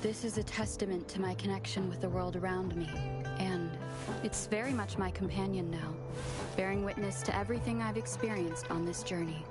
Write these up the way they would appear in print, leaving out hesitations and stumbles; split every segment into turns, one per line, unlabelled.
This is a testament to my connection with the world around me, and it's very much my companion now, bearing witness to everything I've experienced on this journey.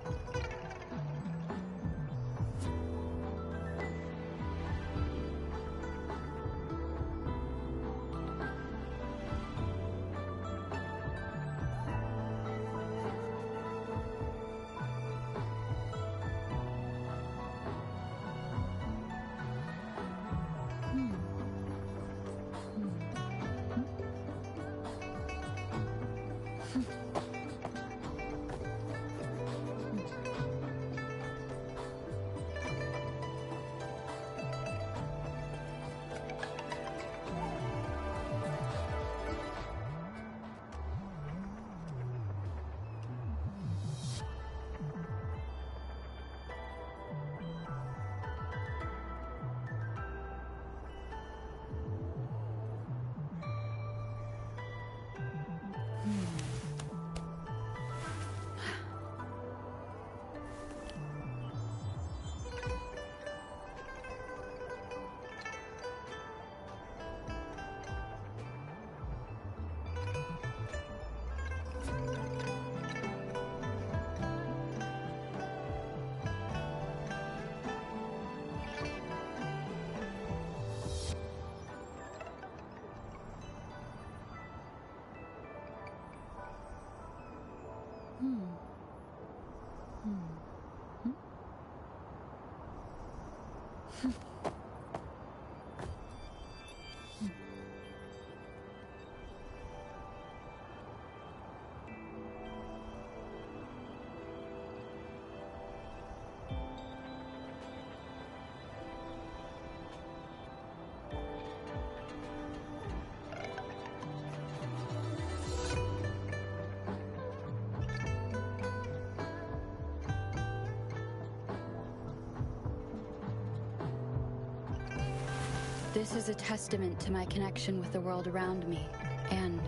This is a testament to my connection with the world around me, and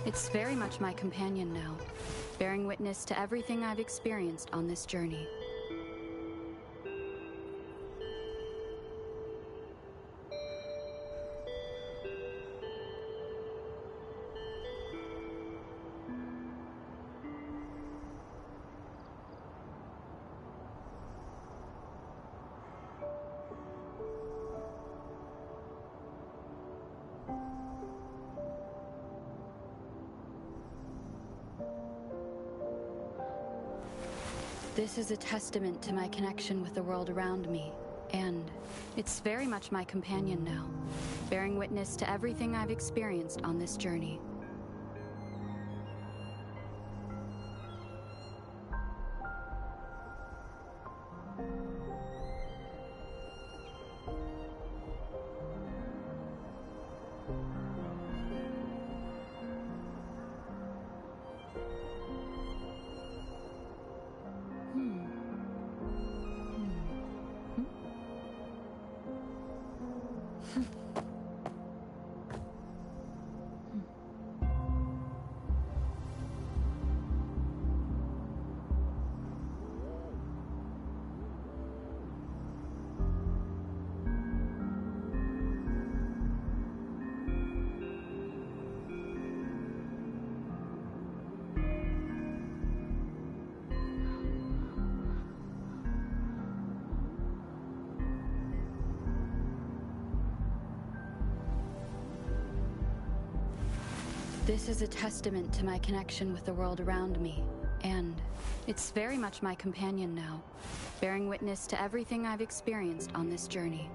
it's very much my companion now, bearing witness to everything I've experienced on this journey. This is a testament to my connection with the world around me, and it's very much my companion now, bearing witness to everything I've experienced on this journey. This is a testament to my connection with the world around me, and it's very much my companion now, bearing witness to everything I've experienced on this journey.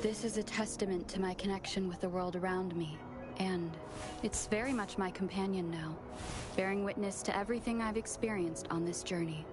This is a testament to my connection with the world around me, and it's very much my companion now, bearing witness to everything I've experienced on this journey.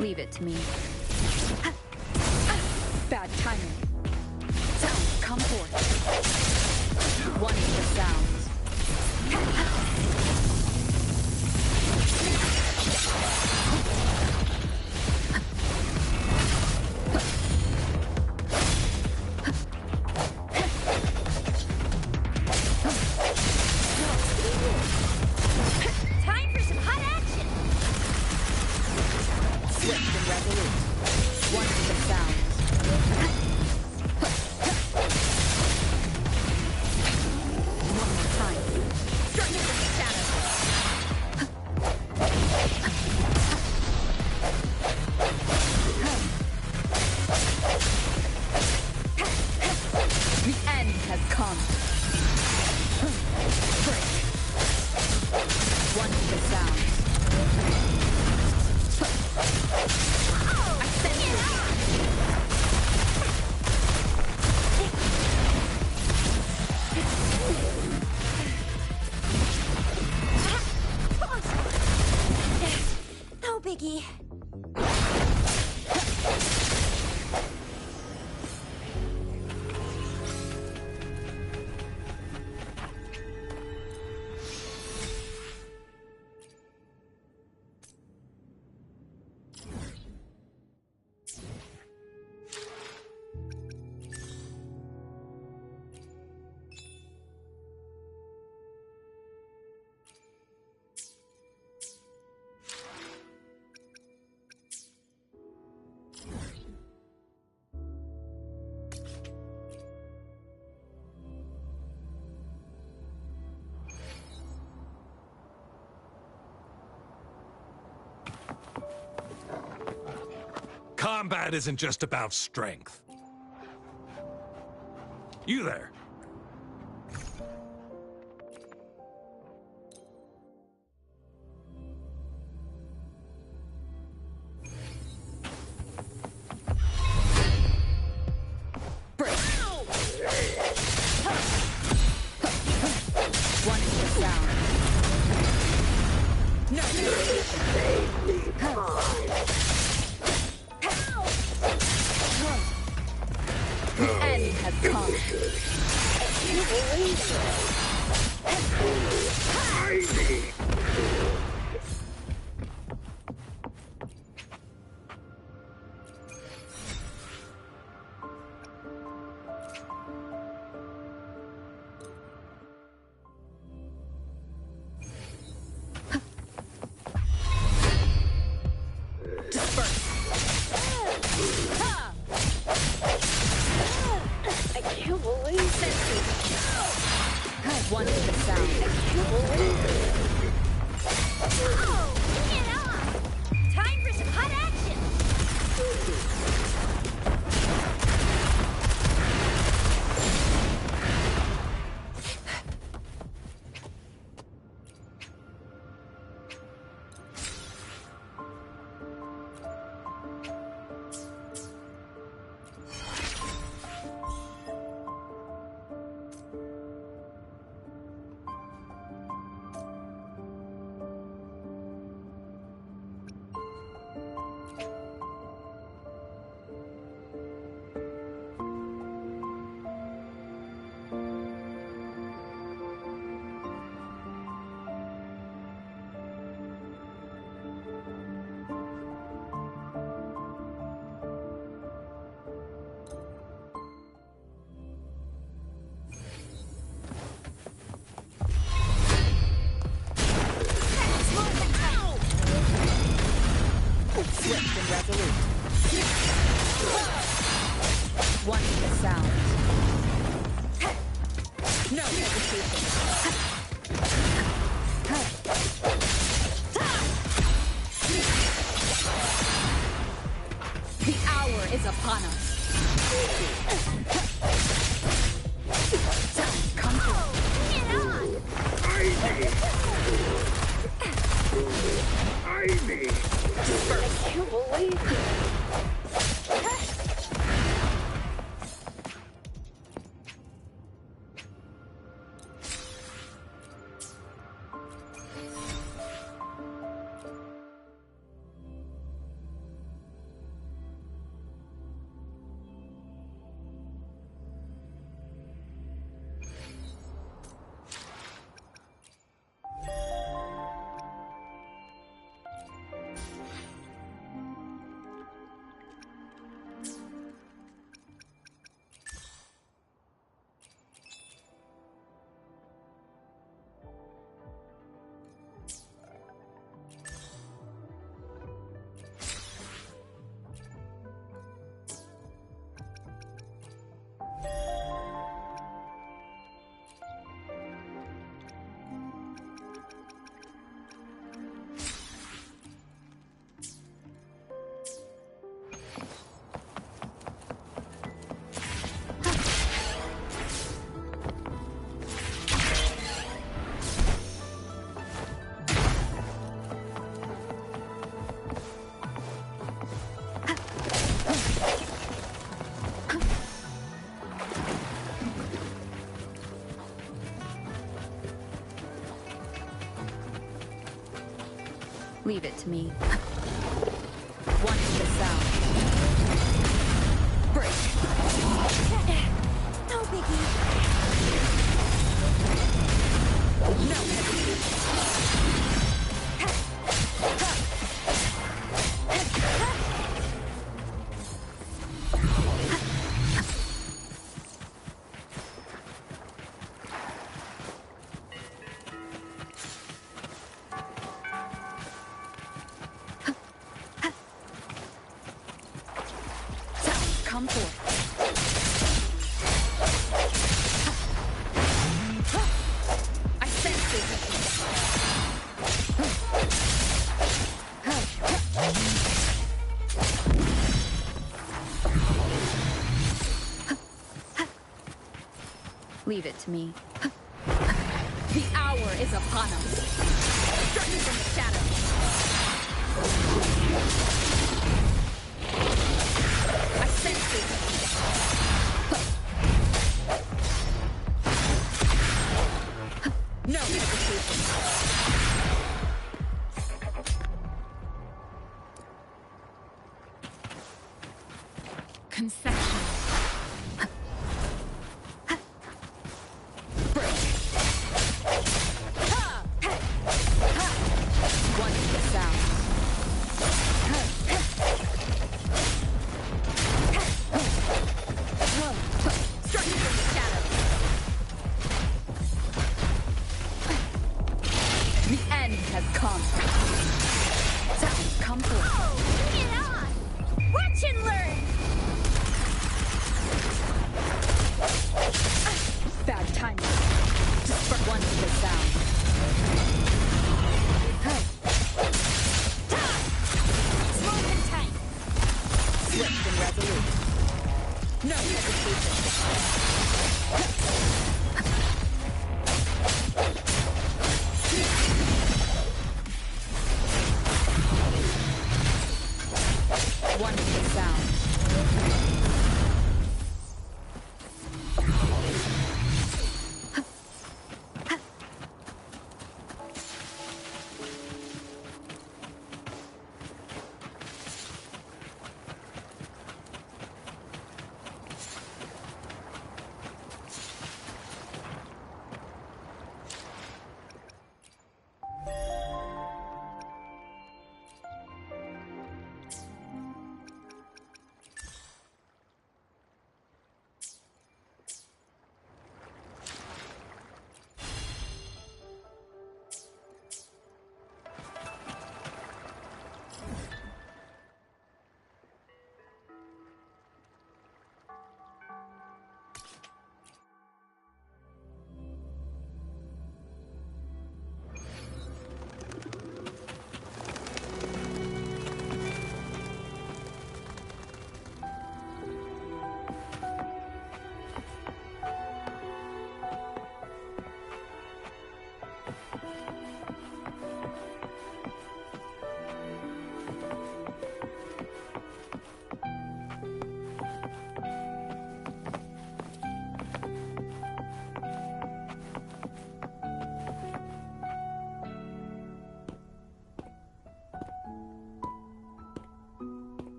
Leave it to me. Bad timing. Sounds come forth. One of the sounds.
Time for some hot action!
Swift and resolute. One of the sounds. One more has come. Break. One to the sound. I send you.
No biggie.
Combat isn't just about strength. You there.
Break. One to the sound. No. The end has come. You believe one to the sound.
Oh, get off! Time for some hot action!
Swift and resolute. One to the sound. No hesitation. The hour is upon us. Time come to
Get on!
I need.
I can't believe it.
Leave it to me. One is the sound. Break.
No biggie.
No hesitation. Come forth. I sense resistance. Leave it to me. The hour is upon us. Striking from the shadows. I sense resistance. No hesitation. Conception. Break. One is the sound. Striking from the shadows. The end has come. Sounds come forth.
Oh, bring it on! Watch and learn!
Bad timing. Just for one to the sound.
Smooth and tight.
Swift and resolute. No hesitation. One is the sound.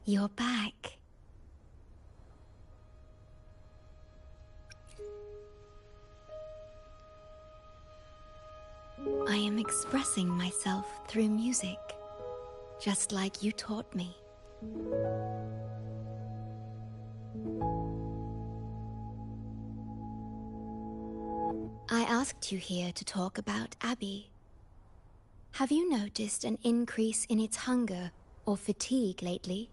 You're back. I am expressing myself through music, just like you taught me. I asked you here to talk about Abby. Have you noticed an increase in its hunger or fatigue lately?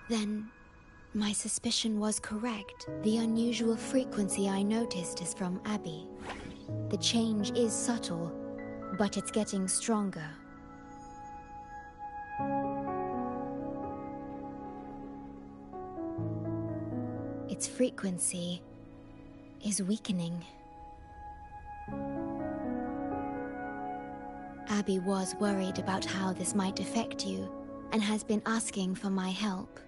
Then, my suspicion was correct. The unusual frequency I noticed is from Abby. The change is subtle, but it's getting stronger. Its frequency is weakening. Abby was worried about how this might affect you, and has been asking for my help.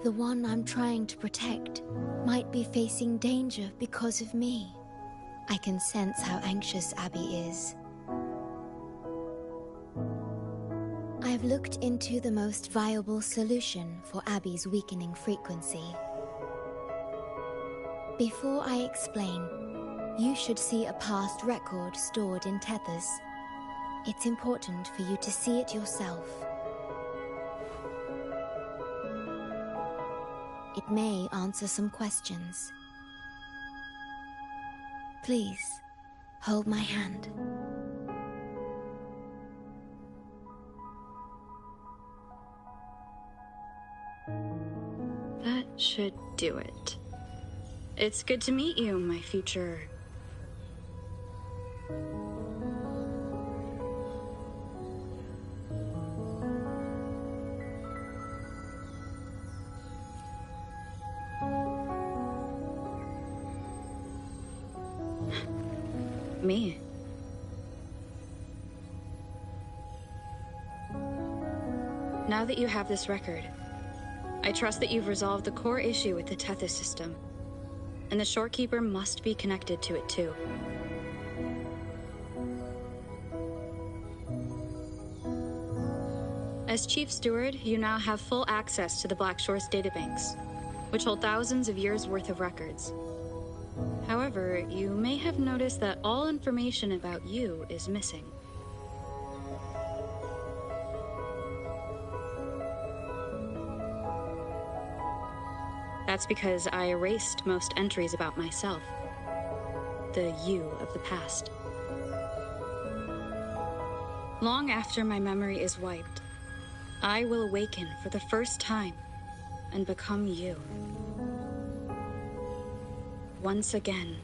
The one I'm trying to protect might be facing danger because of me. I can sense how anxious Abby is. I've looked into the most viable solution for Abby's weakening frequency. Before I explain, you should see a past record stored in tethers. It's important for you to see it yourself. It may answer some questions. Please, hold my hand.
That should do it. It's good to meet you, my future... me. Now that you have this record, I trust that you've resolved the core issue with the Tethys system, and the Shorekeeper must be connected to it too. As Chief Steward, you now have full access to the Black Shore's databanks, which hold thousands of years' worth of records. However, you may have noticed that all information about you is missing. That's because I erased most entries about myself. The you of the past. Long after my memory is wiped, I will awaken for the first time and become you. Once again,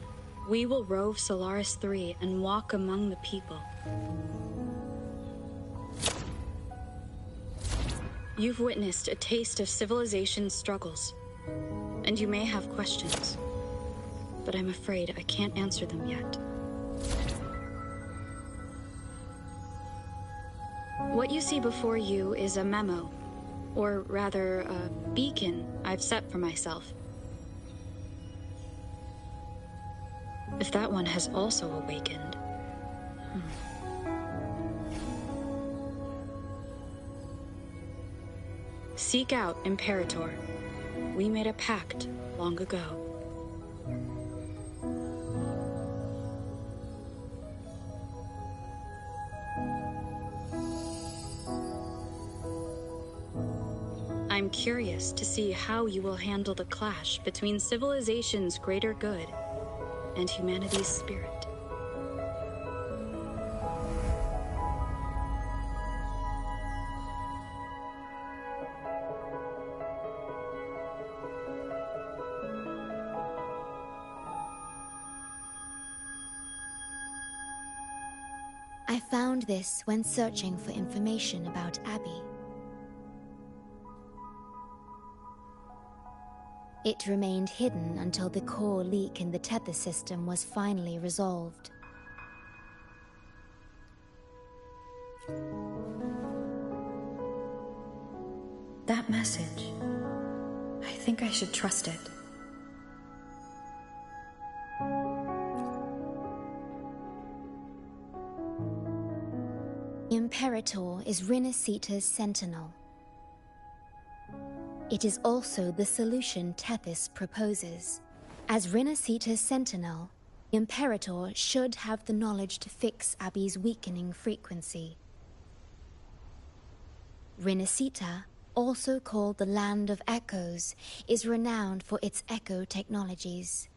we will rove Solaris 3 and walk among the people. You've witnessed a taste of civilization's struggles, and you may have questions, but I'm afraid I can't answer them yet. What you see before you is a memo, or rather, a beacon I've set for myself. If that one has also awakened... Seek out Imperator. We made a pact long ago. I'm curious to see how you will handle the clash between civilization's greater good and humanity's spirit.
I found this when searching for information about Abby. It remained hidden until the core leak in the tether system was finally resolved.
That message. I think I should trust it.
Imperator is Rinascita's sentinel. It is also the solution Tethys proposes. As Rinascita's sentinel, Imperator should have the knowledge to fix Abby's weakening frequency. Rinascita, also called the Land of Echoes, is renowned for its echo technologies.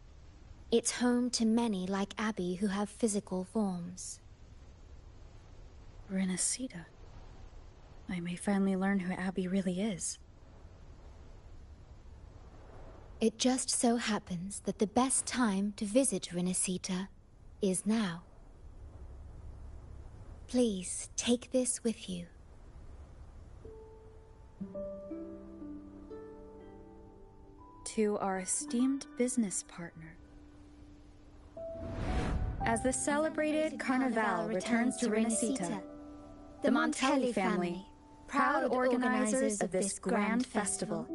It's home to many like Abby who have physical forms.
Rinascita. I may finally learn who Abby really is.
It just so happens that the best time to visit Rinascita is now. Please take this with you.
To our esteemed business partner. As the celebrated Carnival returns to Rinascita, the Montelli family, proud organizers of this grand festival,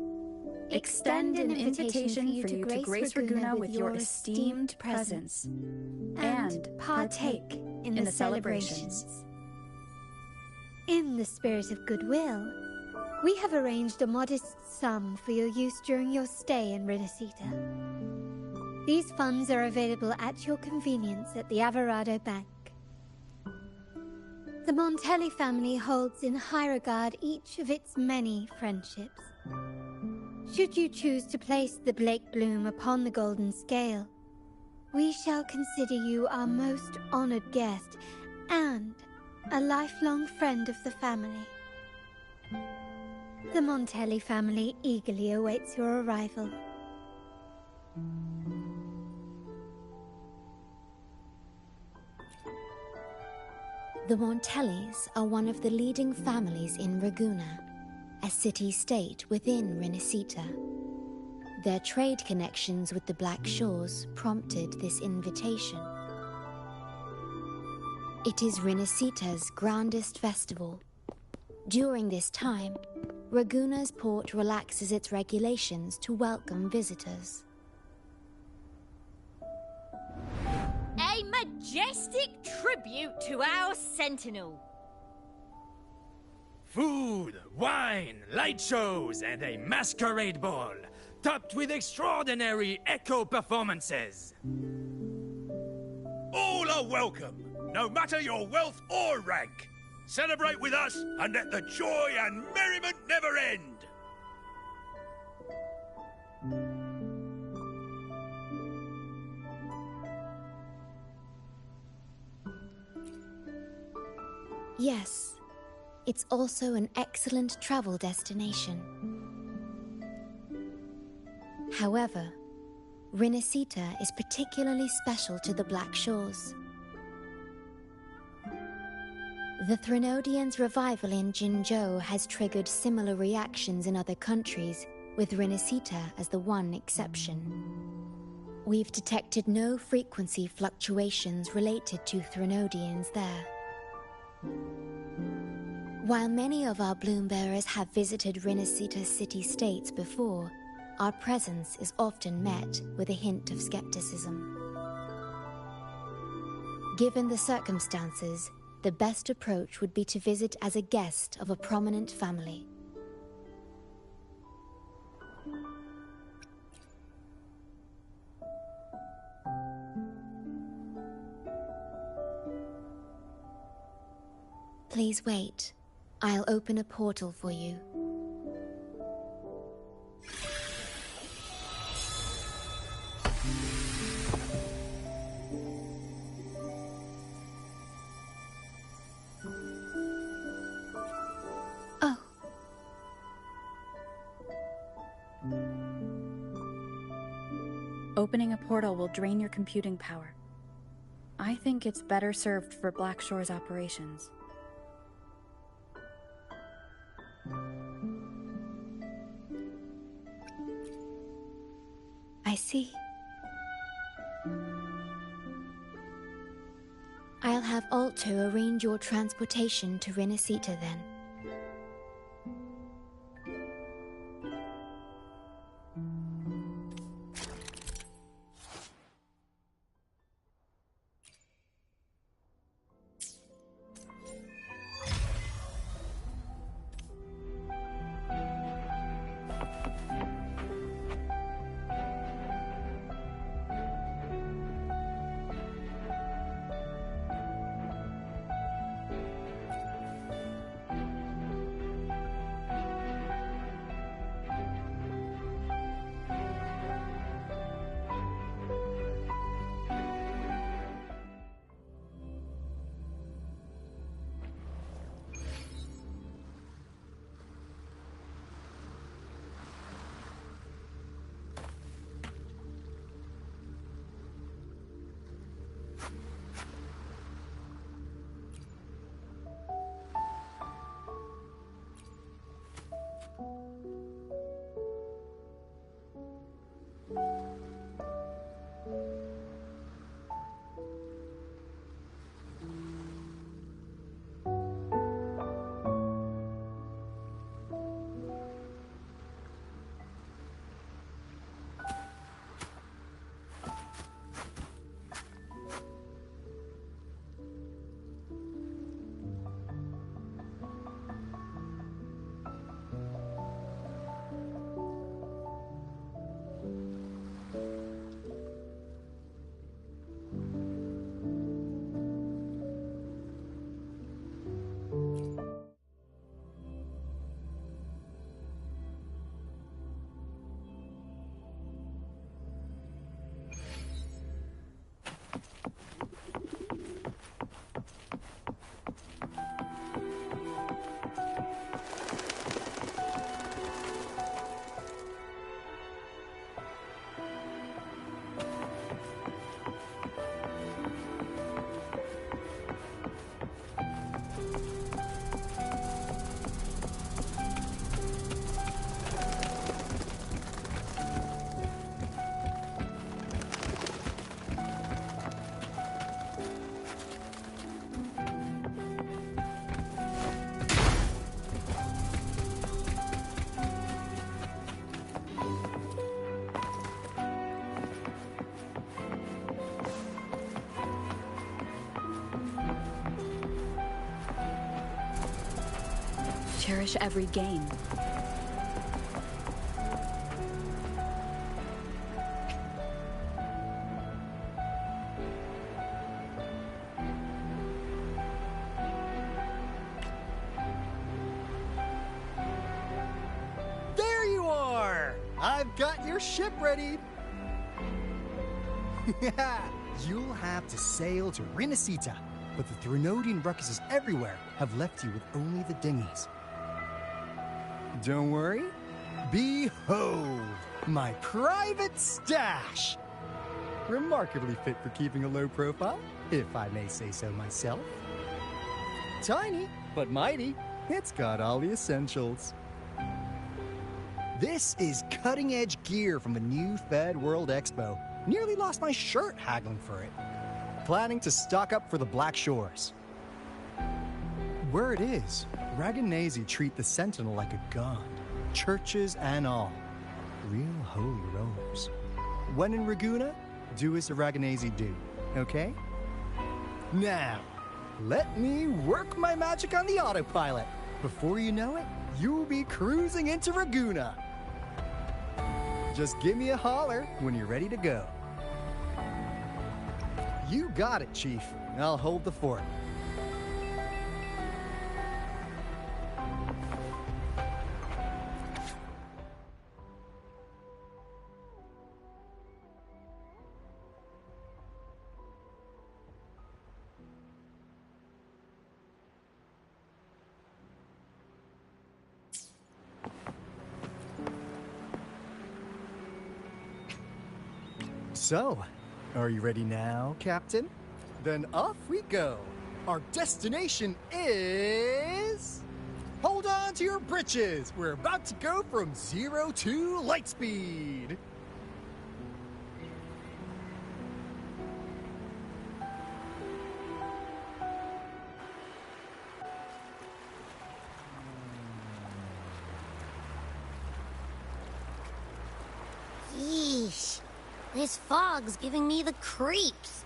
extend an invitation for you to grace Ragusa with your esteemed presence and partake in the celebrations.
In the spirit of goodwill, we have arranged a modest sum for your use during your stay in Rinascita. These funds are available at your convenience at the Averado Bank. The Montelli family holds in high regard each of its many friendships. Should you choose to place the Blake Bloom upon the golden scale, we shall consider you our most honored guest and a lifelong friend of the family. The Montelli family eagerly awaits your arrival.
The Montellis are one of the leading families in Ragusa, a city-state within Rinascita. Their trade connections with the Black Shores prompted this invitation. It is Rinascita's grandest festival. During this time, Ragusa's port relaxes its regulations to welcome visitors.
A majestic tribute to our sentinel.
Food, wine, light shows, and a masquerade ball, topped with extraordinary echo performances.
All are welcome, no matter your wealth or rank. Celebrate with us and let the joy and merriment never end.
Yes, it's also an excellent travel destination. However, Rinascita is particularly special to the Black Shores. The Threnodians' revival in Jinzhou has triggered similar reactions in other countries, with Rinascita as the one exception. We've detected no frequency fluctuations related to Threnodians there. While many of our bloom-bearers have visited Rinascita city-states before, our presence is often met with a hint of skepticism. Given the circumstances, the best approach would be to visit as a guest of a prominent family. Please wait. I'll open a portal for you. Oh.
Opening a portal will drain your computing power. I think it's better served for Black Shore's operations.
I see. I'll have Alto arrange your transportation to Rinascita then.
cherish every gain.
There you are! I've got your ship ready. You'll have to sail to Rinascita, but the Threnodian ruckuses everywhere have left you with only the dinghies. Don't worry. Behold, my private stash! Remarkably fit for keeping a low profile, if I may say so myself. Tiny, but mighty. It's got all the essentials. This is cutting-edge gear from the new Fed World Expo. Nearly lost my shirt haggling for it. Planning to stock up for the Black Shores. Word is, Raganazi treat the Sentinel like a god. Churches and all. Real holy rollers. When in Raguna, do as the Raganazi do, okay? Now, let me work my magic on the autopilot. Before you know it, you'll be cruising into Raguna. Just give me a holler when you're ready to go. You got it, Chief. I'll hold the fort. So, are you ready now, Captain? Then off we go. Our destination is... Hold on to your britches! We're about to go from 0 to light speed!
Yeesh. This fog's giving me the creeps.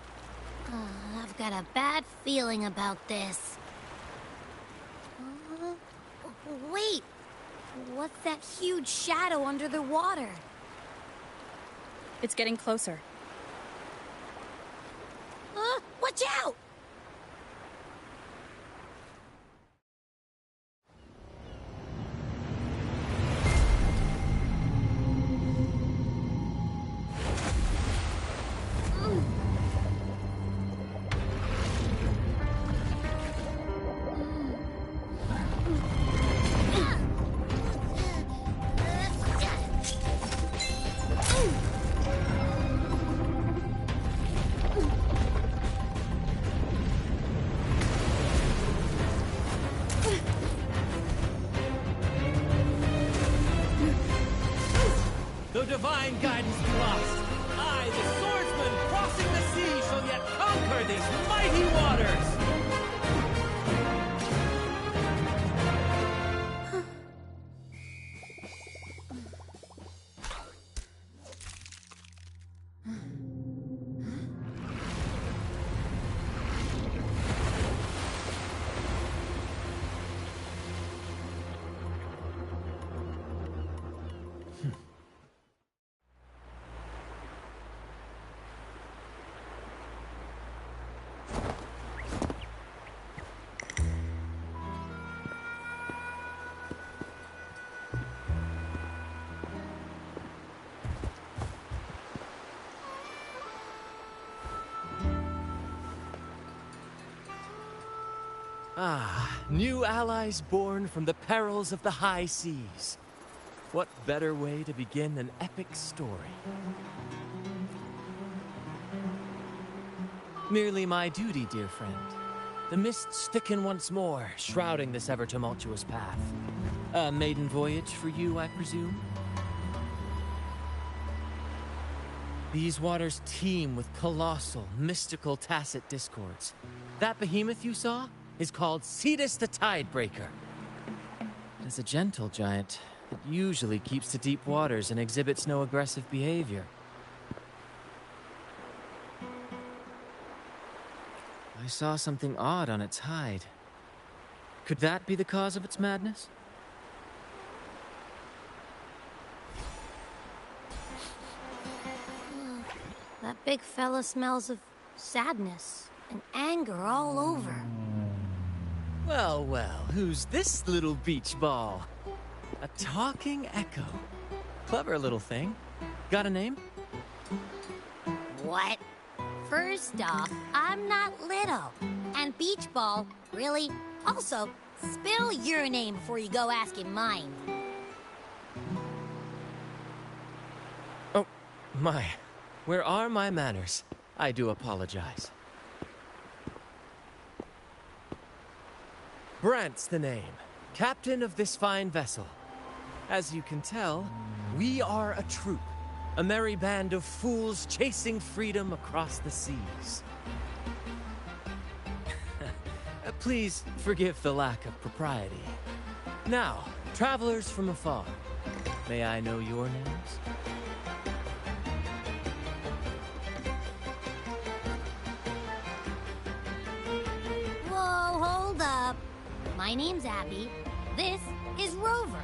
I've got a bad feeling about this. Wait! What's that huge shadow under the water?
It's getting closer.
Watch out!
Though divine guidance be lost, I, the swordsman crossing the sea, shall yet conquer these mighty waters! Ah, new allies born from the perils of the high seas. What better way to begin an epic story? Merely my duty, dear friend. The mists thicken once more, shrouding this ever-tumultuous path. A maiden voyage for you, I presume? These waters teem with colossal, mystical, tacit discords. That behemoth you saw is called Cetus the Tidebreaker. It is a gentle giant that usually keeps to deep waters and exhibits no aggressive behavior. I saw something odd on its hide. Could that be the cause of its madness?
That big fella smells of sadness and anger all over.
Well, well, who's this little beach ball? A talking echo. Clever little thing. Got a name?
What? First off, I'm not little. And beach ball, really? Also, spill your name before you go asking mine.
Oh, my. Where are my manners? I do apologize. Brant's the name. Captain of this fine vessel. As you can tell, we are a troop. A merry band of fools chasing freedom across the seas. Please forgive the lack of propriety. Now, travelers from afar, may I know your names?
Whoa, hold up. My name's Abby. This is Rover.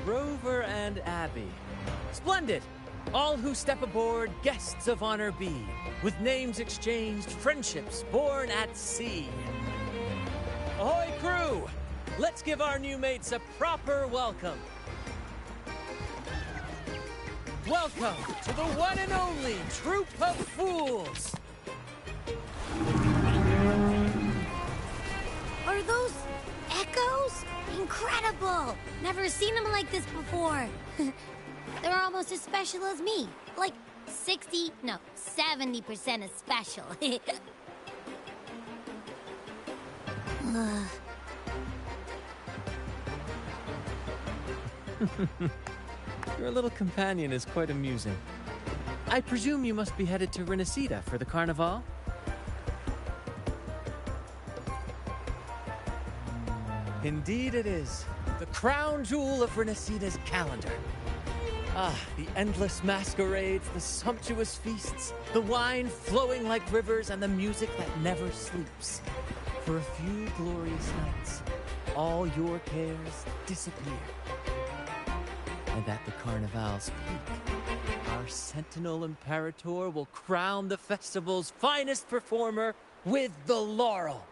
Rover and Abby. Splendid! All who step aboard, guests of honor be. With names exchanged, friendships born at sea. Ahoy, crew! Let's give our new mates a proper welcome. Welcome to the one and only Troop of Fools!
Are those echoes? Incredible! Never seen them like this before. They're almost as special as me. Like 70% as special.
Your little companion is quite amusing. I presume you must be headed to Rinascita for the Carnival? Indeed it is. The crown jewel of Rinascita's calendar. Ah, the endless masquerades, the sumptuous feasts, the wine flowing like rivers, and the music that never sleeps. For a few glorious nights, all your cares disappear. And at the Carnival's peak, our Sentinel Imperator will crown the festival's finest performer with the laurel.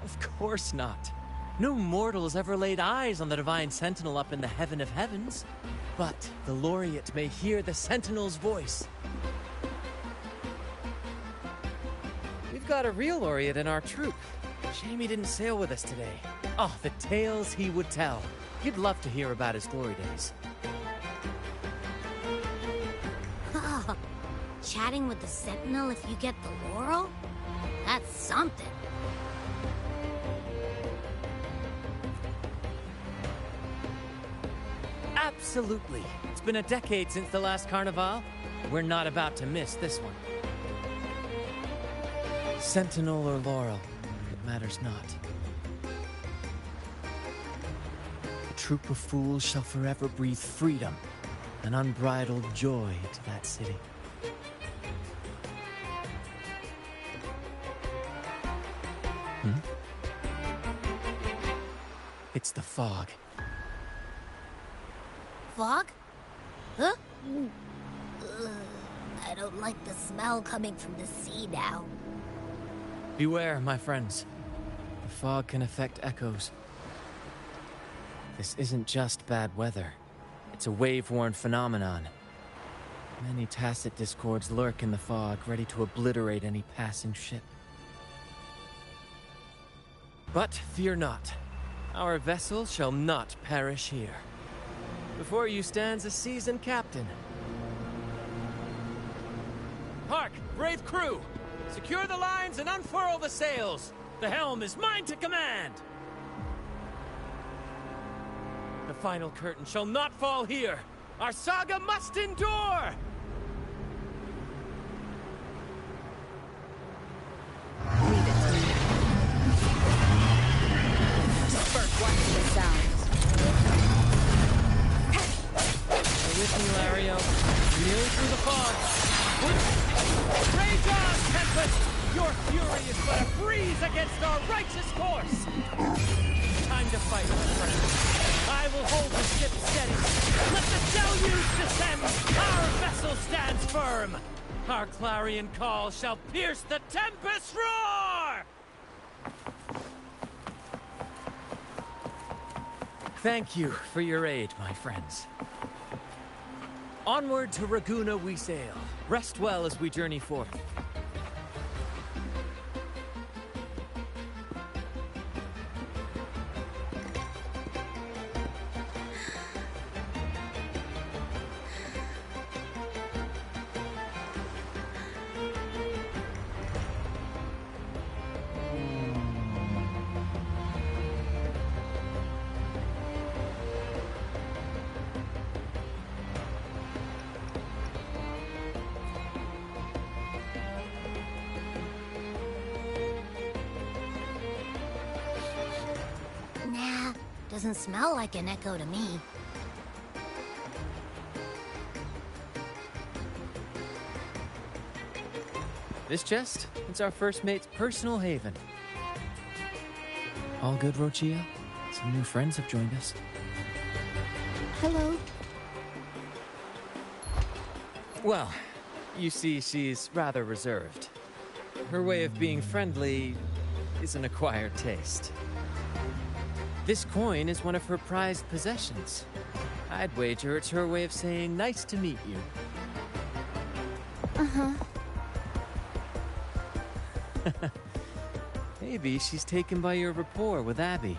Of course not. No mortal has ever laid eyes on the Divine Sentinel up in the heaven of heavens. But the laureate may hear the Sentinel's voice. We've got a real laureate in our troop. Shame he didn't sail with us today. Oh, the tales he would tell. You'd love to hear about his glory days.
Chatting with the Sentinel if you get the laurel? That's something.
Absolutely. It's been a decade since the last Carnival. We're not about to miss this one. Sentinel or laurel, it matters not. The troop of fools shall forever breathe freedom and unbridled joy to that city. It's the fog.
Fog? Huh? I don't like the smell coming from the sea now.
Beware, my friends. The fog can affect echoes. This isn't just bad weather. It's a wave-worn phenomenon. Many tacit discords lurk in the fog, ready to obliterate any passing ship. But fear not. Our vessel shall not perish here. Before you stands a seasoned captain. Hark, brave crew! Secure the lines and unfurl the sails! The helm is mine to command! The final curtain shall not fall here! Our saga must endure!
Leave it to me. First, watch the sounds.
Stay with me, Lario. Reel through the fog. Rage on, Tempest! Your fury is but a breeze against our righteous course! Time to fight, my friend. I will hold the ship steady. Let the deluge descend! Our vessel stands firm! Our clarion call shall pierce the tempest roar! Thank you for your aid, my friends. Onward to Raguena we sail. Rest well as we journey forth.
Nah, doesn't smell like an echo to me.
This chest, it's our first mate's personal haven. All good, Rochia? Some new friends have joined us.
Hello.
Well, you see, she's rather reserved. Her way of being friendly is an acquired taste. This coin is one of her prized possessions. I'd wager it's her way of saying nice to meet you.
Uh-huh.
Maybe she's taken by your rapport with Abby.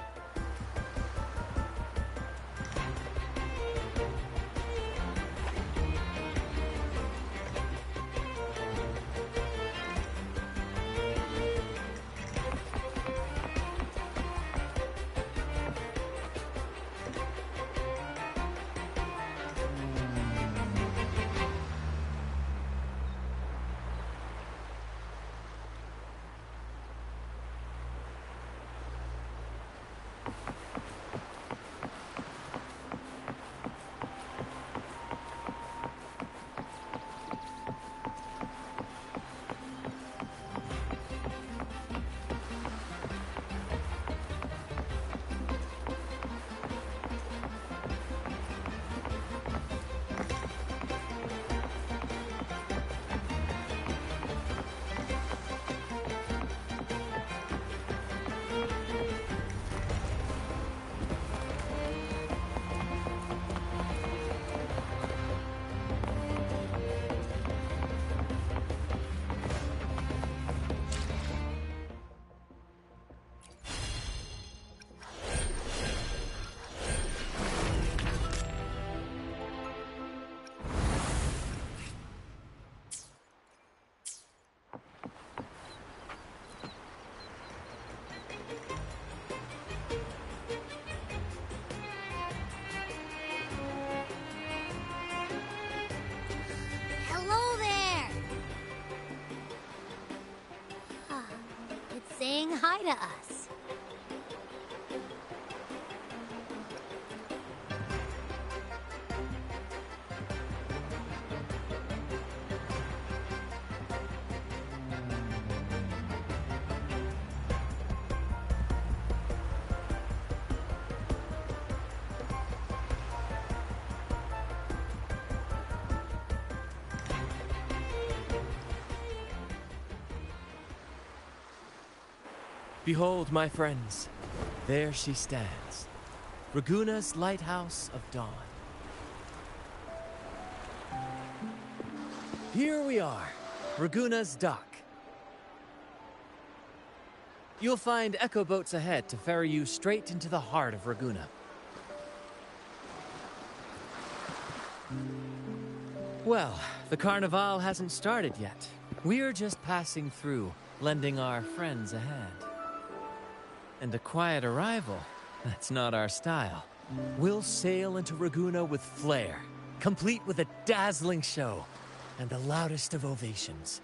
Hello there! It's saying hi to us.
Behold, my friends, there she stands, Raguena's lighthouse of dawn. Here we are, Raguena's dock. You'll find echo boats ahead to ferry you straight into the heart of Raguena. Well, the Carnival hasn't started yet. We're just passing through, lending our friends a hand. And a quiet arrival, that's not our style. We'll sail into Raguena with flair, complete with a dazzling show and the loudest of ovations.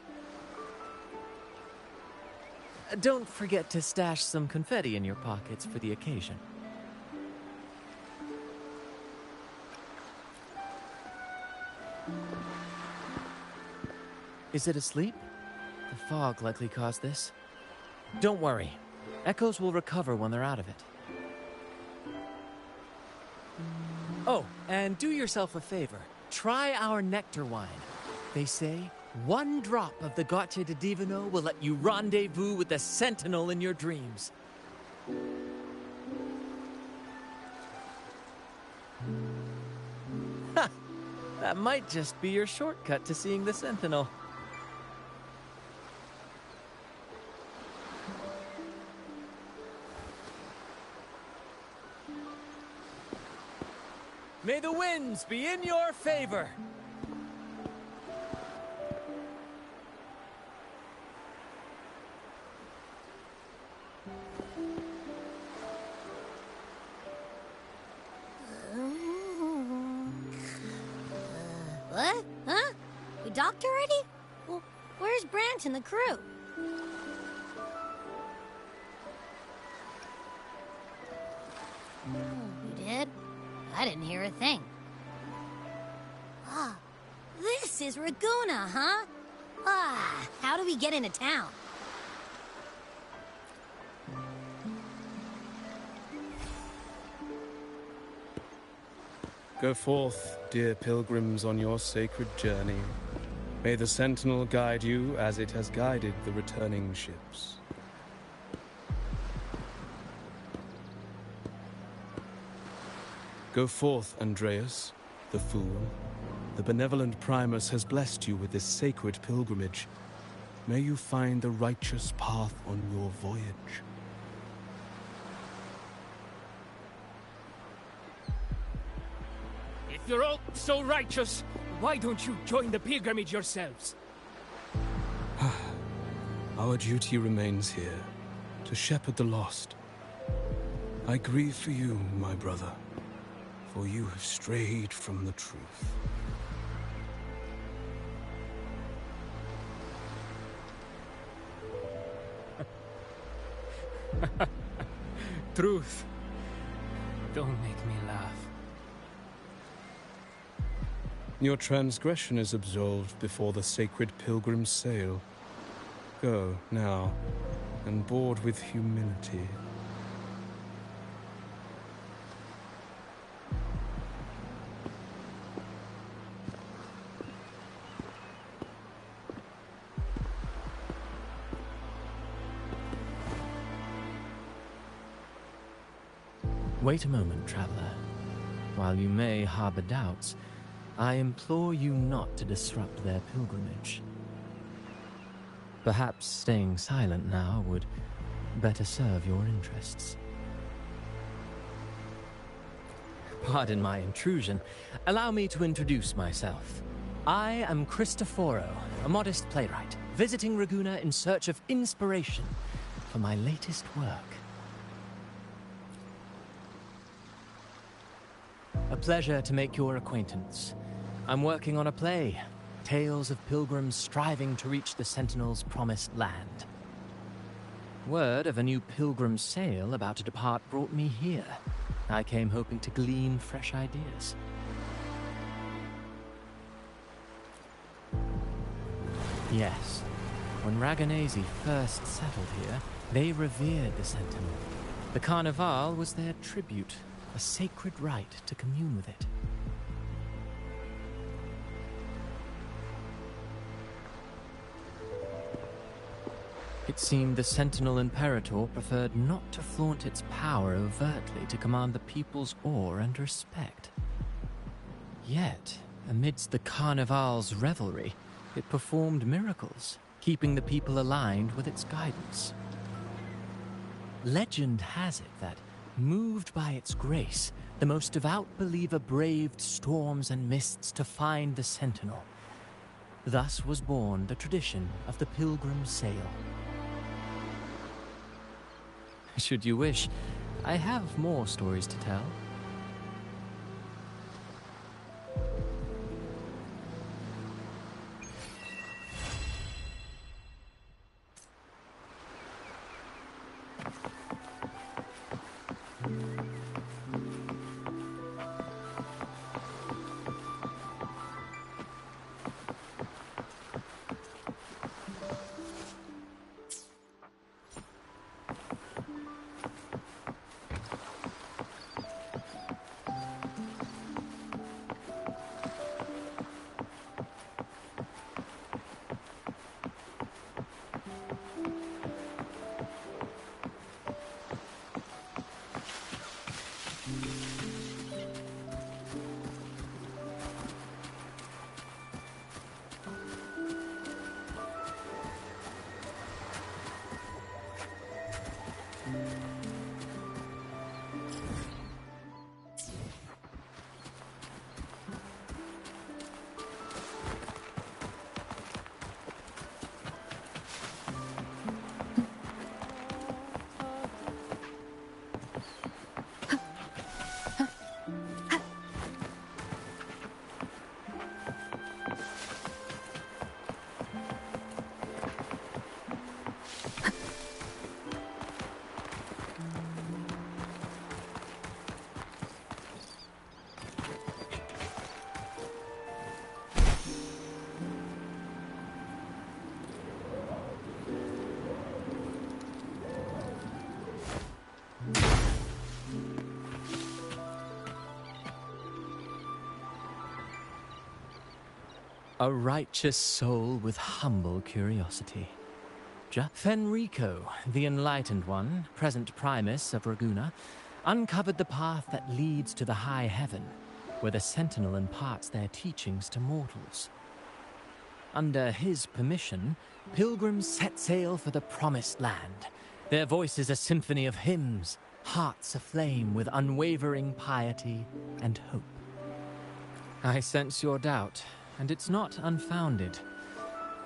Don't forget to stash some confetti in your pockets for the occasion. Is it asleep? The fog likely caused this. Don't worry. Echoes will recover when they're out of it. Oh, and do yourself a favor. Try our nectar wine. They say one drop of the Gace de Divino will let you rendezvous with the Sentinel in your dreams. Ha! That might just be your shortcut to seeing the Sentinel. May the winds be in your favor!
What? Huh? We docked already? Well, where's Brant and the crew? You did? I didn't hear a thing. Ah, this is Raguna, huh? Ah, how do we get into town?
Go forth, dear pilgrims, on your sacred journey. May the Sentinel guide you as it has guided the returning ships. Go forth, Andreas, the fool. The benevolent Primus has blessed you with this sacred pilgrimage. May you find the righteous path on your voyage.
If you're all so righteous, why don't you join the pilgrimage yourselves?
Our duty remains here, to shepherd the lost. I grieve for you, my brother, for you have strayed from the truth.
Truth. Don't make me laugh.
Your transgression is absolved before the sacred pilgrims sail. Go, now, and board with humility.
Wait a moment, traveler. While you may harbor doubts, I implore you not to disrupt their pilgrimage. Perhaps staying silent now would better serve your interests. Pardon my intrusion. Allow me to introduce myself. I am Cristoforo, a modest playwright, visiting Raguna in search of inspiration for my latest work. A pleasure to make your acquaintance. I'm working on a play, tales of pilgrims striving to reach the Sentinel's promised land. Word of a new pilgrim sail about to depart brought me here. I came hoping to glean fresh ideas. Yes, when Raganesi first settled here, they revered the Sentinel. The Carnival was their tribute, a sacred right to commune with it. It seemed the Sentinel Imperator preferred not to flaunt its power overtly to command the people's awe and respect. Yet, amidst the Carnival's revelry, it performed miracles, keeping the people aligned with its guidance. Legend has it that, moved by its grace, the most devout believer braved storms and mists to find the Sentinel. Thus was born the tradition of the pilgrim sail. Should you wish, I have more stories to tell. A righteous soul with humble curiosity. Fenrico, the Enlightened One, present Primus of Raguna, uncovered the path that leads to the high heaven, where the Sentinel imparts their teachings to mortals. Under his permission, pilgrims set sail for the Promised Land, their voices a symphony of hymns, hearts aflame with unwavering piety and hope. I sense your doubt, and it's not unfounded.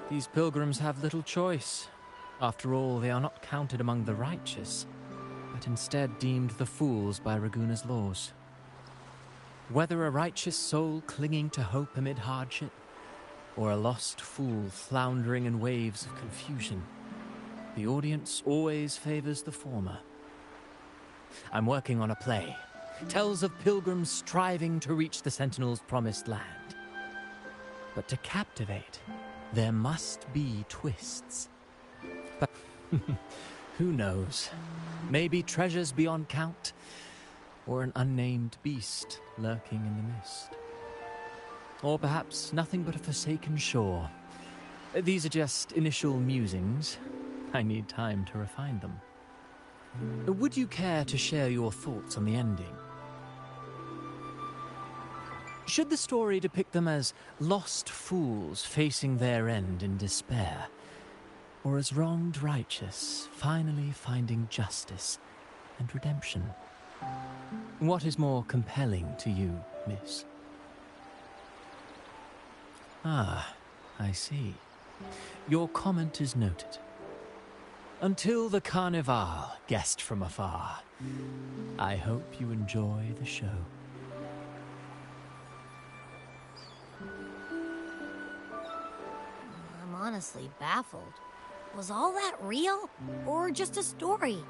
These pilgrims have little choice. After all, they are not counted among the righteous, but instead deemed the fools by Raguna's laws. Whether a righteous soul clinging to hope amid hardship, or a lost fool floundering in waves of confusion, the audience always favors the former. I'm working on a play. Tells of pilgrims striving to reach the Sentinel's promised land. But to captivate, there must be twists. But who knows? Maybe treasures beyond count, or an unnamed beast lurking in the mist. Or perhaps nothing but a forsaken shore. These are just initial musings. I need time to refine them. Would you care to share your thoughts on the ending? Should the story depict them as lost fools facing their end in despair? Or as wronged righteous, finally finding justice and redemption? What is more compelling to you, miss? Ah, I see. Your comment is noted. Until the Carnival, guest from afar, I hope you enjoy the show.
I'm honestly baffled. Was all that real, or just a story?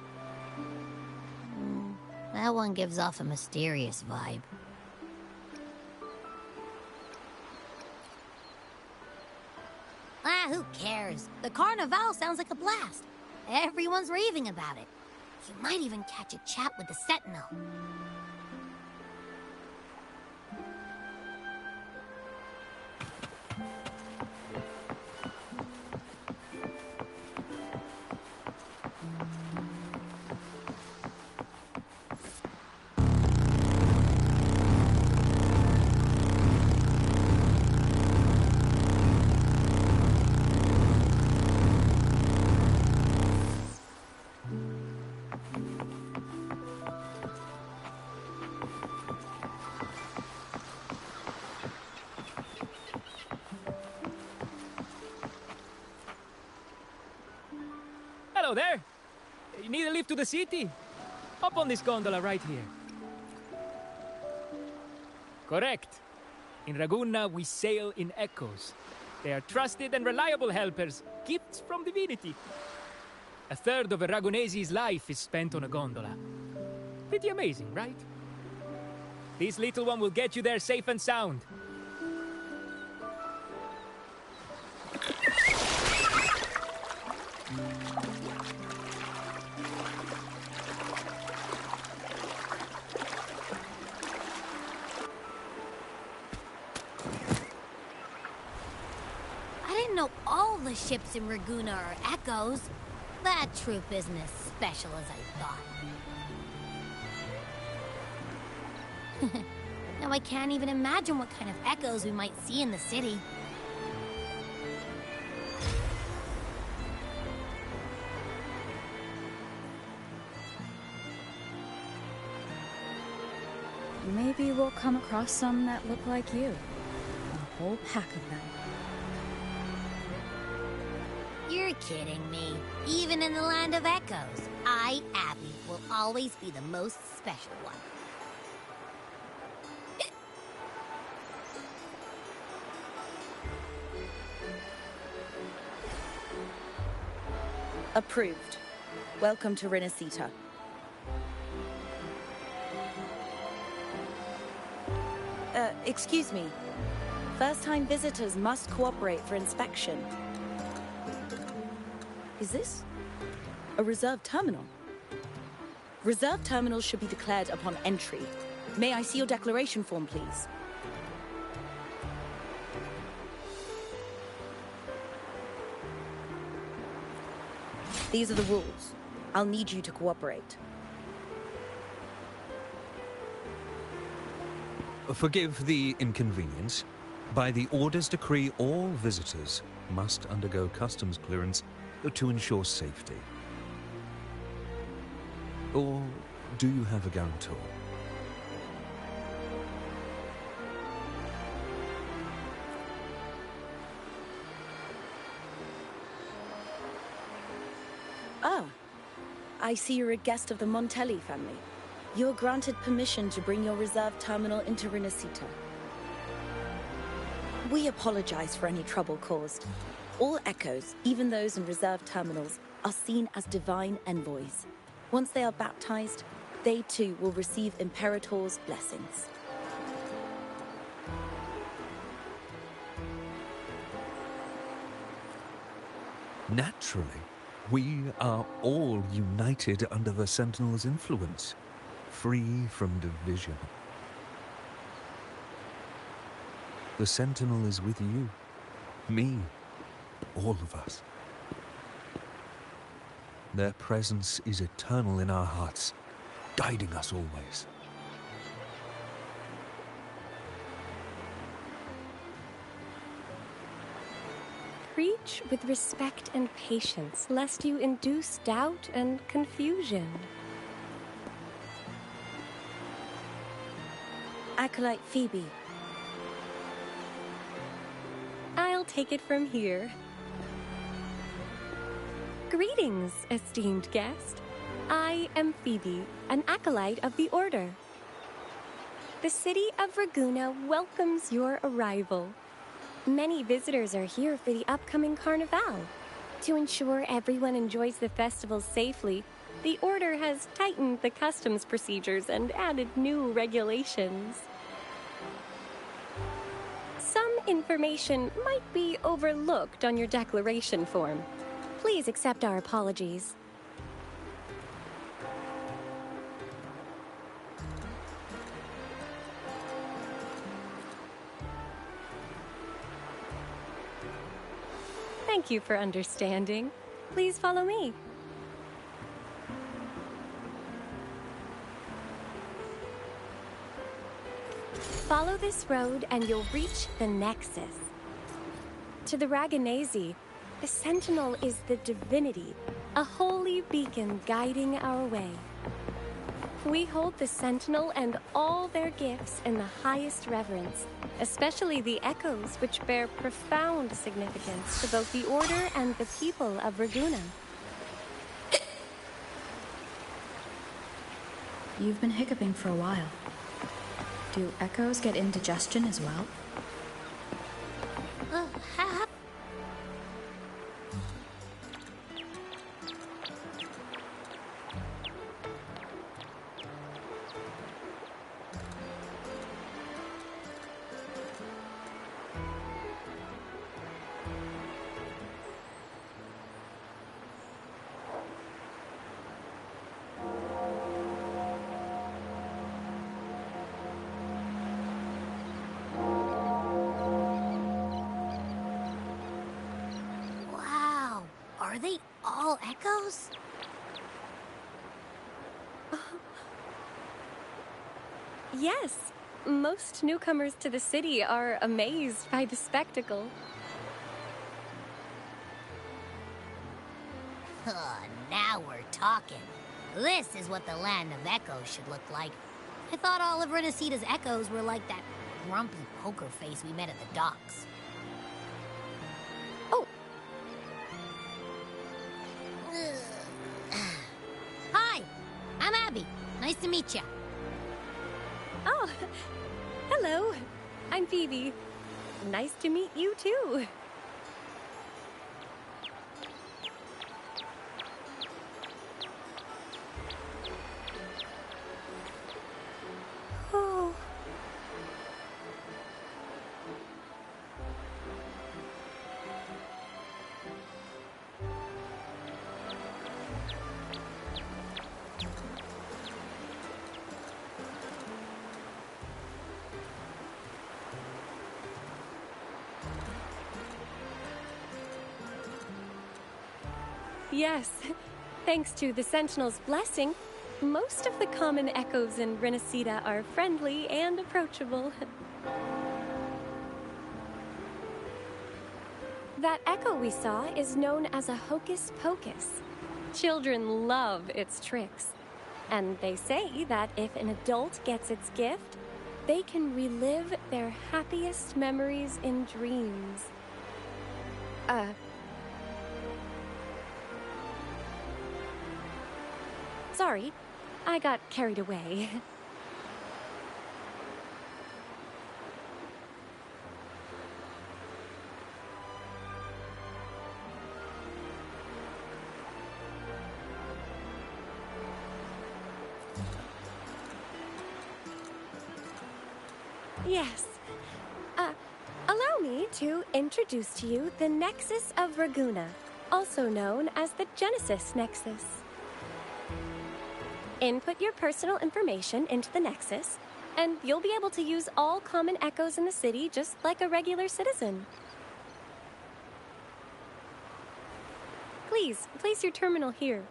That one gives off a mysterious vibe. Who cares? The Carnival sounds like a blast. Everyone's raving about it. You might even catch a chat with the Sentinel.
Hello there! You need a lift to the city? Hop on this gondola right here. Correct. In Raguna, we sail in echoes. They are trusted and reliable helpers, gifts from divinity. A third of a Ragunese's life is spent on a gondola. Pretty amazing, right? This little one will get you there safe and sound.
All the ships in Raguna are echoes. That troop isn't as special as I thought. Now I can't even imagine what kind of echoes we might see in the city.
Maybe we'll come across some that look like you. A whole pack of them.
You're kidding me. Even in the land of echoes, I, Abby, will always be the most special one.
Approved. Welcome to Rinascita. Excuse me. First-time visitors must cooperate for inspection. Is this a reserved terminal? Reserved terminals should be declared upon entry. May I see your declaration form, please? These are the rules. I'll need you to cooperate.
Forgive the inconvenience. By the Order's decree, all visitors must undergo customs clearance to ensure safety. Or do you have a guarantor?
Ah, I see you're a guest of the Montelli family. You're granted permission to bring your reserve terminal into Rinascita. We apologize for any trouble caused. All echoes, even those in reserve terminals, are seen as divine envoys. Once they are baptized, they too will receive Imperator's blessings.
Naturally, we are all united under the Sentinel's influence, free from division. The Sentinel is with you, me, all of us. Their presence is eternal in our hearts, guiding us always.
Preach with respect and patience, lest you induce doubt and confusion.
Acolyte Phoebe.
I'll take it from here. Greetings, esteemed guest. I am Phoebe, an acolyte of the Order. The city of Raguena welcomes your arrival. Many visitors are here for the upcoming Carnival. To ensure everyone enjoys the festival safely, the Order has tightened the customs procedures and added new regulations. Some information might be overlooked on your declaration form. Please accept our apologies. Thank you for understanding. Please follow me. Follow this road and you'll reach the Nexus. To the Raganese, the Sentinel is the divinity, a holy beacon guiding our way. We hold the Sentinel and all their gifts in the highest reverence, especially the echoes, which bear profound significance to both the Order and the people of Raguena.
You've been hiccuping for a while. Do echoes get indigestion as well?
Are they all echoes?
Yes, most newcomers to the city are amazed by the spectacle.
Now we're talking. This is what the land of echoes should look like. I thought all of Rinascita's echoes were like that grumpy poker face we met at the docks.
Oh.
Hi, I'm Abby. Nice to meet you.
Oh, hello. I'm Phoebe. Nice to meet you too. Oh. Yes. Thanks to the Sentinel's blessing, most of the common echoes in Rinascita are friendly and approachable. That echo we saw is known as a hocus pocus. Children love its tricks. And they say that if an adult gets its gift, they can relive their happiest memories in dreams. Sorry, I got carried away. Yes. Allow me to introduce to you the Nexus of Ragunna, also known as the Genesis Nexus. Input your personal information into the Nexus, and you'll be able to use all common echoes in the city just like a regular citizen. Please, place your terminal here.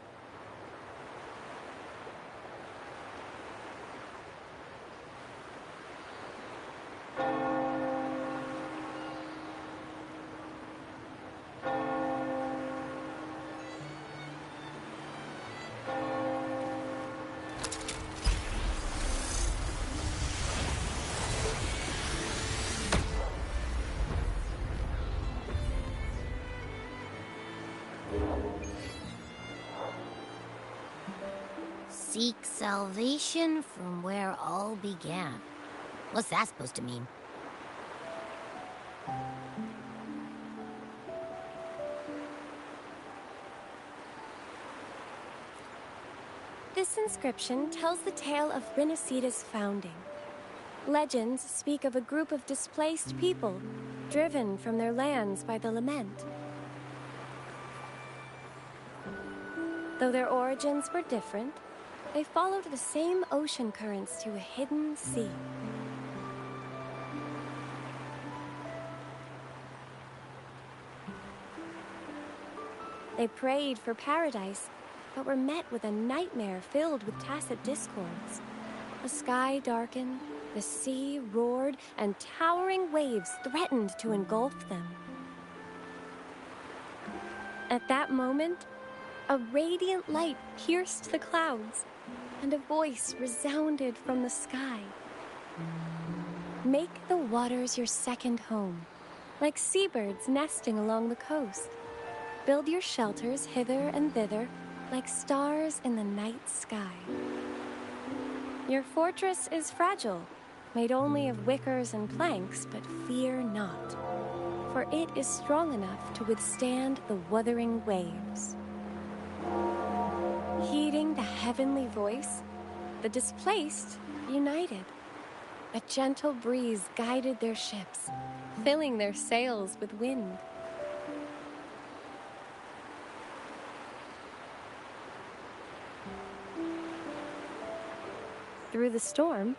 Seek salvation from where all began. What's that supposed to mean?
This inscription tells the tale of Rinascita's founding. Legends speak of a group of displaced people, driven from their lands by the lament. Though their origins were different, they followed the same ocean currents to a hidden sea. They prayed for paradise, but were met with a nightmare filled with tacit discords. The sky darkened, the sea roared, and towering waves threatened to engulf them. At that moment, a radiant light pierced the clouds, and a voice resounded from the sky. Make the waters your second home, like seabirds nesting along the coast. Build your shelters hither and thither, like stars in the night sky. Your fortress is fragile, made only of wickers and planks, but fear not, for it is strong enough to withstand the wuthering waves. Heeding the heavenly voice, the displaced united. A gentle breeze guided their ships, filling their sails with wind. Through the storm,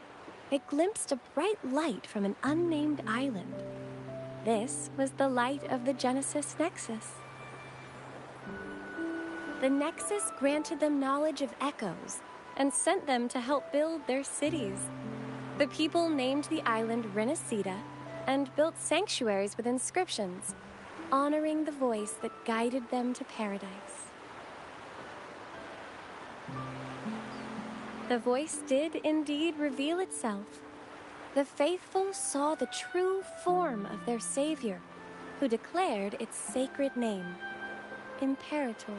they glimpsed a bright light from an unnamed island. This was the light of the Genesis Nexus. The Nexus granted them knowledge of echoes and sent them to help build their cities. The people named the island Rinascita and built sanctuaries with inscriptions, honoring the voice that guided them to paradise. The voice did indeed reveal itself. The faithful saw the true form of their savior, who declared its sacred name, Imperator.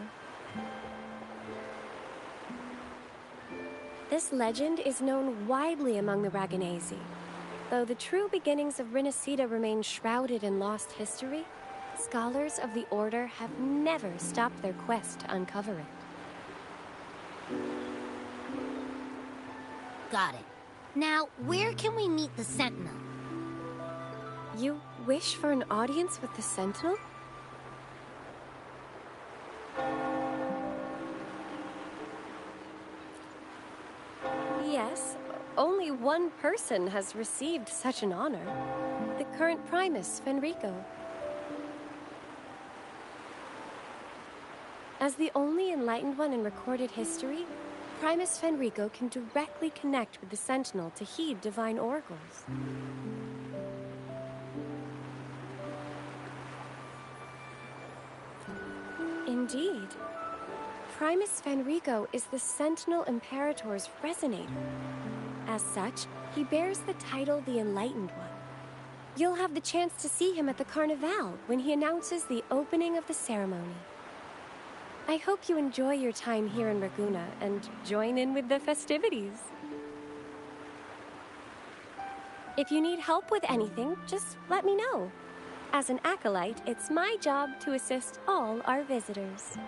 This legend is known widely among the Raganesi. Though the true beginnings of Rinascita remain shrouded in lost history, scholars of the Order have never stopped their quest to uncover it.
Got it. Now, where can we meet the Sentinel?
You wish for an audience with the Sentinel? Yes, only one person has received such an honor. The current Primus, Fenrico. As the only enlightened one in recorded history, Primus Fenrico can directly connect with the Sentinel to heed divine oracles. Indeed. Primus Fenrico is the Sentinel Imperator's resonator. As such, he bears the title the Enlightened One. You'll have the chance to see him at the Carnival when he announces the opening of the ceremony. I hope you enjoy your time here in Raguna and join in with the festivities. If you need help with anything, just let me know. As an acolyte, it's my job to assist all our visitors.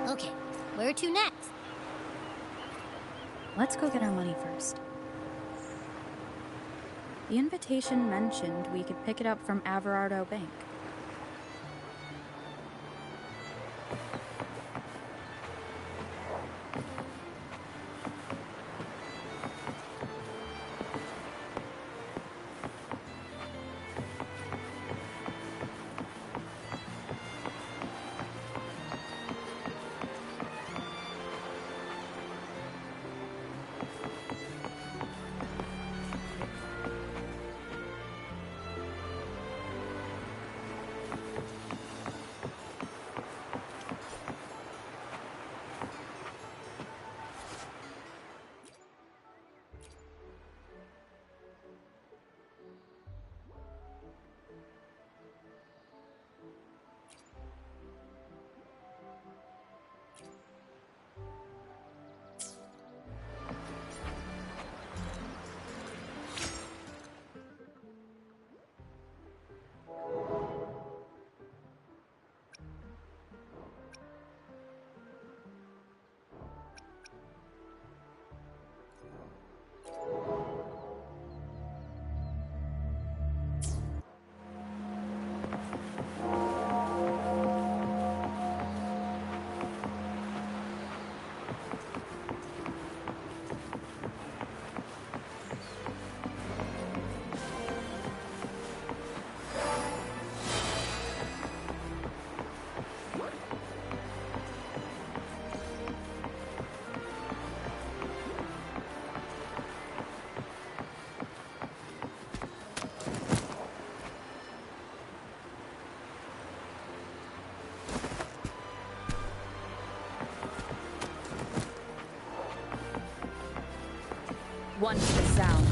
Okay, where to next?
Let's go get our money first. The invitation mentioned we could pick it up from Averardo Bank. One for the sound.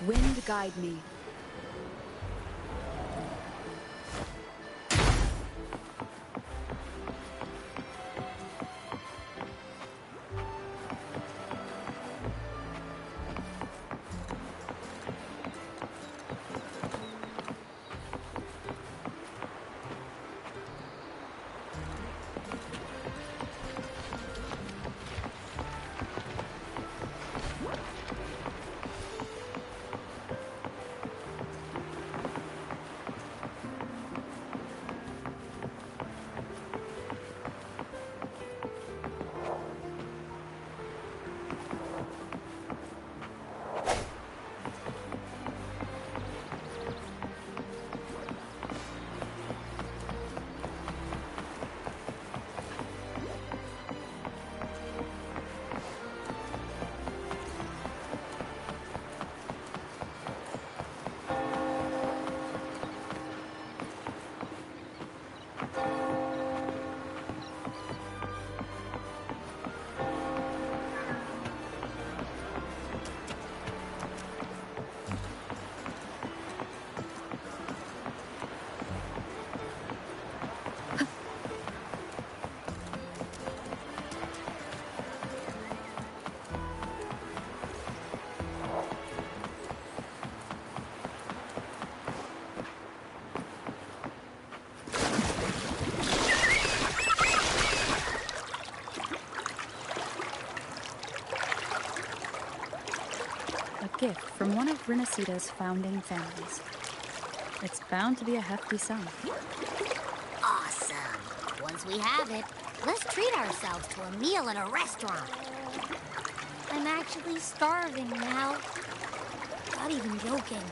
Wind guide me. one of Rinascita's founding families. It's bound to be a hefty sum.
Awesome. Once we have it, let's treat ourselves to a meal in a restaurant. I'm actually starving now. Not even joking.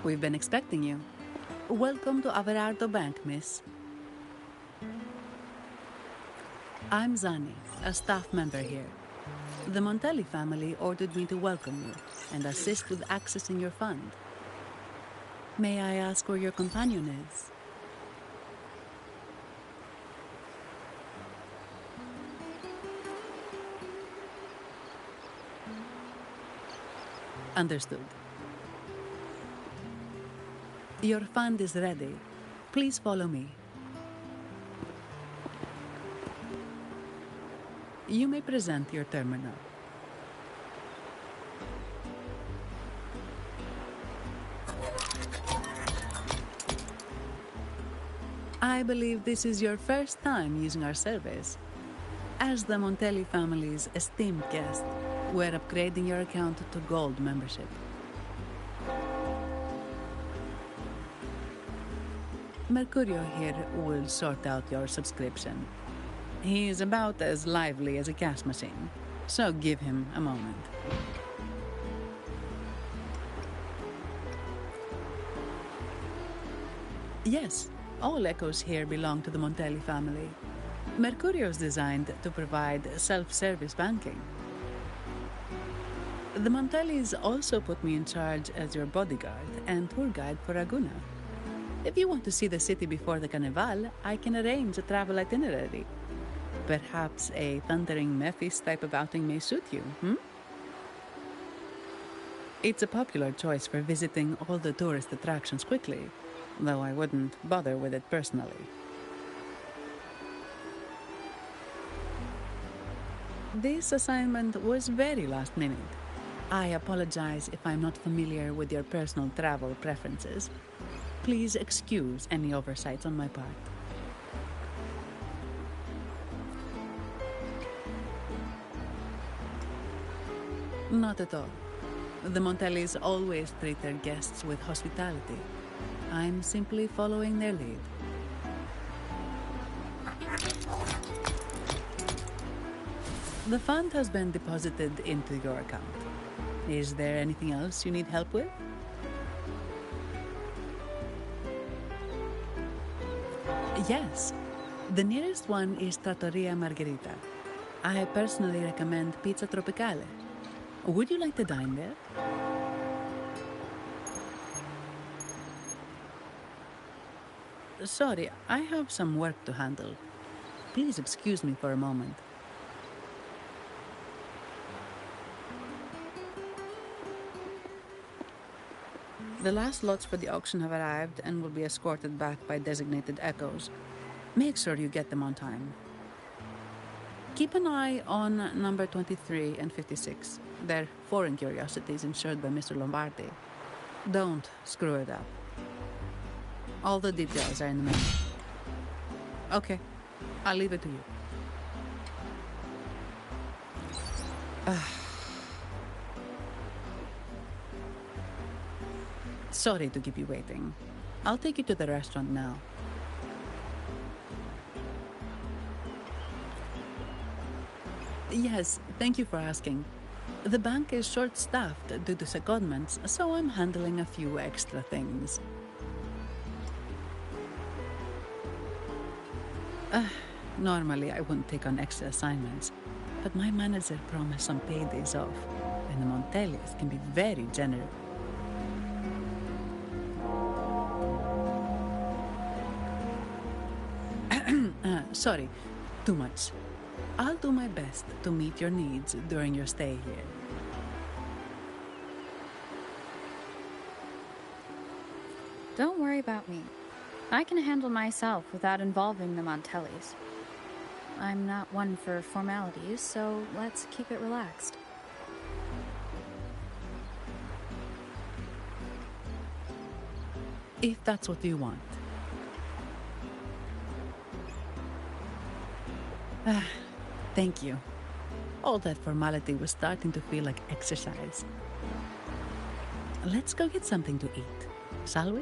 We've been expecting you. Welcome to Averardo Bank, miss. I'm Zani, a staff member here. The Montelli family ordered me to welcome you and assist with accessing your fund. May I ask where your companion is? Understood. Your fund is ready. Please follow me. You may present your terminal. I believe this is your first time using our service. As the Montelli family's esteemed guest, we're upgrading your account to Gold membership. Mercurio here will sort out your subscription. He is about as lively as a cash machine, so give him a moment. Yes, all echoes here belong to the Montelli family. Mercurio is designed to provide self-service banking. The Montellis also put me in charge as your bodyguard and tour guide for Raguna. If you want to see the city before the Carnival, I can arrange a travel itinerary. Perhaps a thundering Memphis type of outing may suit you, It's a popular choice for visiting all the tourist attractions quickly, though I wouldn't bother with it personally. This assignment was very last minute. I apologize if I'm not familiar with your personal travel preferences. Please excuse any oversights on my part. Not at all. The Montellis always treat their guests with hospitality. I'm simply following their lead. The fund has been deposited into your account. Is there anything else you need help with? Yes. The nearest one is Trattoria Margherita. I personally recommend Pizza Tropicale. Would you like to dine there? Sorry, I have some work to handle. Please excuse me for a moment. The last lots for the auction have arrived and will be escorted back by designated echoes. Make sure you get them on time. Keep an eye on number 23 and 56. They're foreign curiosities insured by Mr. Lombardi. Don't screw it up. All the details are in the menu. Okay, I'll leave it to you. Sorry to keep you waiting. I'll take you to the restaurant now. Yes, thank you for asking. The bank is short-staffed due to secondments, so I'm handling a few extra things. Normally I wouldn't take on extra assignments, but my manager promised some paid days off, and the Montellis can be very generous. Sorry, too much. I'll do my best to meet your needs during your stay here.
Don't worry about me. I can handle myself without involving the Montellis. I'm not one for formalities, so let's keep it relaxed.
If that's what you want. Thank you. All that formality was starting to feel like exercise. Let's go get something to eat, shall we?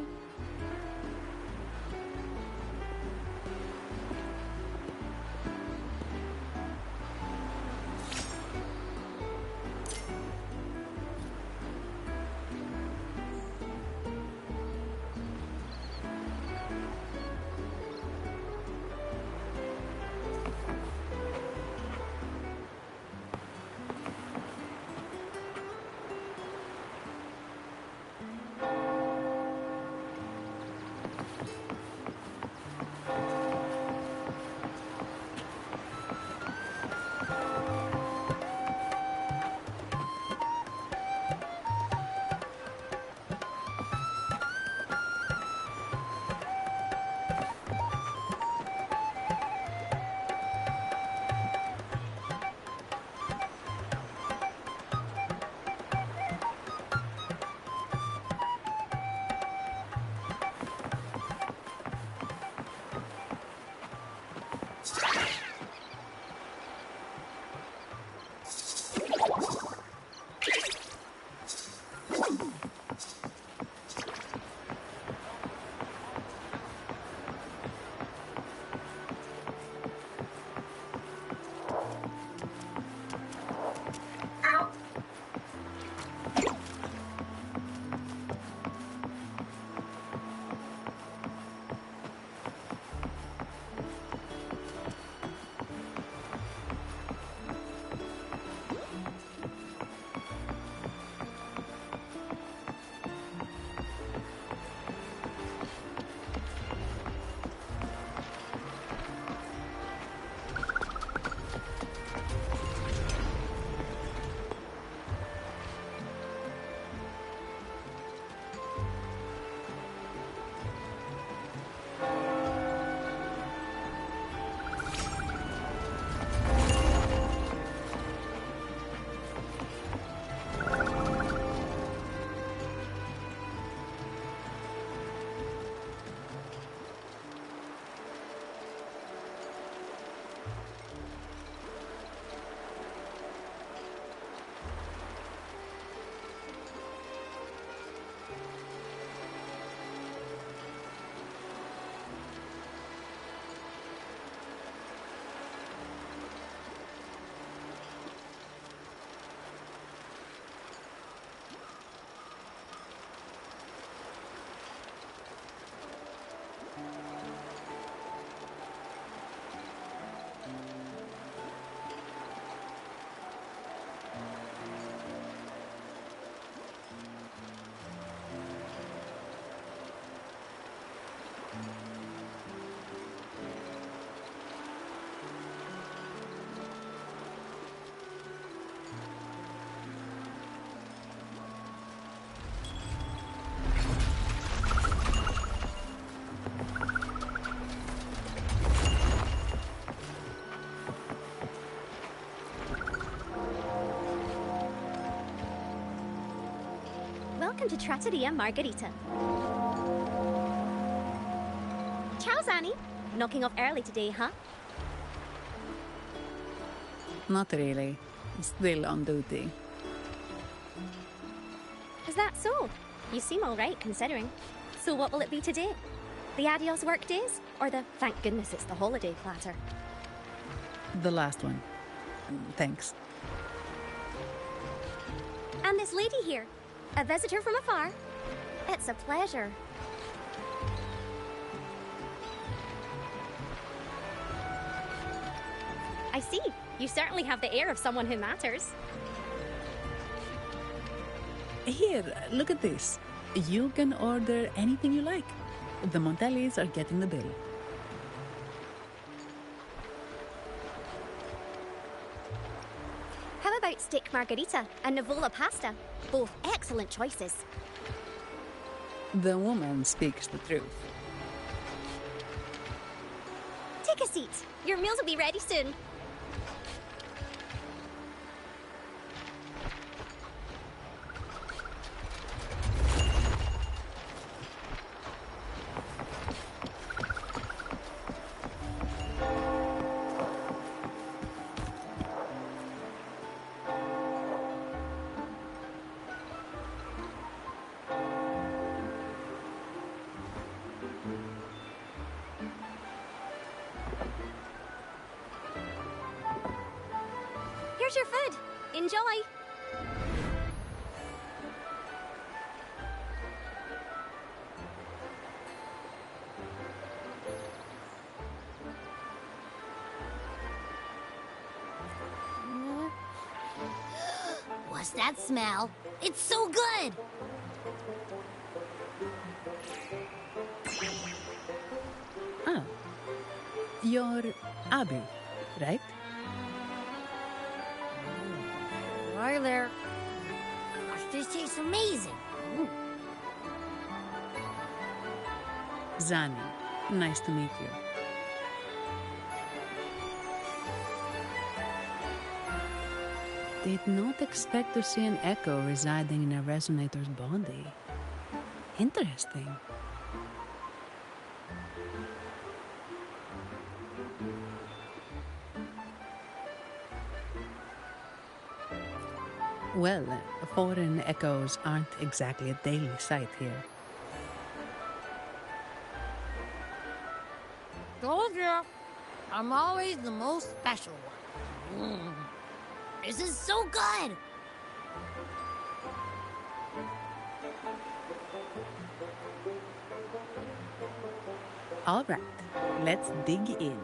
Welcome to Trattoria Margherita. Ciao, Zanni. Knocking off early today, huh?
Not really. Still on duty.
Is that so? You seem all right, considering. So what will it be today? The adios work days? Or the thank goodness it's the holiday platter?
The last one. Thanks.
And this lady here, a visitor from afar. It's a pleasure. I see. You certainly have the air of someone who matters.
Here, look at this. You can order anything you like. The Montellis are getting the bill.
How about steak margarita and Nivola pasta? Both excellent choices.
The woman speaks the truth.
Take a seat. Your meals will be ready soon. Here's your food. Enjoy.
What's that smell? It's so good!
Ah. You're Abby, right?
Hi there. Gosh, this tastes amazing.
Zanni, nice to meet you. Did not expect to see an echo residing in a resonator's body. Interesting. Well, foreign echoes aren't exactly a daily sight here.
Told you, I'm always the most special one. This is so good!
All right, let's dig in.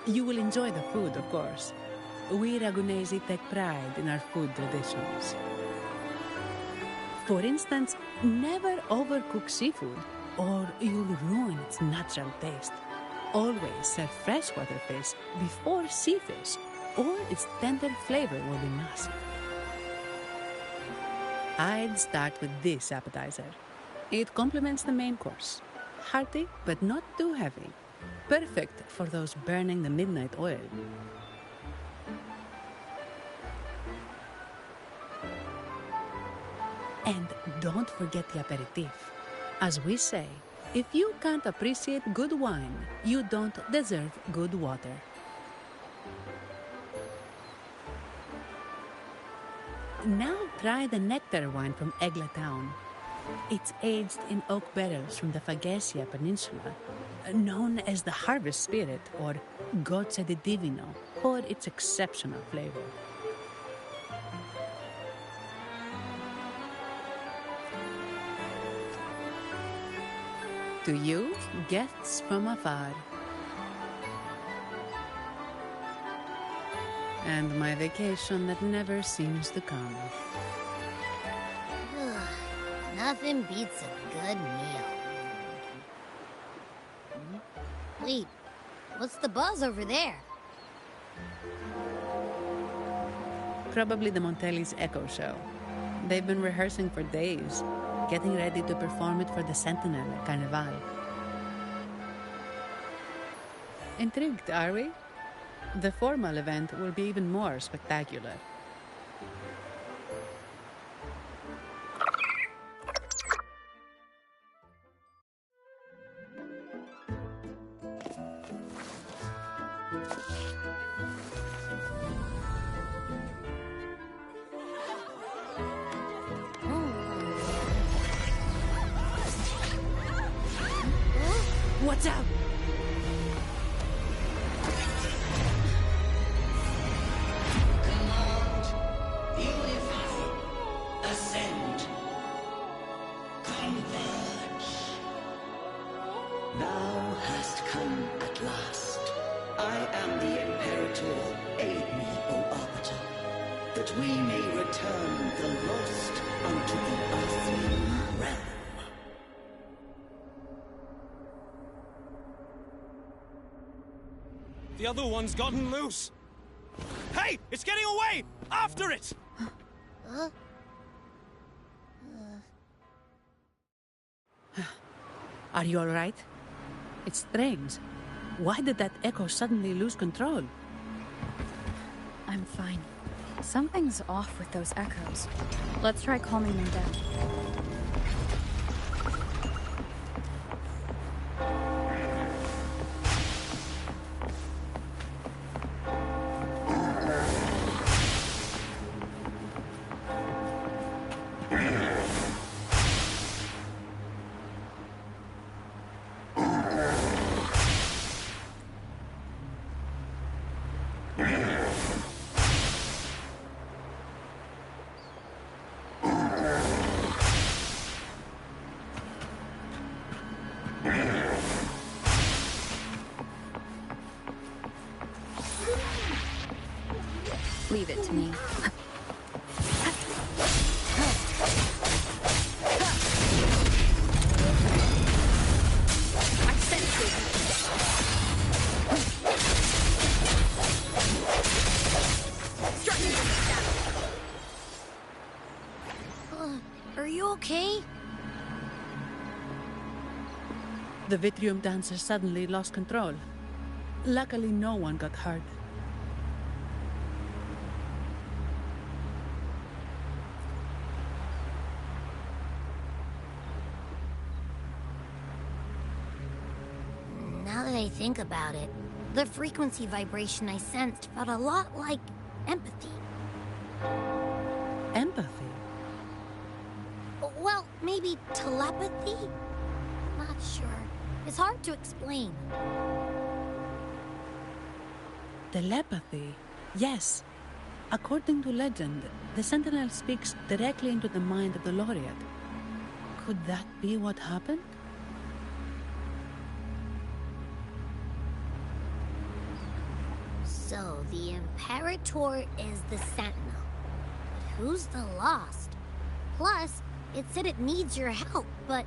You will enjoy the food, of course. We Ragunesi take pride in our food traditions. For instance, never overcook seafood, or you'll ruin its natural taste. Always serve freshwater fish before sea fish, or its tender flavor will be masked. I'd start with this appetizer. It complements the main course. Hearty, but not too heavy. Perfect for those burning the midnight oil. And don't forget the aperitif. As we say, if you can't appreciate good wine, you don't deserve good water. Now try the nectar wine from Egla town. It's aged in oak barrels from the Faghesia Peninsula, known as the Harvest Spirit or Gocce di Divino for its exceptional flavor. To you, guests from afar. And my vacation that never seems to come.
Nothing beats a good meal. Wait, what's the buzz over there?
Probably the Montelli's Echo Show. They've been rehearsing for days, getting ready to perform it for the Sentinel at Carnival. Intrigued, are we? The formal event will be even more spectacular. Watch out!
Command, unify, ascend, converge. Thou hast come at last. I am the Imperator. Aid me, O Arbiter, that we may return the lost unto the earthly realm.
The other one's gotten loose. Hey, it's getting away! After it!
Are you all right? It's strange. Why did that echo suddenly lose control?
I'm fine. Something's off with those echoes. Let's try calming them down. Leave it to me. I sense it.
Are you okay?
The Vitrium dancer suddenly lost control. Luckily, no one got hurt.
Now that I think about it, the frequency vibration I sensed felt a lot like empathy.
Empathy?
Well, maybe telepathy? Not sure. It's hard to explain.
Telepathy? Yes. According to legend, the Sentinel speaks directly into the mind of the Laureate. Could that be what happened?
So, the Imperator is the Sentinel. But who's the Lost? Plus, it said it needs your help, but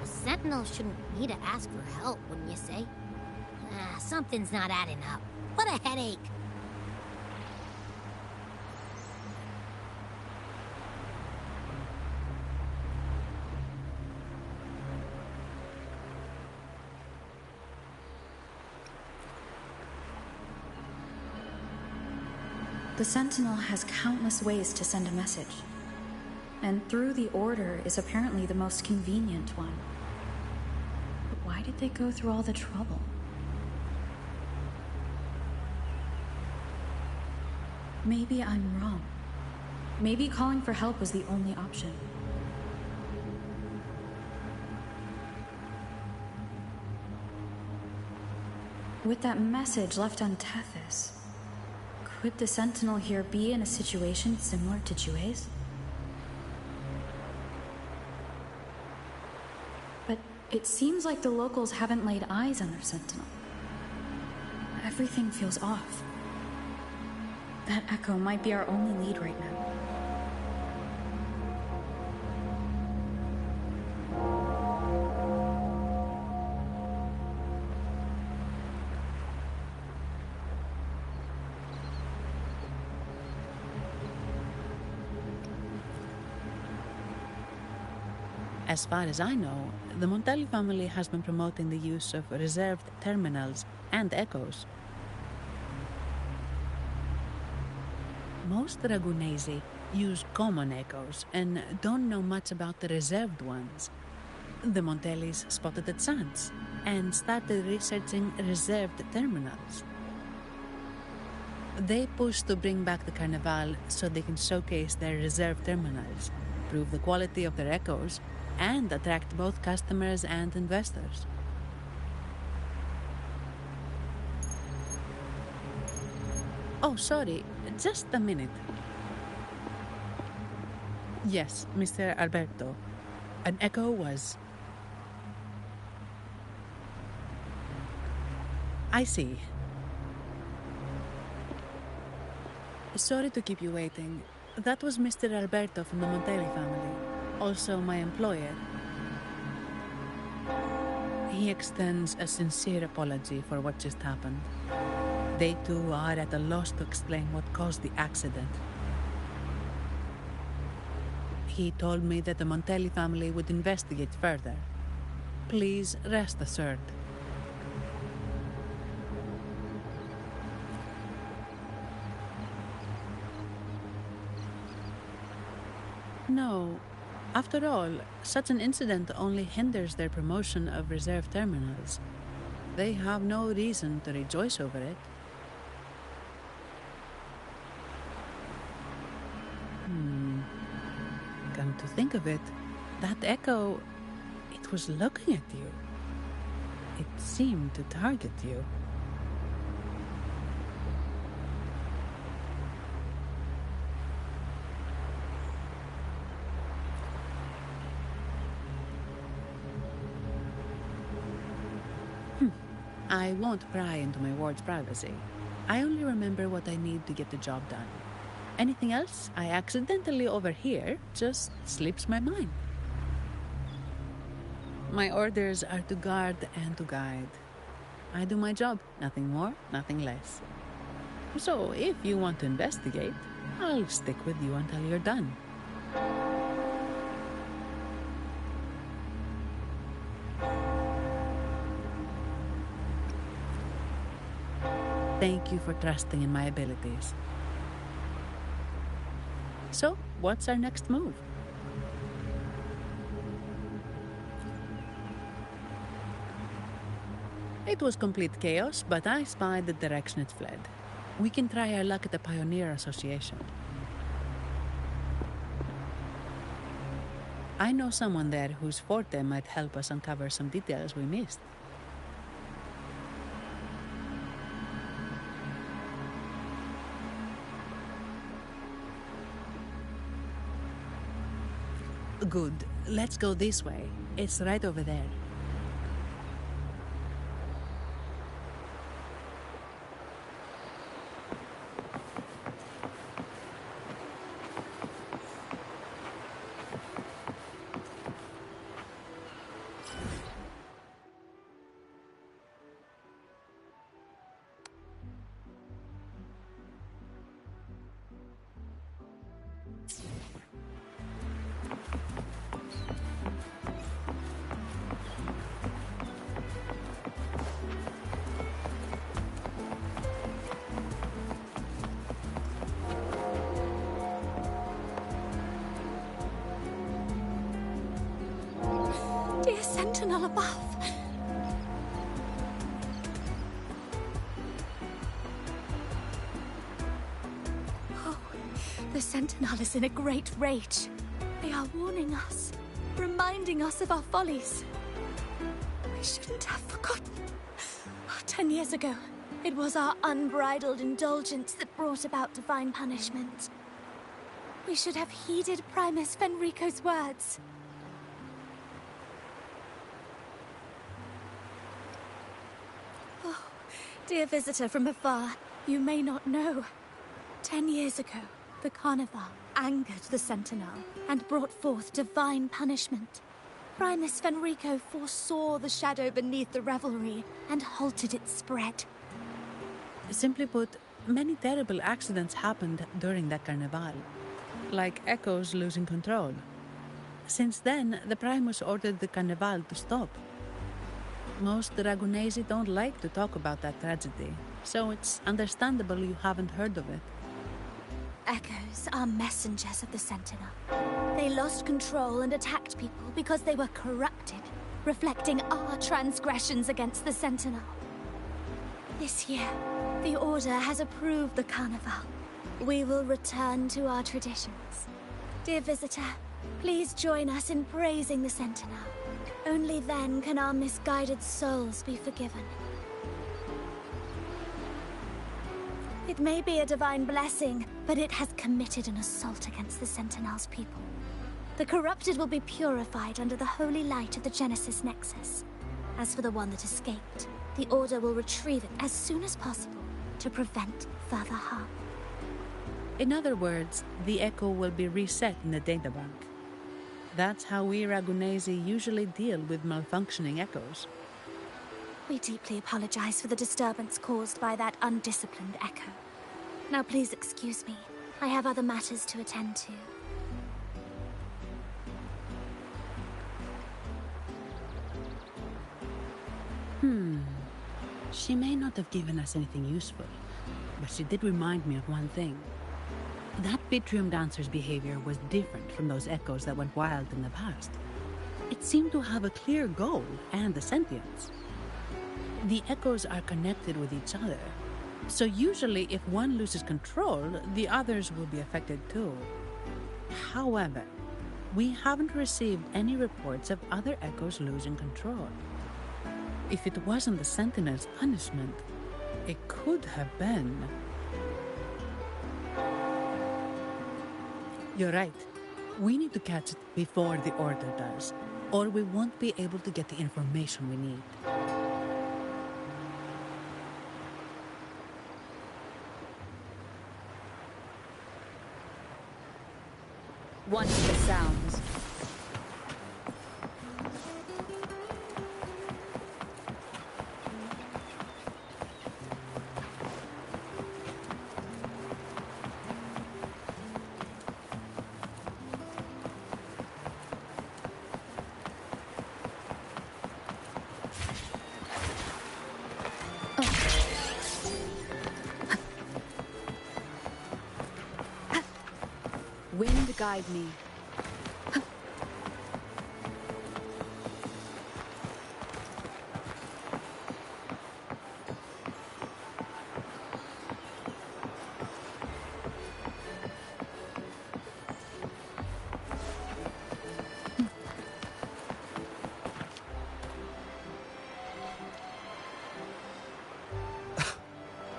the Sentinel shouldn't need to ask for help, wouldn't you say? Something's not adding up. What a headache.
The Sentinel has countless ways to send a message. And through the Order is apparently the most convenient one. But why did they go through all the trouble? Maybe I'm wrong. Maybe calling for help was the only option. With that message left on Tethys, could the Sentinel here be in a situation similar to Jue's? But it seems like the locals haven't laid eyes on their Sentinel. Everything feels off. That echo might be our only lead right now.
As far as I know, the Montelli family has been promoting the use of reserved terminals and echoes. Most Ragunesi use common echoes and don't know much about the reserved ones. The Montellis spotted a chance and started researching reserved terminals. They push to bring back the Carnival so they can showcase their reserve terminals, prove the quality of their echoes, and attract both customers and investors. Oh, sorry, just a minute. Yes, Mr. Alberto. An echo was... I see. Sorry to keep you waiting. That was Mr. Alberto from the Montelli family, also my employer. He extends a sincere apology for what just happened. They too are at a loss to explain what caused the accident. He told me that the Montelli family would investigate further. Please rest assured. No. After all, such an incident only hinders their promotion of reserve terminals. They have no reason to rejoice over it. Come to think of it, that echo, it was looking at you. It seemed to target you. I won't pry into my ward's privacy. I only remember what I need to get the job done. Anything else I accidentally overhear just slips my mind. My orders are to guard and to guide. I do my job, nothing more, nothing less. So if you want to investigate, I'll stick with you until you're done. Thank you for trusting in my abilities. So, what's our next move? It was complete chaos, but I spied the direction it fled. We can try our luck at the Pioneer Association. I know someone there whose forte might help us uncover some details we missed. Good. Let's go this way. It's right over there.
Dear Sentinel above. Oh, the Sentinel is in a great rage. They are warning us, reminding us of our follies. We shouldn't have forgotten. 10 years ago, it was our unbridled indulgence that brought about divine punishment. We should have heeded Primus Fenrico's words. Dear visitor from afar, you may not know. 10 years ago, the Carnival angered the Sentinel and brought forth divine punishment. Primus Fenrico foresaw the shadow beneath the revelry and halted its spread.
Simply put, many terrible accidents happened during that Carnival, like echoes losing control. Since then, the Primus ordered the Carnival to stop. Most Ragunesi don't like to talk about that tragedy, so it's understandable you haven't heard of it.
Echoes are messengers of the Sentinel. They lost control and attacked people because they were corrupted, reflecting our transgressions against the Sentinel. This year, The Order has approved the carnival. We will return to our traditions. Dear visitor, please join us in praising the Sentinel. Only then can our misguided souls be forgiven. It may be a divine blessing, but it has committed an assault against the Sentinel's people. The corrupted will be purified under the holy light of the Genesis Nexus. As for the one that escaped, the Order will retrieve it as soon as possible to prevent further harm.
In other words, the Echo will be reset in the databank. That's how we Ragunesi usually deal with malfunctioning Echoes.
We deeply apologize for the disturbance caused by that undisciplined Echo. Now please excuse me. I have other matters to attend to.
She may not have given us anything useful, but she did remind me of one thing. That Vitrium dancer's behavior was different from those Echoes that went wild in the past. It seemed to have a clear goal and a sentience. The Echoes are connected with each other, so usually if one loses control, the others will be affected too. However, we haven't received any reports of other Echoes losing control. If it wasn't the Sentinel's punishment, it could have been... You're right. We need to catch it before the Order does, or we won't be able to get the information we need.
Once the sounds. Wind guide me.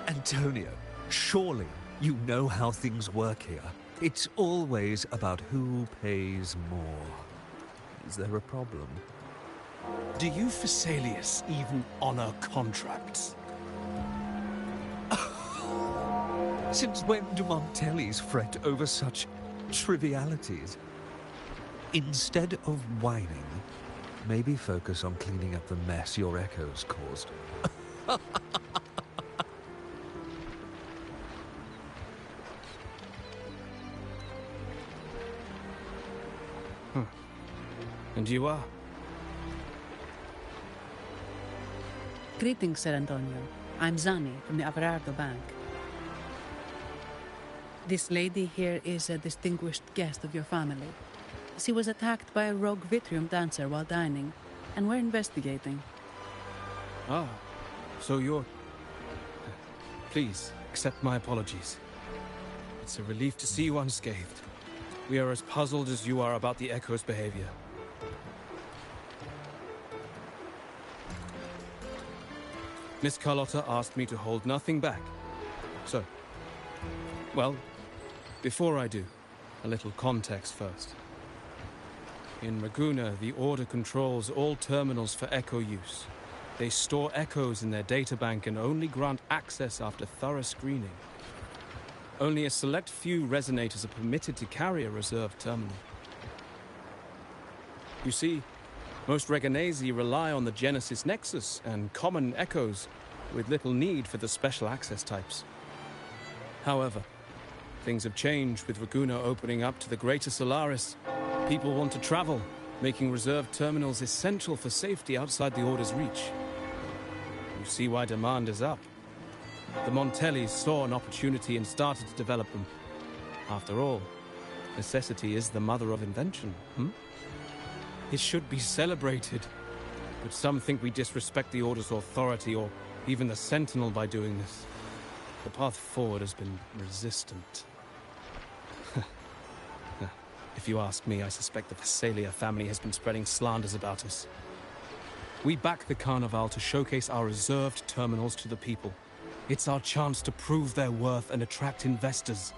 Antonio, surely you know how things work here. It's always about who pays more. Is there a problem?
Do you Phasaelius even honor contracts?
Since when do Montellis fret over such trivialities? Instead of whining, maybe focus on cleaning up the mess your Echoes caused.
And you are?
Greetings, Sir Antonio. I'm Zani from the Averardo Bank. This lady here is a distinguished guest of your family. She was attacked by a rogue Vitrium dancer while dining, and we're investigating.
Ah, so you're... Please, accept my apologies. It's a relief to see you unscathed. We are as puzzled as you are about the Echo's behavior. Miss Carlotta asked me to hold nothing back. So, well, before I do, a little context first. In Raguna, the Order controls all terminals for Echo use. They store Echoes in their databank and only grant access after thorough screening. Only a select few resonators are permitted to carry a reserved terminal. You see, most Reganesi rely on the Genesis Nexus and common Echoes, with little need for the special access types. However, things have changed with Raguna opening up to the greater Solaris. People want to travel, making reserved terminals essential for safety outside the Order's reach. You see why demand is up. The Montellis saw an opportunity and started to develop them. After all, necessity is the mother of invention, It should be celebrated. But some think we disrespect the Order's authority or even the Sentinel by doing this. The path forward has been resistant. If you ask me, I suspect the Phasalia family has been spreading slanders about us. We back the Carnival to showcase our reserved terminals to the people. It's our chance to prove their worth and attract investors.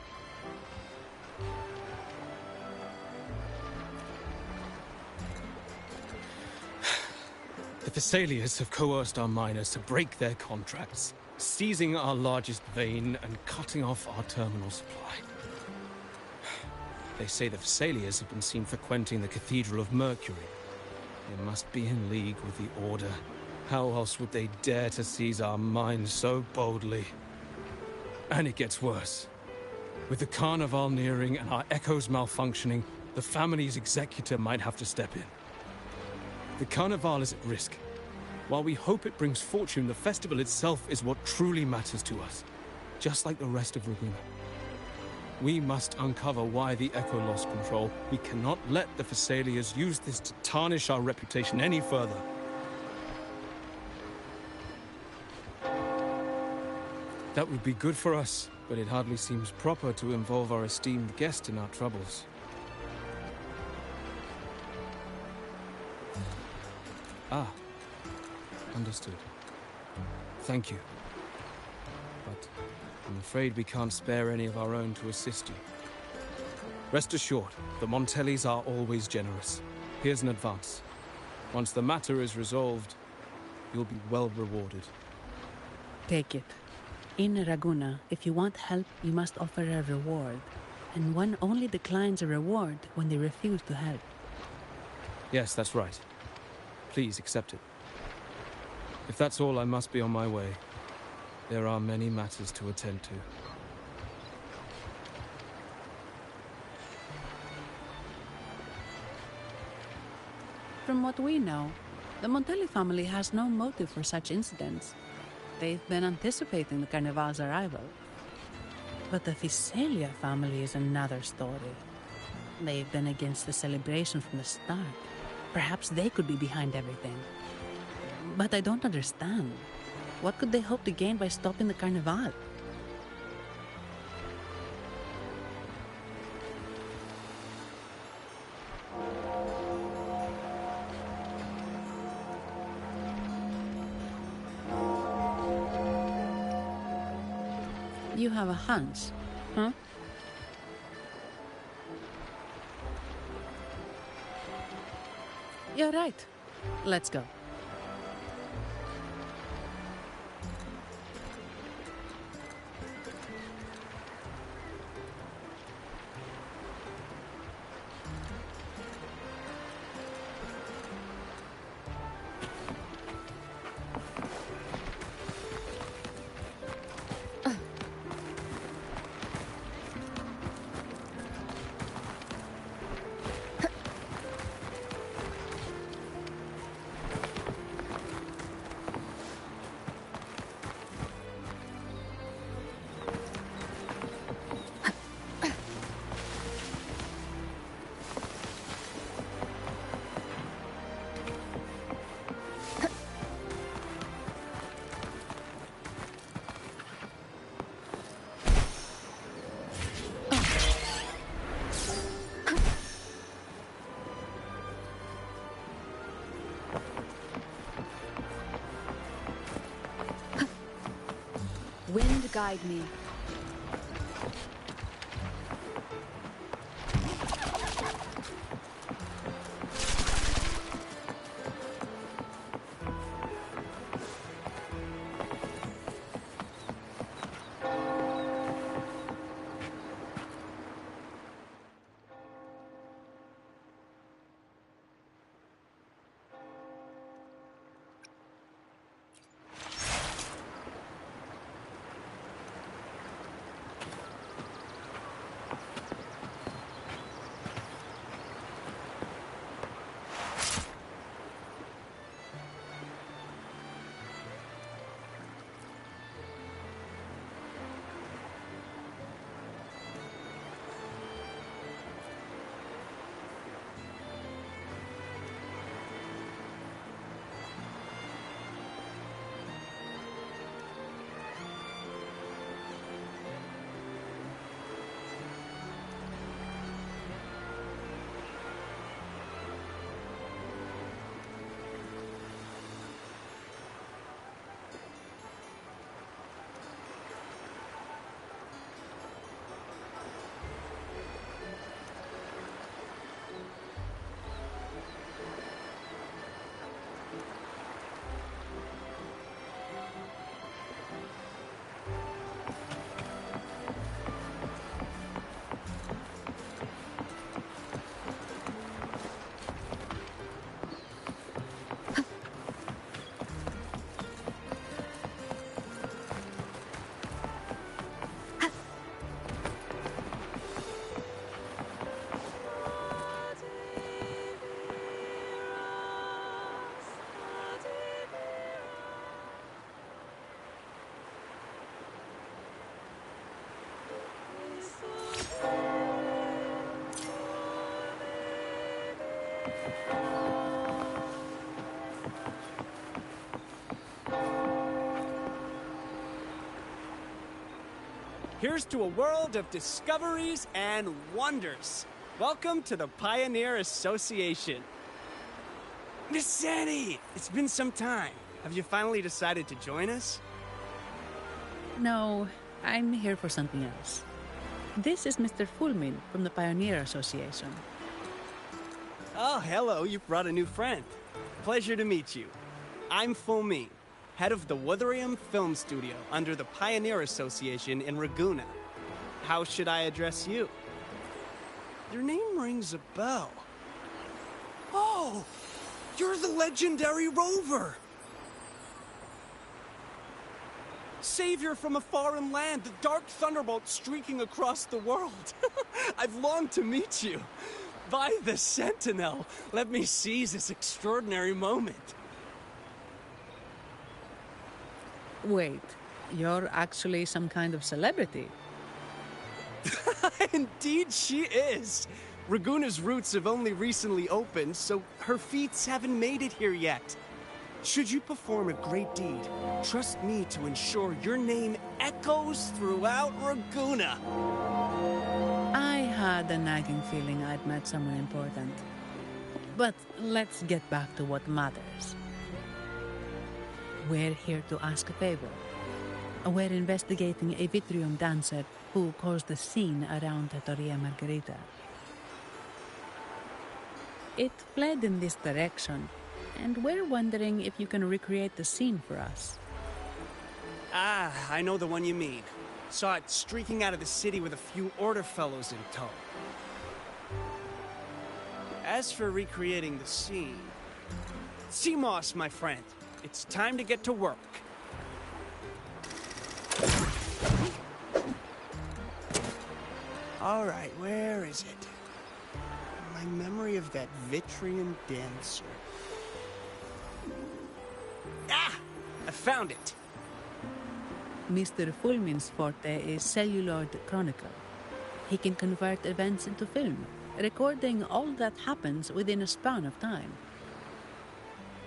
The Phasalias have coerced our miners to break their contracts, seizing our largest vein and cutting off our terminal supply. They say the Phasalias have been seen frequenting the Cathedral of Mercury. They must be in league with the Order. How else would they dare to seize our mines so boldly? And it gets worse. With the Carnival nearing and our echoes malfunctioning, the family's executor might have to step in. The Carnival is at risk. While we hope it brings fortune, the festival itself is what truly matters to us, just like the rest of Raguena. We must uncover why the Echo lost control. We cannot let the Phasalias use this to tarnish our reputation any further. That would be good for us, but it hardly seems proper to involve our esteemed guest in our troubles. Ah, understood. Thank you. But I'm afraid we can't spare any of our own to assist you. Rest assured, the Montellis are always generous. Here's an advance. Once the matter is resolved, you'll be well rewarded.
Take it. In Raguena, if you want help, you must offer a reward. And one only declines a reward when they refuse to help.
Yes, that's right. Please accept it. If that's all, I must be on my way. There are many matters to attend to.
From what we know, the Montelli family has no motive for such incidents. They've been anticipating the Carnival's arrival. But the Phasalia family is another story. They've been against the celebration from the start. Perhaps they could be behind everything. But I don't understand. What could they hope to gain by stopping the Carnival? You have a hunch, huh? You're right. Let's go.
Wind guide me.
Here's to a world of discoveries and wonders. Welcome to the Pioneer Association. Miss Sandy, it's been some time. Have you finally decided to join us?
No, I'm here for something else. This is Mr. Fulmin from the Pioneer Association.
Oh, hello, you brought a new friend. Pleasure to meet you. I'm Fulmin, head of the Wutherium Film Studio under the Pioneer Association in Raguena. How should I address you? Your name rings a bell. Oh, you're the legendary Rover! Savior from a foreign land, the dark thunderbolt streaking across the world. I've longed to meet you. By the Sentinel, let me seize this extraordinary moment.
Wait, you're actually some kind of celebrity?
Indeed she is. Raguena's roots have only recently opened, so her feats haven't made it here yet. Should you perform a great deed, trust me to ensure your name echoes throughout Raguena.
I had a nagging feeling I'd met someone important. But let's get back to what matters. We're here to ask a favor. We're investigating a Vitrium dancer who caused a scene around Trattoria Margherita. It fled in this direction, and we're wondering if you can recreate the scene for us.
Ah, I know the one you mean. Saw it streaking out of the city with a few order fellows in tow. As for recreating the scene... Simos, my friend, it's time to get to work. All right, where is it? My memory of that Vitrium dancer. Ah! I found it!
Mr. Fulmin's forte is celluloid chronicle. He can convert events into film, recording all that happens within a span of time.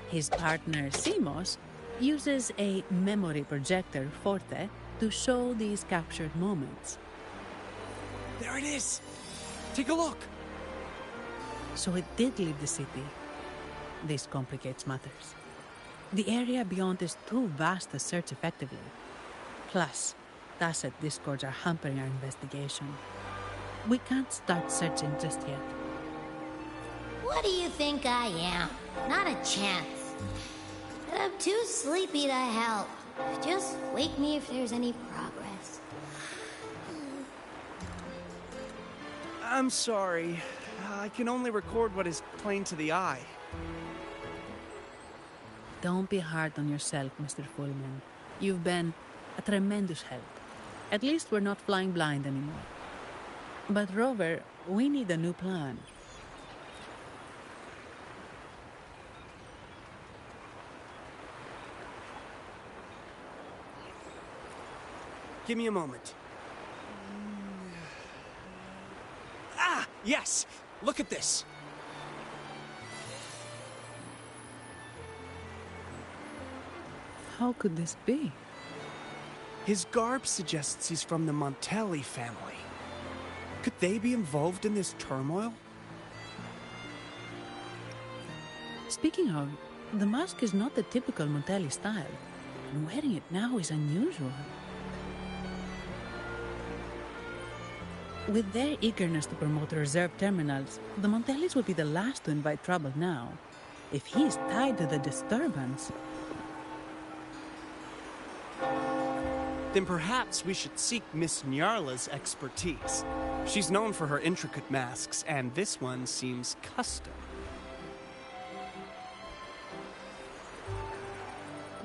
His partner, Simos, uses a memory projector forte to show these captured moments.
There it is! Take a look!
So it did leave the city. This complicates matters. The area beyond is too vast to search effectively. Plus, tacit discords are hampering our investigation. We can't start searching just yet.
What do you think I am? Not a chance. But I'm too sleepy to help. Just wake me if there's any progress.
I'm sorry. I can only record what is plain to the eye.
Don't be hard on yourself, Mr. Fulmin. You've been a tremendous help. At least we're not flying blind anymore. But Rover, we need a new plan.
Give me a moment. Ah! Yes! Look at this!
How could this be?
His garb suggests he's from the Montelli family. Could they be involved in this turmoil?
Speaking of, the mask is not the typical Montelli style, and wearing it now is unusual. With their eagerness to promote reserve terminals, the Montellis would be the last to invite trouble now. If he is tied to the disturbance...
Then perhaps we should seek Miss Nyarla's expertise. She's known for her intricate masks, and this one seems custom.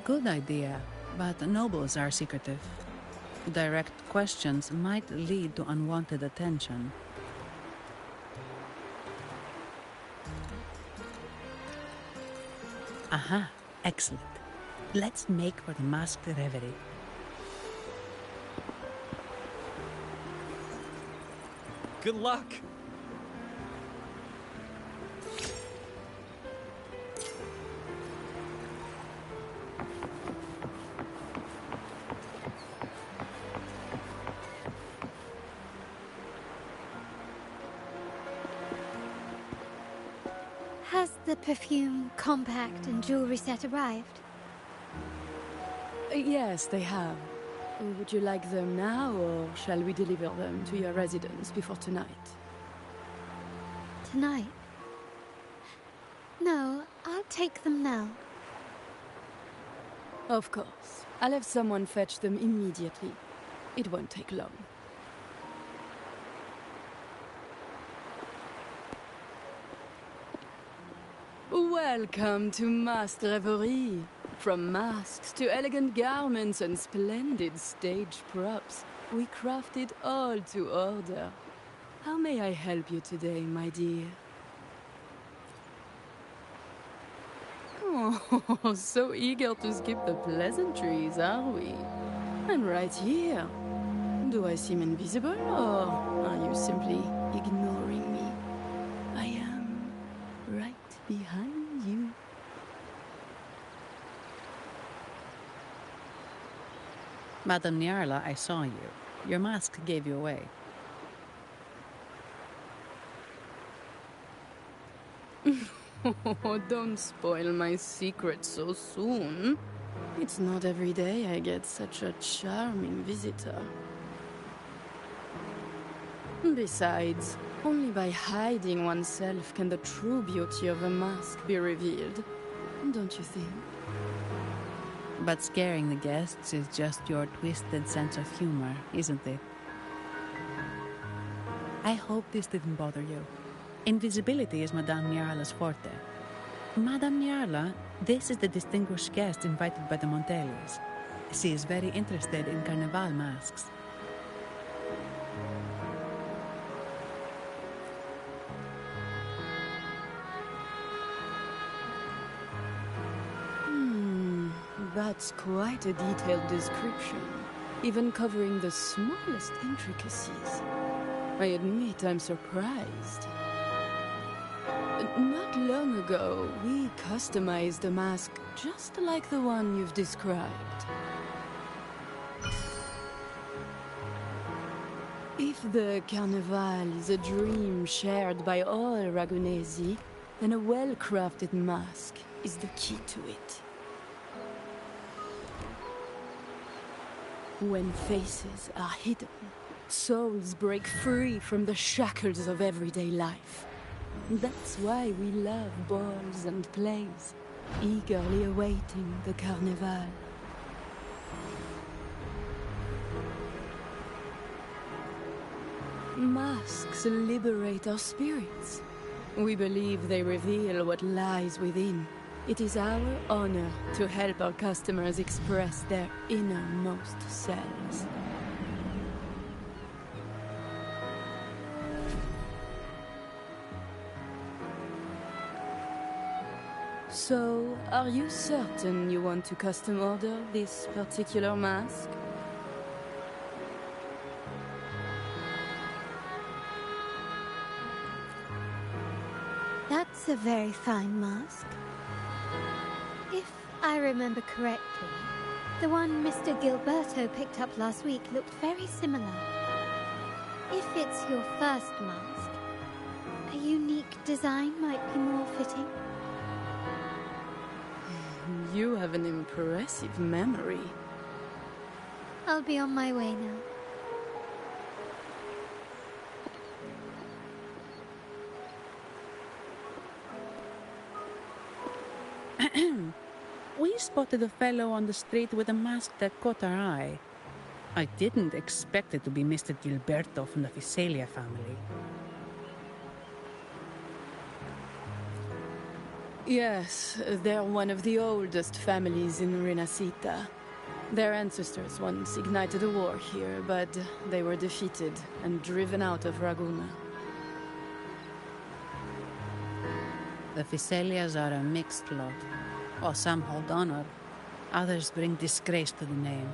Good idea, but nobles are secretive. Direct questions might lead to unwanted attention. Aha, excellent. Let's make for the masked reverie.
Good luck!
Has the perfume, compact, and jewelry set arrived?
Yes, they have. Would you like them now, or shall we deliver them to your residence before tonight?
Tonight? No, I'll take them now.
Of course. I'll have someone fetch them immediately. It won't take long. Welcome to Masked Reverie. From masks to elegant garments and splendid stage props, we craft it all to order. How may I help you today, my dear? Oh, so eager to skip the pleasantries, are we? I'm right here. Do I seem invisible, or are you simply ignoring me? I am right behind you.
Madame Nyarla, I saw you. Your mask gave you away.
Oh, don't spoil my secret so soon. It's not every day I get such a charming visitor. Besides, only by hiding oneself can the true beauty of a mask be revealed. Don't you think?
But scaring the guests is just your twisted sense of humor, isn't it? I hope this didn't bother you. Invisibility is Madame Nyarla's forte. Madame Nyarla, this is the distinguished guest invited by the Montelis. She is very interested in Carnival masks.
That's quite a detailed description, even covering the smallest intricacies. I admit I'm surprised. Not long ago, we customized a mask just like the one you've described. If the Carnival is a dream shared by all Ragunesi, then a well-crafted mask is the key to it. When faces are hidden, souls break free from the shackles of everyday life. That's why we love balls and plays, eagerly awaiting the Carnival. Masks liberate our spirits. We believe they reveal what lies within. It is our honor to help our customers express their innermost selves. So, are you certain you want to custom order this particular mask?
That's a very fine mask. If I remember correctly, the one Mr. Gilberto picked up last week looked very similar. If it's your first mask, a unique design might be more fitting.
You have an impressive memory.
I'll be on my way now.
We spotted a fellow on the street with a mask that caught our eye. I didn't expect it to be Mr. Gilberto from the Visalia family.
Yes, they're one of the oldest families in Rinascita. Their ancestors once ignited a war here, but they were defeated and driven out of Raguna.
The Visalias are a mixed lot. While some hold honor, others bring disgrace to the name.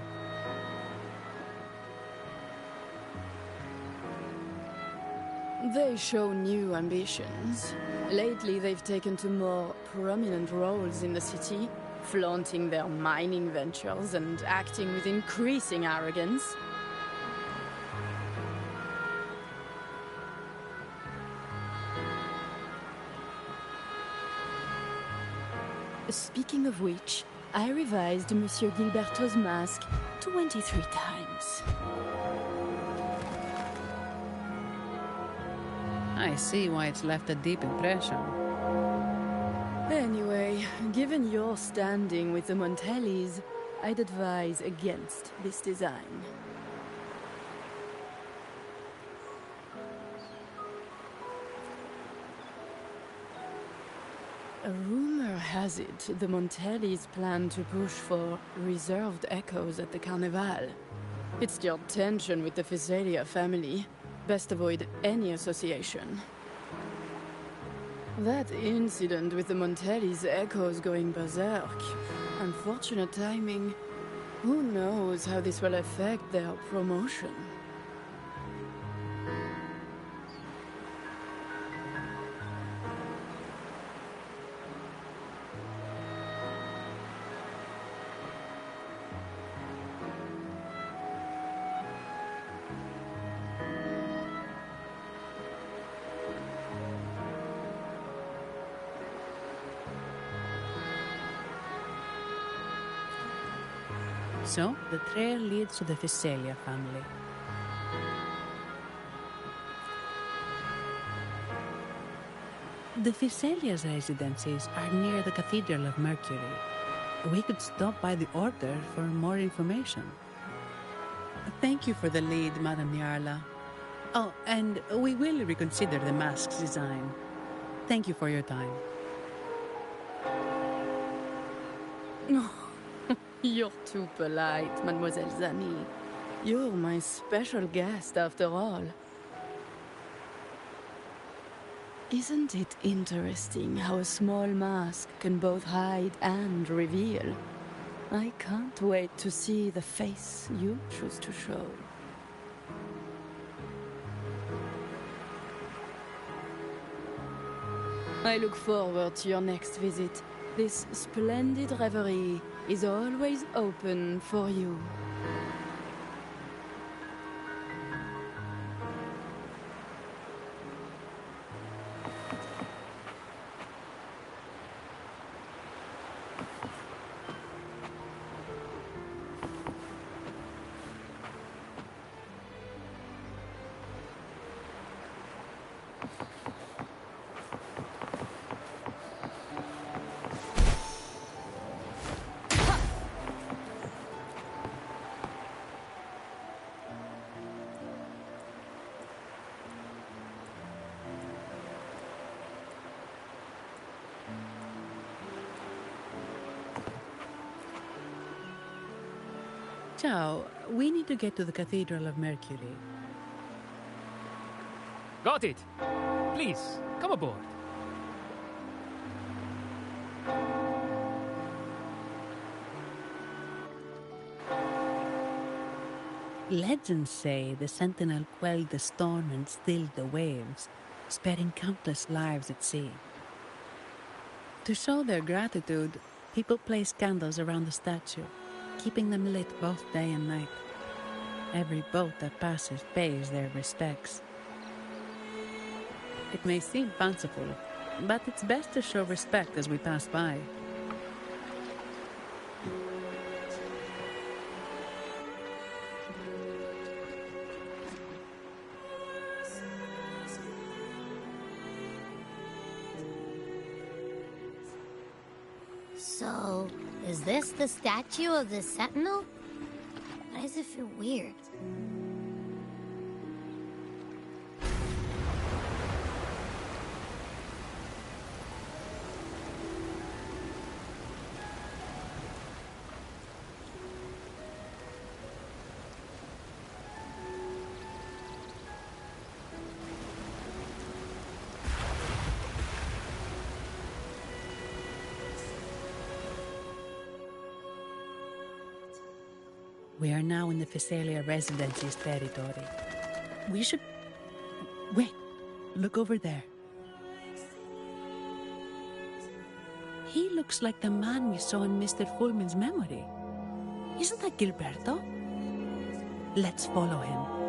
They show new ambitions. Lately, they've taken to more prominent roles in the city, flaunting their mining ventures and acting with increasing arrogance. Speaking of which, I revised Monsieur Gilberto's mask 23 times.
I see why it's left a deep impression.
Anyway, given your standing with the Montellis, I'd advise against this design. A rumor has it the Montellis plan to push for reserved echoes at the Carnival. It's still tension with the Physalia family. Best avoid any association. That incident with the Montellis' echoes going berserk. Unfortunate timing. Who knows how this will affect their promotion?
So, the trail leads to the Physalia family. The Physalia's residences are near the Cathedral of Mercury. We could stop by the Order for more information. Thank you for the lead, Madame Nyarla. Oh, and we will reconsider the mask's design. Thank you for your time.
No. You're too polite, Mademoiselle Zani. You're my special guest, after all. Isn't it interesting how a small mask can both hide and reveal? I can't wait to see the face you choose to show. I look forward to your next visit. This splendid reverie is always open for you.
Ciao, we need to get to the Cathedral of Mercury.
Got it! Please, come aboard.
Legends say the Sentinel quelled the storm and stilled the waves, sparing countless lives at sea. To show their gratitude, people place candles around the statue, keeping them lit both day and night. Every boat that passes pays their respects. It may seem fanciful, but it's best to show respect as we pass by.
So, is this the statue of the Sentinel? Why does it feel weird?
We are now in the Physalia Residency's territory. We should... Wait, look over there. He looks like the man we saw in Mr. Fulmin's memory. Isn't that Gilberto? Let's follow him.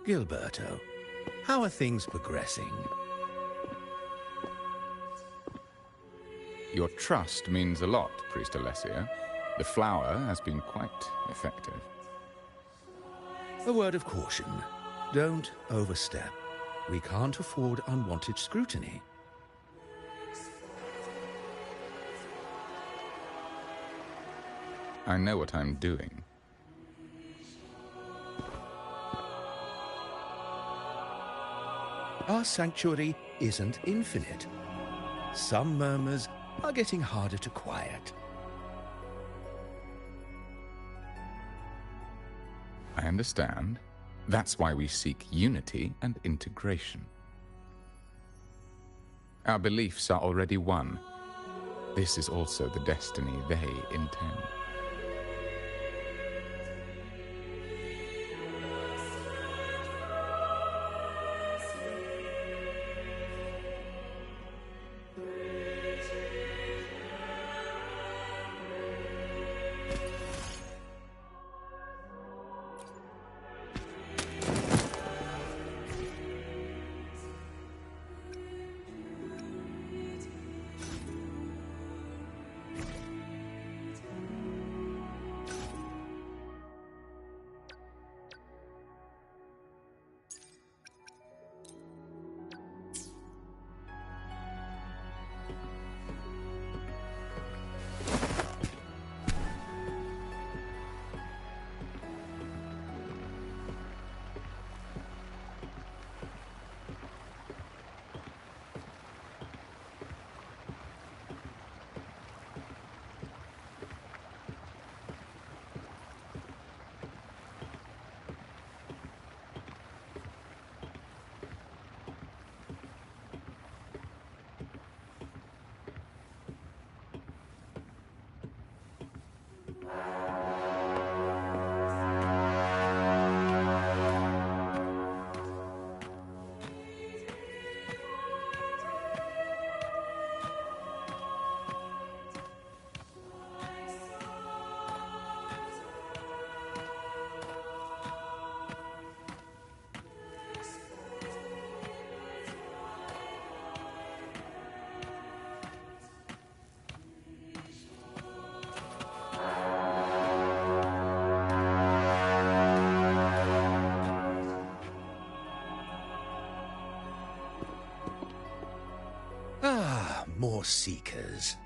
Gilberto, how are things progressing?
Your trust means a lot, Priest Alessio. The flower has been quite effective.
A word of caution. Don't overstep. We can't afford unwanted scrutiny.
I know what I'm doing.
Our sanctuary isn't infinite. Some murmurs are getting harder to quiet.
I understand. That's why we seek unity and integration. Our beliefs are already one. This is also the destiny they intend.
More seekers.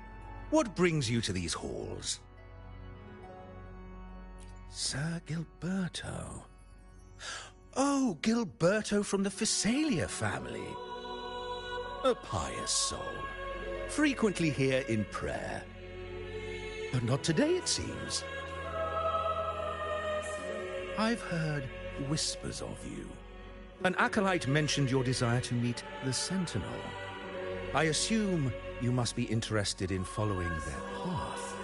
What brings you to these halls? Sir Gilberto. Oh, Gilberto from the Phasalia family. A pious soul. Frequently here in prayer. But not today, it seems. I've heard whispers of you. An acolyte mentioned your desire to meet the Sentinel. I assume you must be interested in following their path.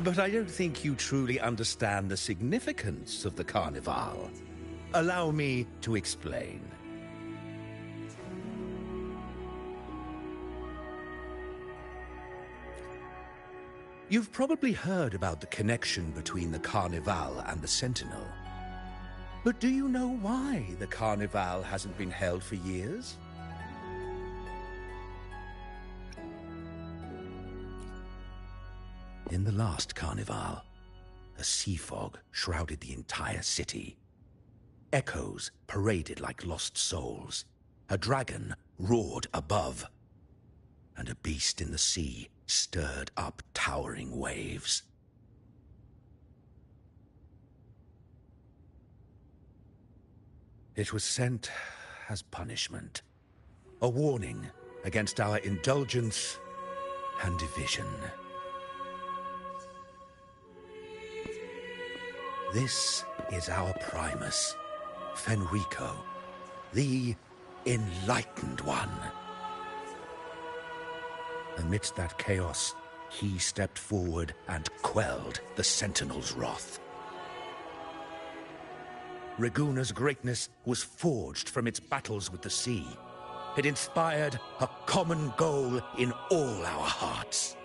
But I don't think you truly understand the significance of the Carnival. Allow me to explain. You've probably heard about the connection between the Carnival and the Sentinel. But do you know why the Carnival hasn't been held for years? In the last Carnival, a sea fog shrouded the entire city. Echoes paraded like lost souls. A dragon roared above. And a beast in the sea stirred up towering waves. It was sent as punishment. A warning against our indulgence and division. This is our Primus, Fenrico, the Enlightened One. Amidst that chaos, he stepped forward and quelled the Sentinel's wrath. Raguna's greatness was forged from its battles with the sea. It inspired a common goal in all our hearts.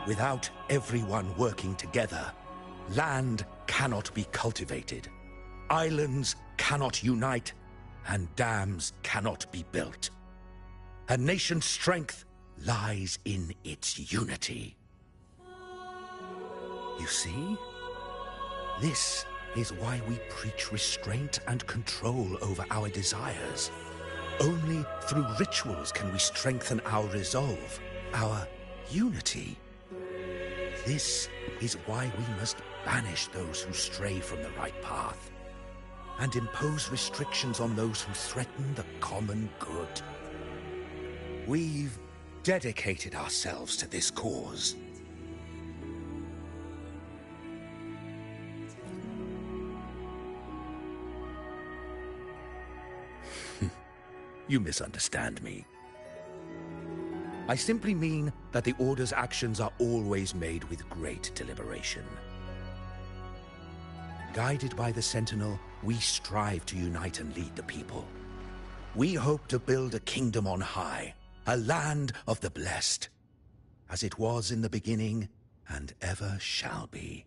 Without everyone working together, Land cannot be cultivated. Islands cannot unite, and dams cannot be built. A nation's strength lies in its unity. You see? This is why we preach restraint and control over our desires. Only through rituals can we strengthen our resolve, our unity. This is why we must banish those who stray from the right path, and impose restrictions on those who threaten the common good. We've dedicated ourselves to this cause. You misunderstand me. I simply mean that the Order's actions are always made with great deliberation. Guided by the Sentinel, we strive to unite and lead the people. We hope to build a kingdom on high, a land of the blessed, as it was in the beginning and ever shall be.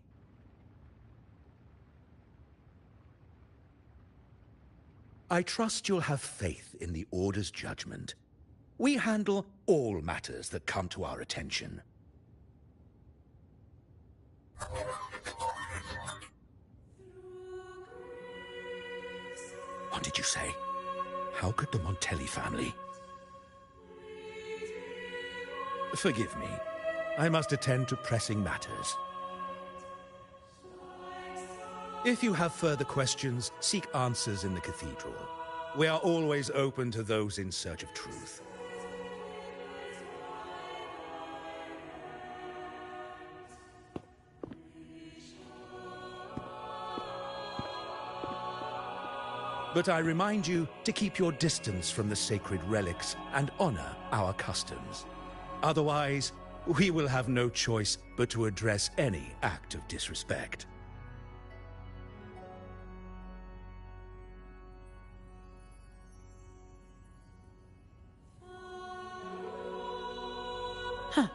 I trust you'll have faith in the Order's judgment. We handle all matters that come to our attention. What did you say? How could the Montelli family? Forgive me. I must attend to pressing matters. If you have further questions, seek answers in the cathedral. We are always open to those in search of truth. But I remind you to keep your distance from the sacred relics and honor our customs. Otherwise, we will have no choice but to address any act of disrespect.
Huh.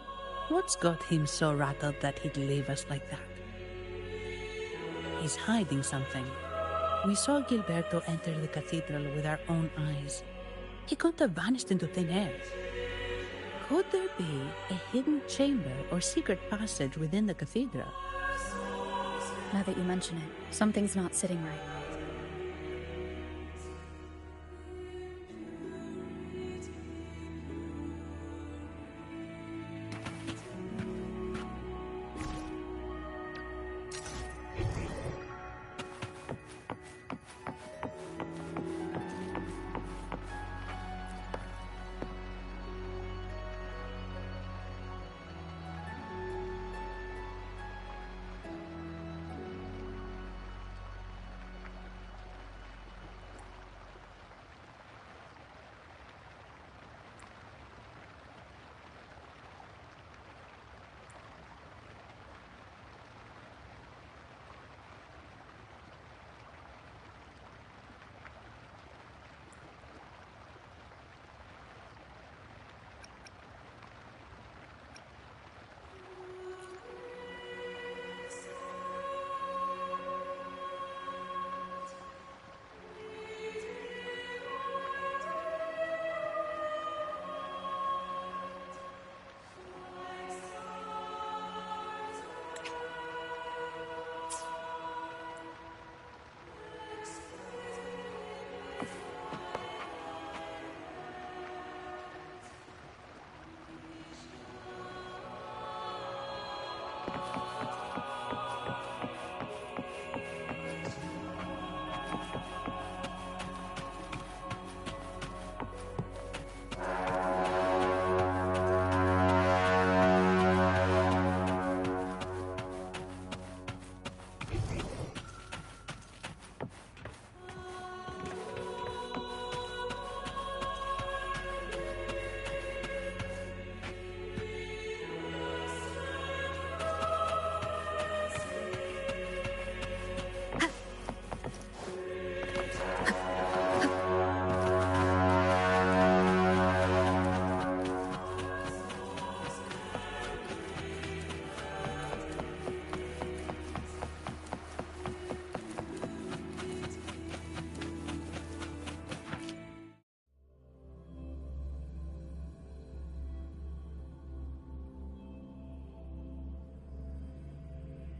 What's got him so rattled that he'd leave us like that? He's hiding something. We saw Gilberto enter the cathedral with our own eyes. He couldn't have vanished into thin air. Could there be a hidden chamber or secret passage within the cathedral?
Now that you mention it, something's not sitting right.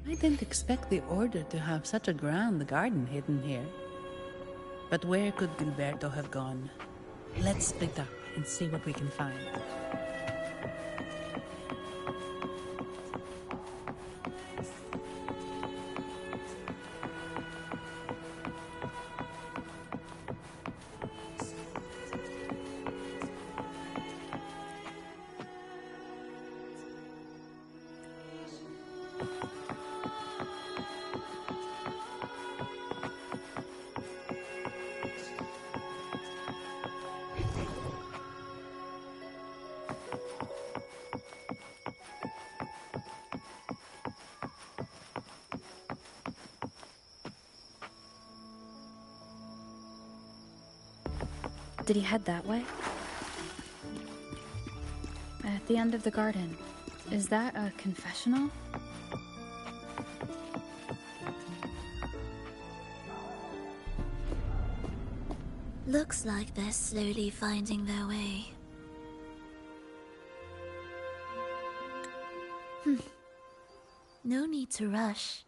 I didn't expect the Order to have such a grand garden hidden here. But where could Gilberto have gone? Let's split up and see what we can find.
Did he head that way? At the end of the garden. Is that a confessional?
Looks like they're slowly finding their way. No need to rush.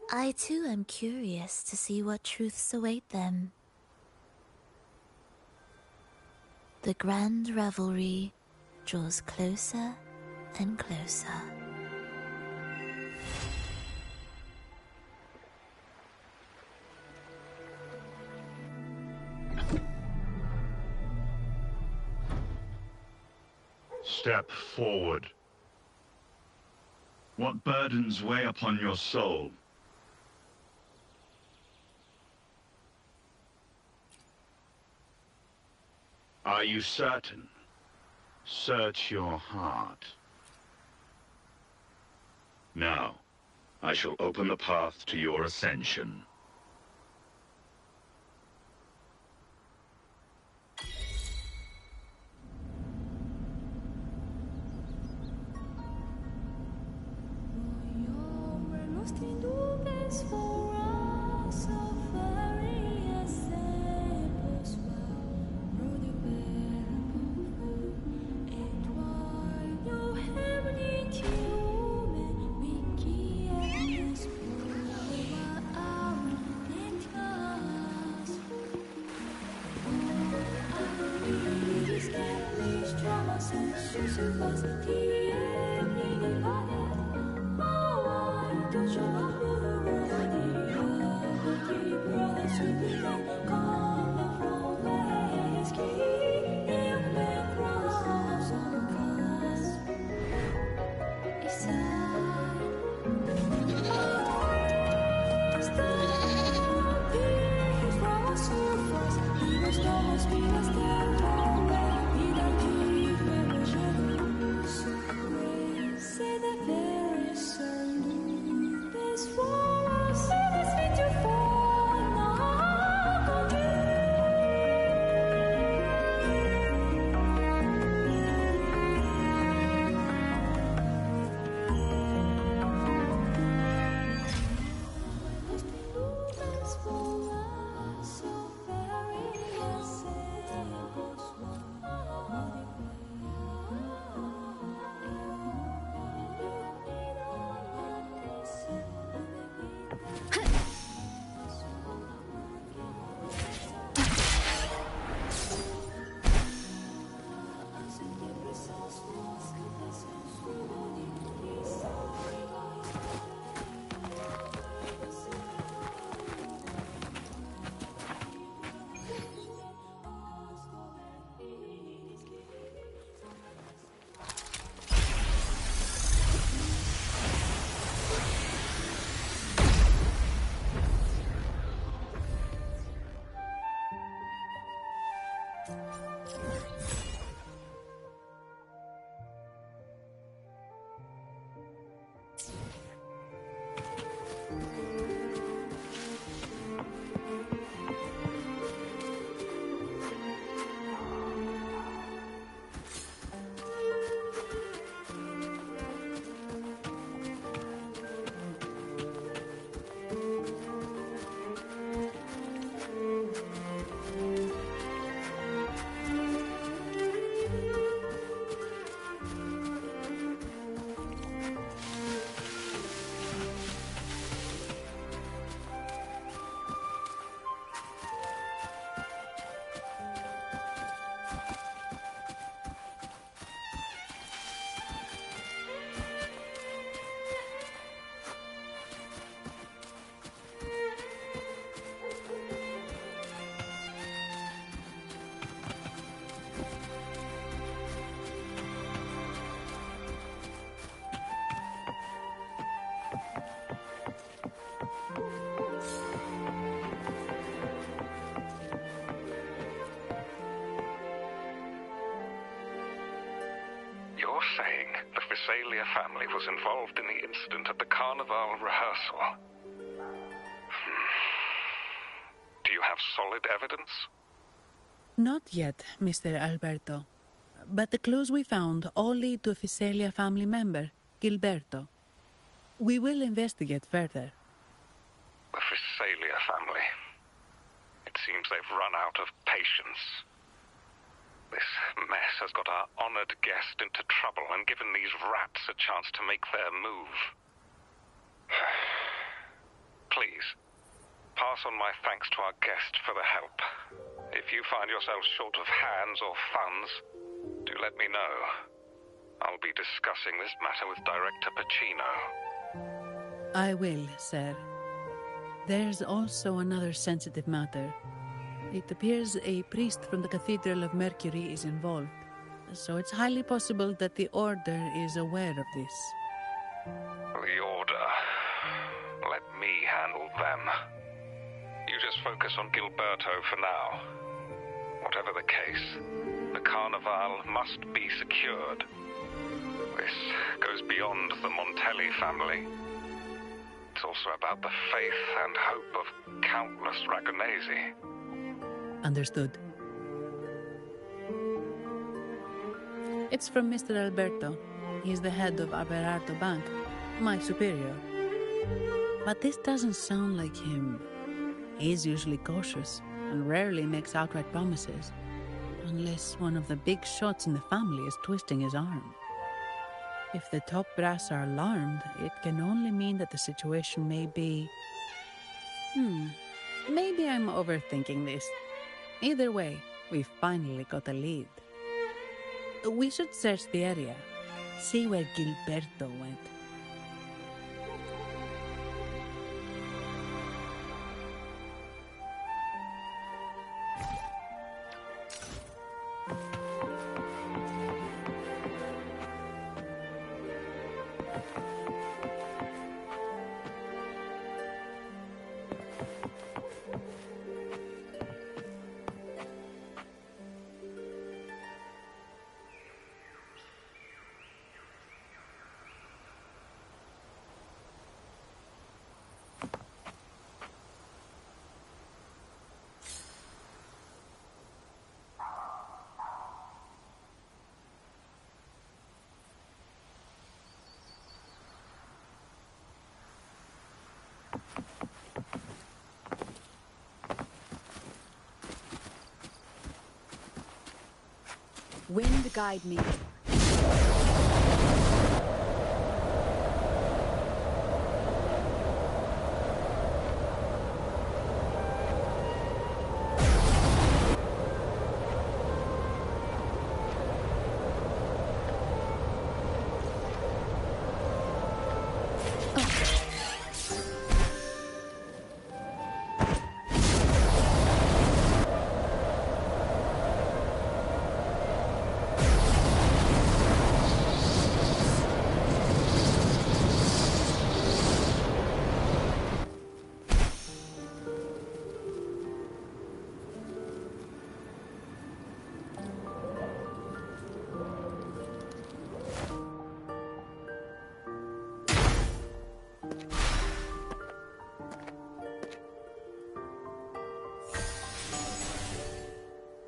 I too am curious to see what truths await them. The grand revelry draws closer and closer.
Step forward. What burdens weigh upon your soul? Are you certain? Search your heart. Now, I shall open the path to your ascension.
Phasalia family was involved in the incident at the Carnival rehearsal. Do you have solid evidence?
Not yet, Mr. Alberto. But the clues we found all lead to a Phasalia family member, Gilberto. We will investigate further.
The Phasalia family. It seems they've run out of patience. This mess has got our honored guest into trouble and given these rats a chance to make their move. Please, pass on my thanks to our guest for the help. If you find yourselves short of hands or funds, do let me know. I'll be discussing this matter with Director Pacino.
I will, sir. There's also another sensitive matter. It appears a priest from the Cathedral of Mercury is involved, so it's highly possible that the Order is aware of this.
The Order. Let me handle them. You just focus on Gilberto for now. Whatever the case, the Carnival must be secured. This goes beyond the Montelli family. It's also about the faith and hope of countless Ragonesi.
Understood. It's from Mr. Alberto. He's the head of Aberardo Bank, my superior. But this doesn't sound like him. He's usually cautious and rarely makes outright promises, unless one of the big shots in the family is twisting his arm. If the top brass are alarmed, it can only mean that the situation may be... Maybe I'm overthinking this. Either way, we finally got a lead. We should search the area, see where Gilberto went.
Wind guide me.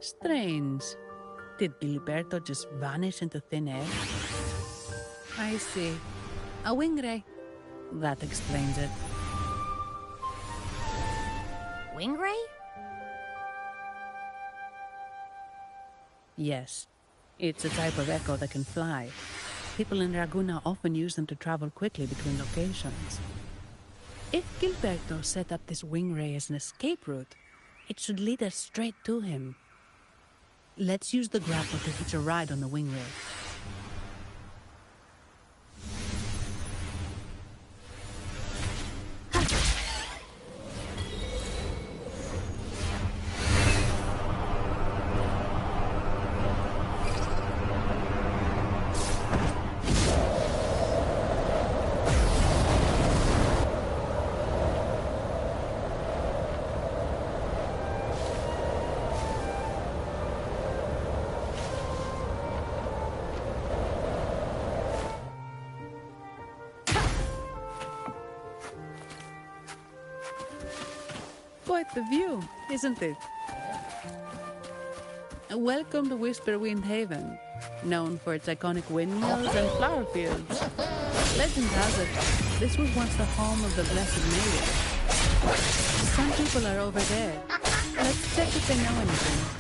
Strange. Did Gilberto just vanish into thin air? I see. A wing ray. That explains it.
Wing ray?
Yes. It's a type of echo that can fly. People in Raguna often use them to travel quickly between locations. If Gilberto set up this wing ray as an escape route, it should lead us straight to him. Let's use the grapple to hitch a ride on the wing ray. quite the view, isn't it? Welcome to Whisperwind Haven, known for its iconic windmills and flower fields. Legend has it, this was once the home of the Blessed Maiden. Some people are over there. Let's check if they know anything.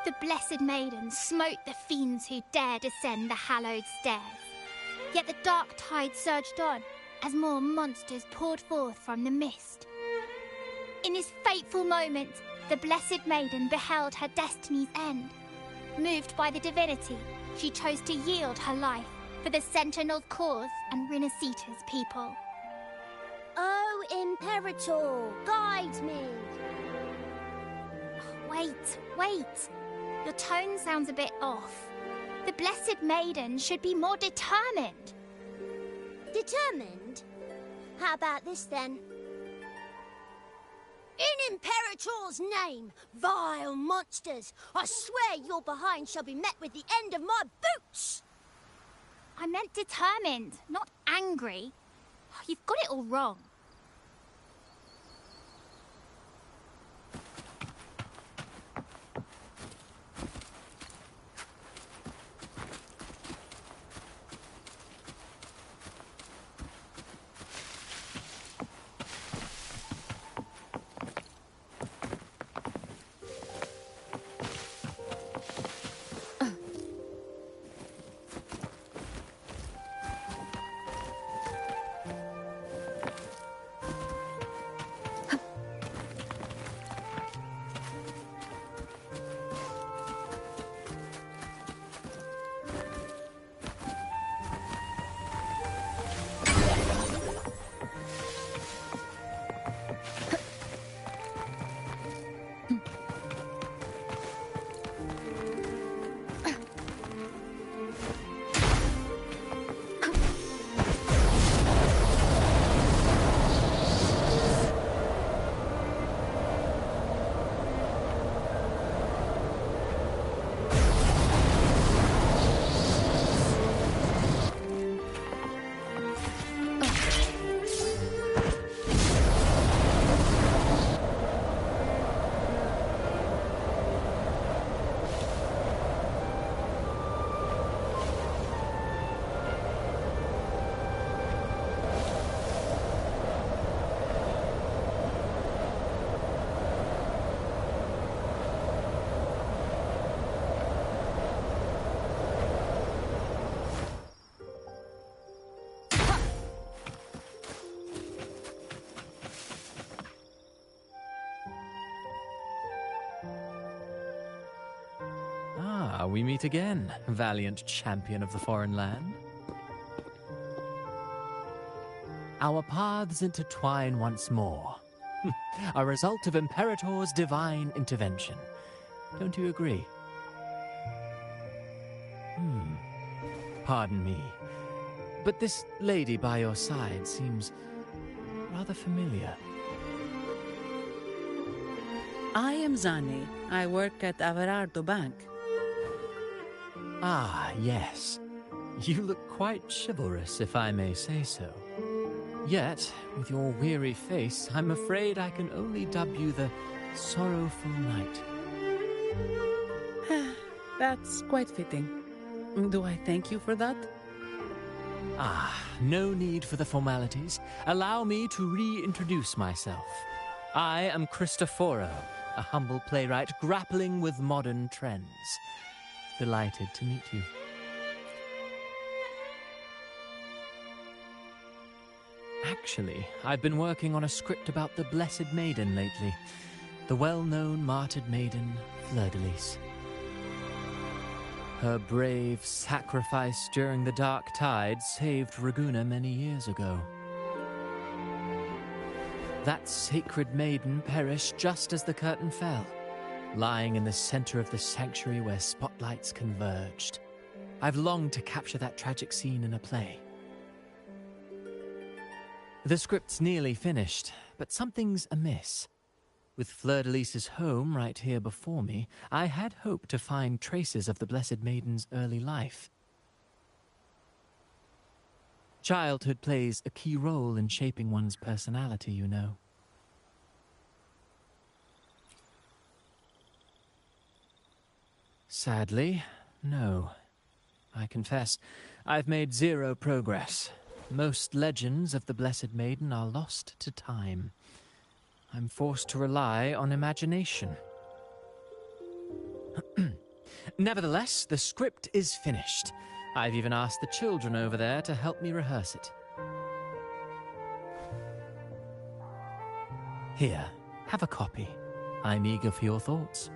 The Blessed Maiden smote the fiends who dare descend the hallowed stairs. Yet the dark tide surged on as more monsters poured forth from the mist. In this fateful moment, the Blessed Maiden beheld her destiny's end. Moved by the divinity, she chose to yield her life for the Sentinel's cause and Rinascita's people.
Oh, Imperator, guide me!
Wait. Your tone sounds a bit off. The Blessed Maiden should be more determined.
Determined? How about this then? In Imperator's name, vile monsters, I swear your behind shall be met with the end of my boots!
I meant determined, not angry. You've got it all wrong.
We meet again, valiant champion of the foreign land. Our paths intertwine once more. A result of Imperator's divine intervention. Don't you agree? Pardon me, but this lady by your side seems rather familiar.
I am Zani. I work at Averardo Bank.
Ah, yes. You look quite chivalrous, if I may say so. Yet, with your weary face, I'm afraid I can only dub you the Sorrowful Knight.
That's quite fitting. Do I thank you for that?
Ah, no need for the formalities. Allow me to reintroduce myself. I am Cristoforo, a humble playwright grappling with modern trends. Delighted to meet you. Actually, I've been working on a script about the Blessed Maiden lately. the well-known martyred maiden, Fleur-de-Lis. Her brave sacrifice during the Dark Tide saved Raguna many years ago. That sacred maiden perished just as the curtain fell, lying in the center of the sanctuary where spotlights converged. I've longed to capture that tragic scene in a play. The script's nearly finished, but something's amiss. With Fleur-de-Lis's home right here before me, I had hoped to find traces of the Blessed Maiden's early life. Childhood plays a key role in shaping one's personality, you know. Sadly, no. I confess, I've made zero progress. Most legends of the Blessed Maiden are lost to time. I'm forced to rely on imagination. Nevertheless, the script is finished. I've even asked the children over there to help me rehearse it. Here, have a copy. I'm eager for your thoughts.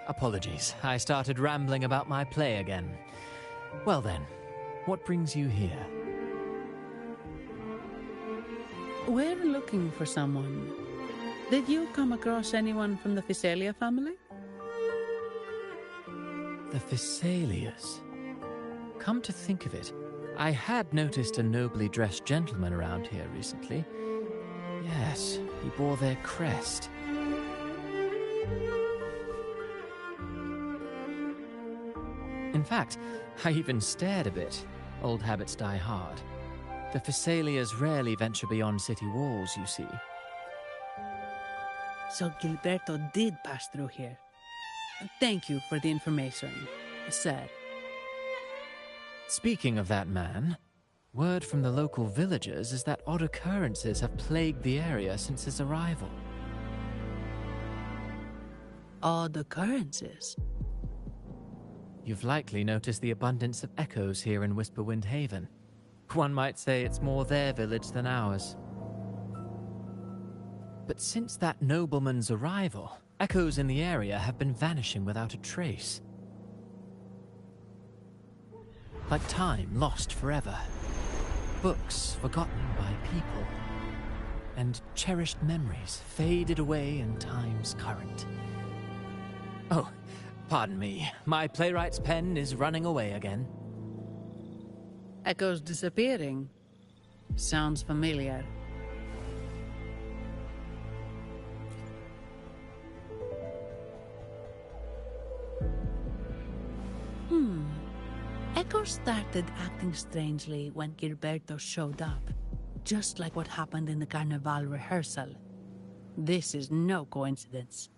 Apologies. I started rambling about my play again. Well then, what brings you here?
We're looking for someone. Did you come across anyone from the Physalia family?
The Physalias? Come to think of it, I had noticed a nobly dressed gentleman around here recently. Yes, he bore their crest. In fact, I even stared a bit. Old habits die hard. The Physalias rarely venture beyond city walls, you see.
So Gilberto did pass through here. Thank you for the information, sir.
Speaking of that man, word from the local villagers is that odd occurrences have plagued the area since his arrival.
Odd occurrences?
You've likely noticed the abundance of echoes here in Whisperwind Haven. One might say it's more their village than ours. But since that nobleman's arrival, echoes in the area have been vanishing without a trace. Like time lost forever. Books forgotten by people. And cherished memories faded away in time's current. Oh, pardon me. My playwright's pen is running away again.
Echoes disappearing. Sounds familiar. Echoes started acting strangely when Gilberto showed up, just like what happened in the Carnival rehearsal. This is no coincidence.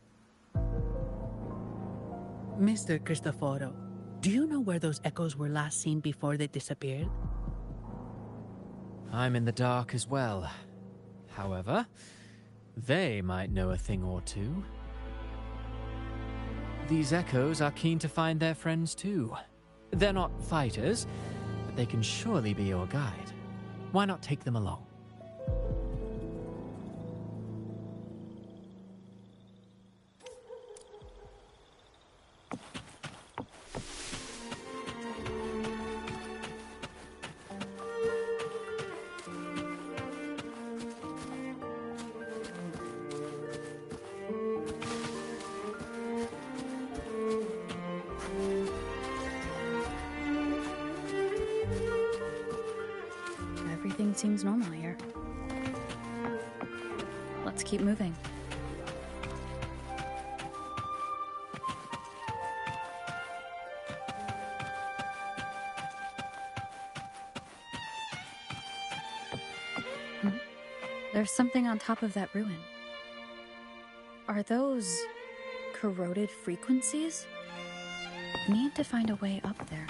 Mr. Cristoforo, do you know where those echoes were last seen before they disappeared?
I'm in the dark as well. However, they might know a thing or two. These echoes are keen to find their friends too. They're not fighters, but they can surely be your guide. Why not take them along?
Everything seems normal here. Let's keep moving. There's something on top of that ruin. Are those corroded frequencies? Need to find a way up there.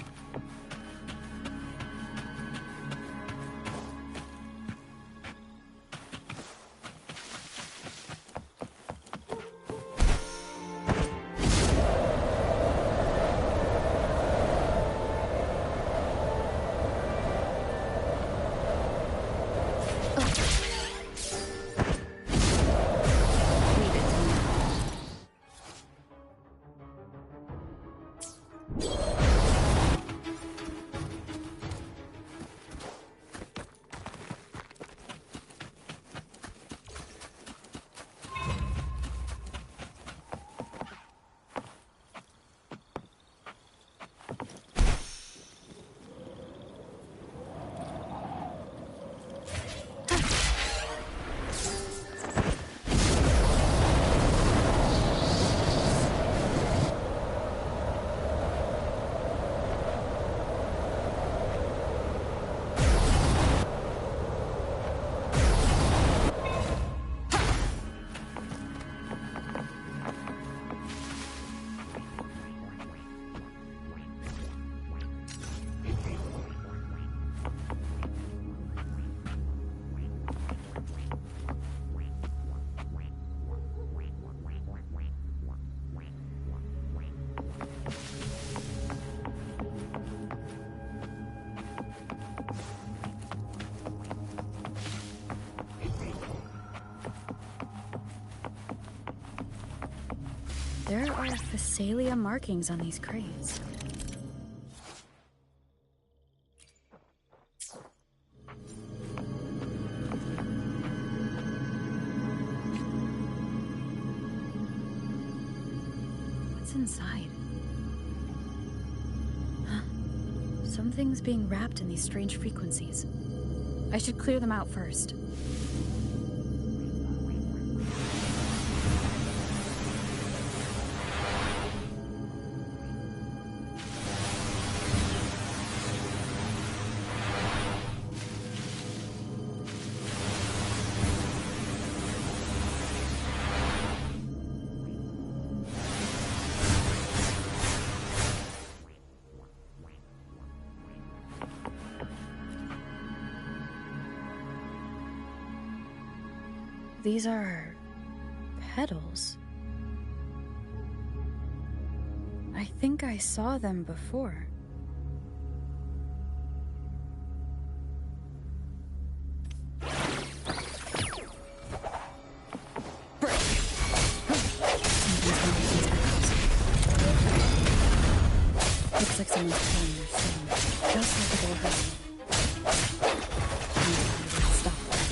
There are Phasalia markings on these crates. What's inside? Huh? Something's being wrapped in these strange frequencies. I should clear them out first. These are petals. I think I saw them before. Looks like someone's playing their song, just like the rehearsal. Stop first.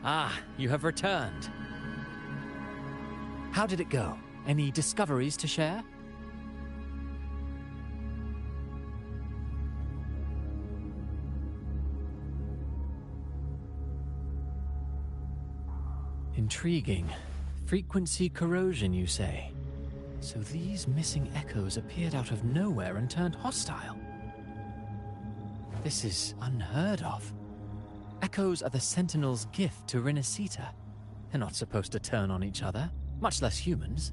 Ah, you have returned. How did it go? Any discoveries to share? Intriguing. Frequency corrosion, you say? So these missing echoes appeared out of nowhere and turned hostile. This is unheard of. Echoes are the Sentinel's gift to Rinascita. They're not supposed to turn on each other, much less humans.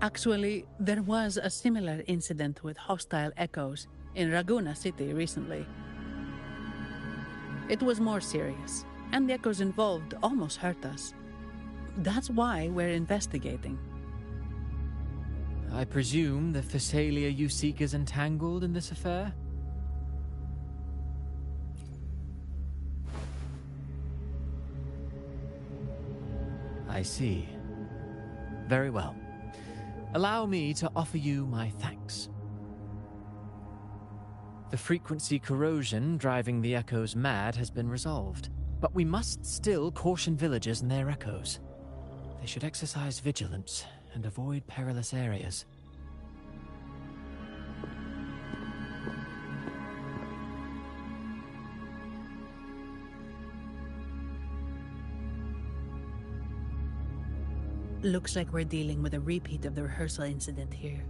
Actually, there was a similar incident with hostile echoes in Ragusa City recently. It was more serious, and the echoes involved almost hurt us. That's why we're investigating.
I presume the Phasalia you seek is entangled in this affair? I see. Very well. Allow me to offer you my thanks. The frequency corrosion driving the echoes mad has been resolved, but we must still caution villagers and their echoes. They should exercise vigilance and avoid perilous areas.
Looks like we're dealing with a repeat of the rehearsal incident here.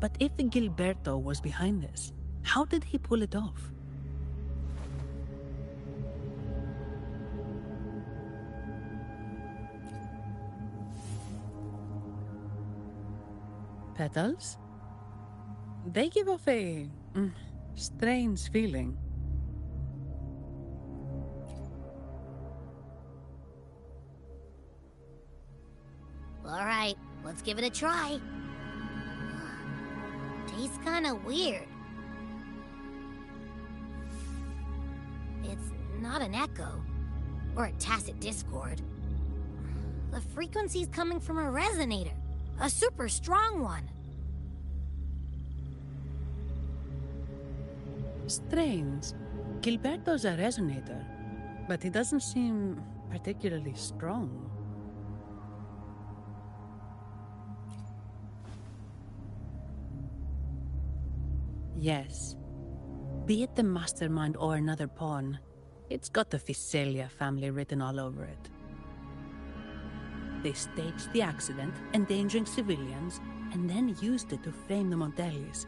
But if Gilberto was behind this, how did he pull it off? Petals? They give off a strange feeling.
All right, let's give it a try. Tastes kind of weird. not an echo. Or a tacit discord. The frequency's coming from a resonator. A super strong one.
Strange. Gilberto's a resonator, but he doesn't seem particularly strong. Yes. Be it the mastermind or another pawn, it's got the Visalia family written all over it. They staged the accident, endangering civilians, and then used it to frame the Montellis.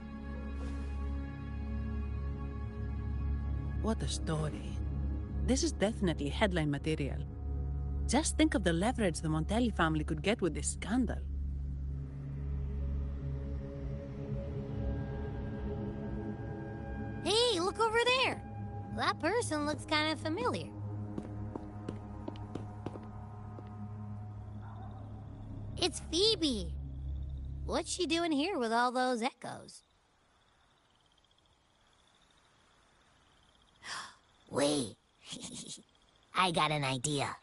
What a story. This is definitely headline material. Just think of the leverage the Montelli family could get with this scandal.
Hey, look over there! That person looks kind of familiar. It's Phoebe! What's she doing here with all those echoes? Wait, I got an idea.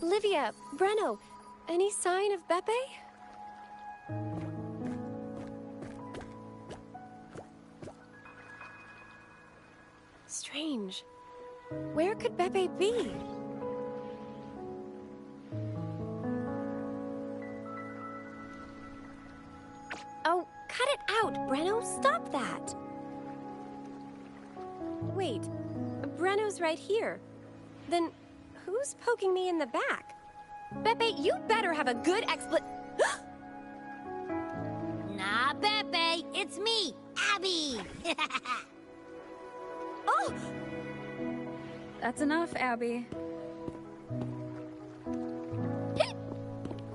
Olivia, Breno, any sign of Beppe? Strange. Where could Beppe be? Oh, cut it out, Breno! Stop that! Wait, Breno's right here. Then who's poking me in the back? Beppe, you better have a good
Nah, Beppe, it's me, Abby!
Oh!
That's enough, Abby.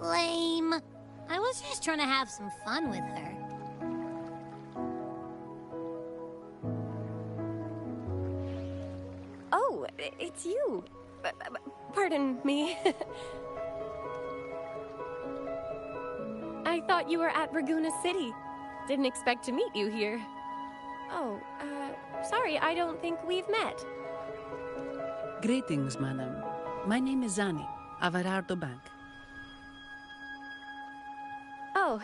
Lame. I was just trying to have some fun with her.
Oh, it's you. Pardon me. I thought you were at Raguena City. Didn't expect to meet you here. Oh, sorry, I don't think we've met.
Greetings, madam. My name is Zani, Avarardo Bank.
Oh,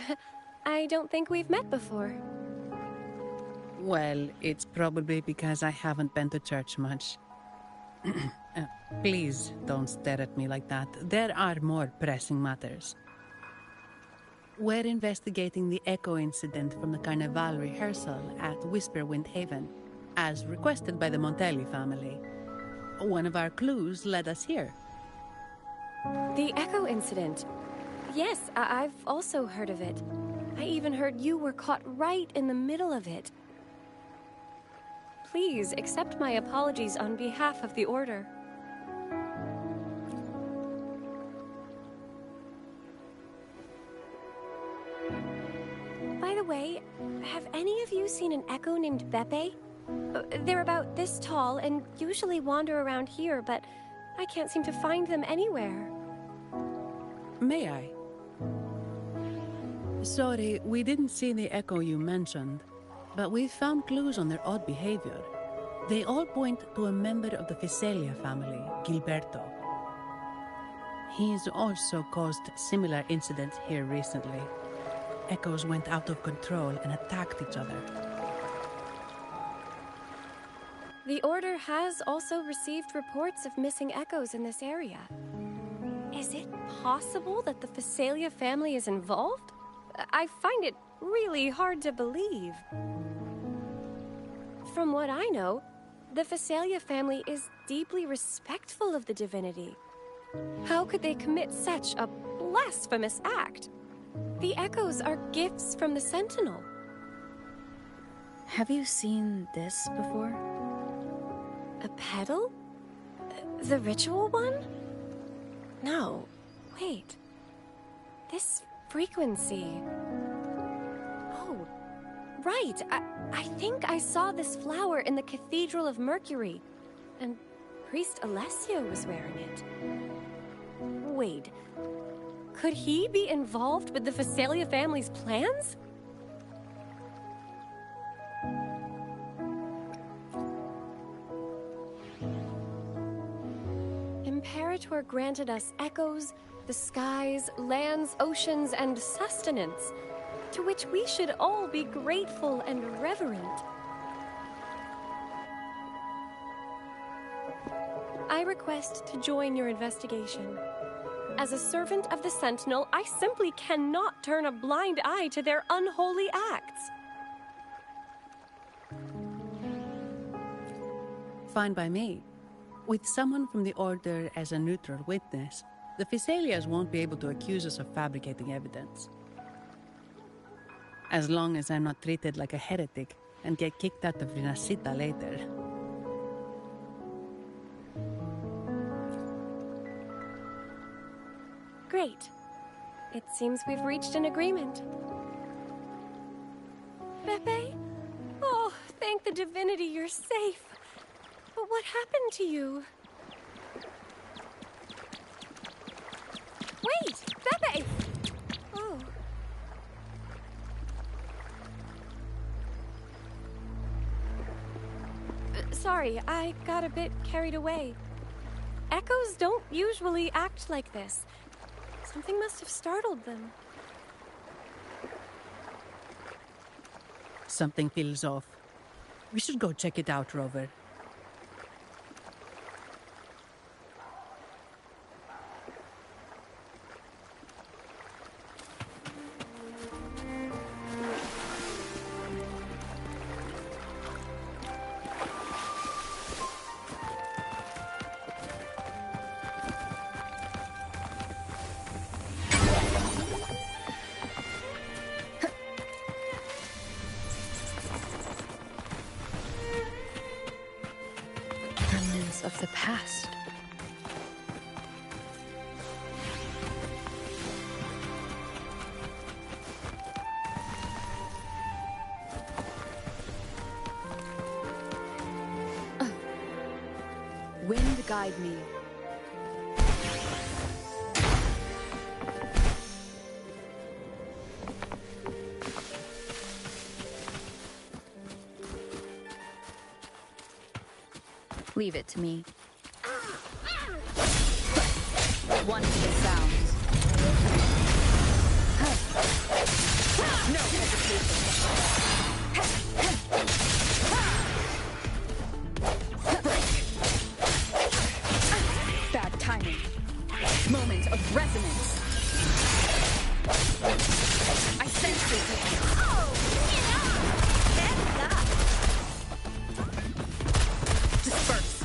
I don't think we've met before.
Well, it's probably because I haven't been to church much. Please don't stare at me like that. There are more pressing matters. We're investigating the echo incident from the Carnival rehearsal at Whisperwind Haven, as requested by the Montelli family. One of our clues led us here.
The echo incident. Yes, I've also heard of it. I even heard you were caught right in the middle of it. Please accept my apologies on behalf of the Order. By the way, have any of you seen an echo named Beppe? They're about this tall and usually wander around here, but I can't seem to find them anywhere.
May I? Sorry, we didn't see the echo you mentioned, but we found clues on their odd behavior. They all point to a member of the Visalia family, Gilberto. He's also caused similar incidents here recently. Echoes went out of control and attacked each other.
The Order has also received reports of missing echoes in this area. Is it possible that the Visalia family is involved? I find it really hard to believe. From what I know, the Phasalia family is deeply respectful of the divinity. How could they commit such a blasphemous act? The echoes are gifts from the Sentinel.
Have you seen this before?
A pedal? The ritual one? No. Wait. This frequency... Oh, right. I think I saw this flower in the Cathedral of Mercury, and Priest Alessio was wearing it. Wait. Could he be involved with the Phasalia family's plans? Imperator granted us echoes, the skies, lands, oceans, and sustenance, to which we should all be grateful and reverent. I request to join your investigation. As a servant of the Sentinel, I simply cannot turn a blind eye to their unholy acts.
Fine by me. With someone from the Order as a neutral witness, the Phasalias won't be able to accuse us of fabricating evidence. As long as I'm not treated like a heretic and get kicked out of Rinascita later.
Great. It seems we've reached an agreement. Pepe? Oh, thank the divinity you're safe. But what happened to you? Wait! Pepe! Oh. Sorry, I got a bit carried away. Echoes don't usually act like this. Something must have startled them.
Something feels off. We should go check it out, Rover.
Of the past. Wind guide me. Leave it to me. One to the sounds. No hesitation. Bad timing. Moment of resonance. I sense it. Oh, disperse.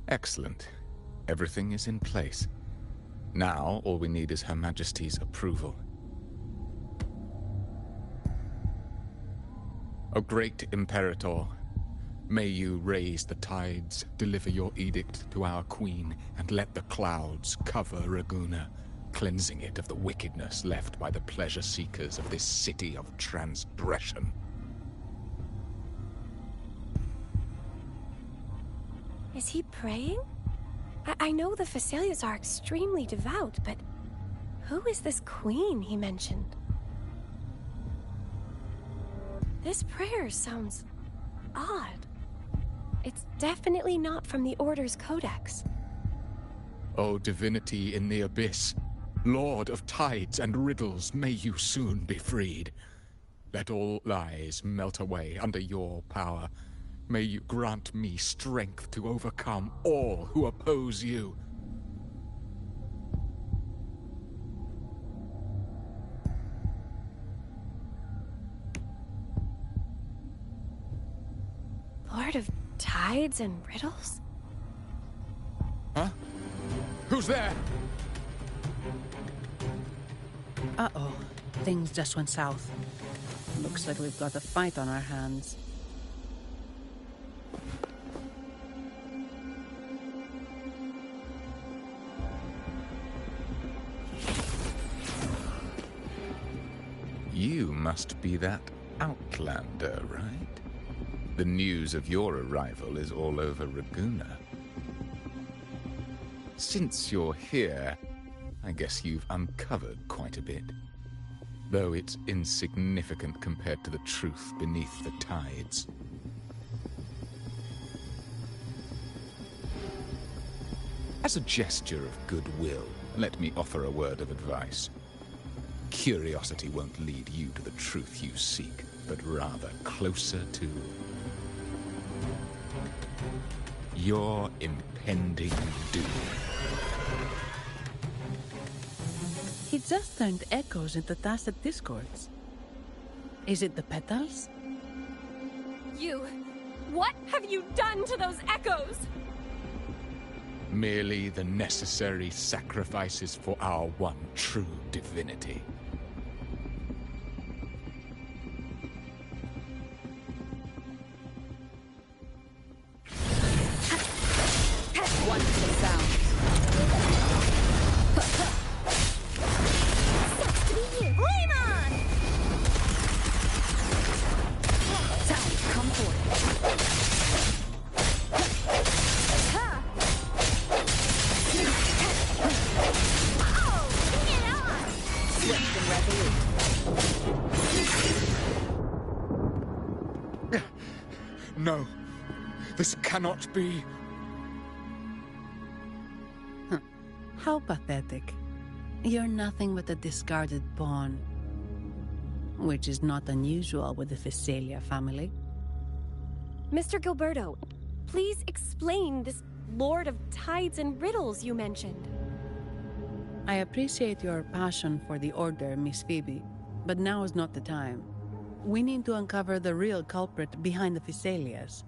Excellent. Everything is in place. Now, all we need is Her Majesty's approval. O great Imperator, may you raise the tides, deliver your edict to our queen, and let the clouds cover Raguna. cleansing it of the wickedness left by the pleasure seekers of this city of transgression.
Is he praying? I know the Thessalians are extremely devout, but who is this queen he mentioned? This prayer sounds odd. It's definitely not from the Order's codex.
O divinity in the abyss, Lord of tides and riddles, may you soon be freed. Let all lies melt away under your power. May you grant me strength to overcome all who oppose you.
Lord of tides and riddles?
Huh? Who's there?
Uh-oh. Things just went south. Looks like we've got a fight on our hands.
You must be that outlander, right? The news of your arrival is all over Raguna. Since you're here, I guess you've uncovered quite a bit. Though it's insignificant compared to the truth beneath the tides. As a gesture of goodwill, let me offer a word of advice. Curiosity won't lead you to the truth you seek, but rather closer to your impending doom.
He just turned echoes into tacit discords. Is it the petals?
What have you done to those echoes?
Merely the necessary sacrifices for our one true divinity.
Wonderful sound.
Sucks to be you. Flame on!
Sound, come forward.
Oh, bring it on!
Swift and resolute.
No, this cannot be.
How pathetic. You're nothing but a discarded pawn. Which is not unusual with the Thessalia family.
Mr. Gilberto, please explain this Lord of Tides and Riddles you mentioned.
I appreciate your passion for the Order, Miss Phoebe, but now is not the time. We need to uncover the real culprit behind the Thessalias.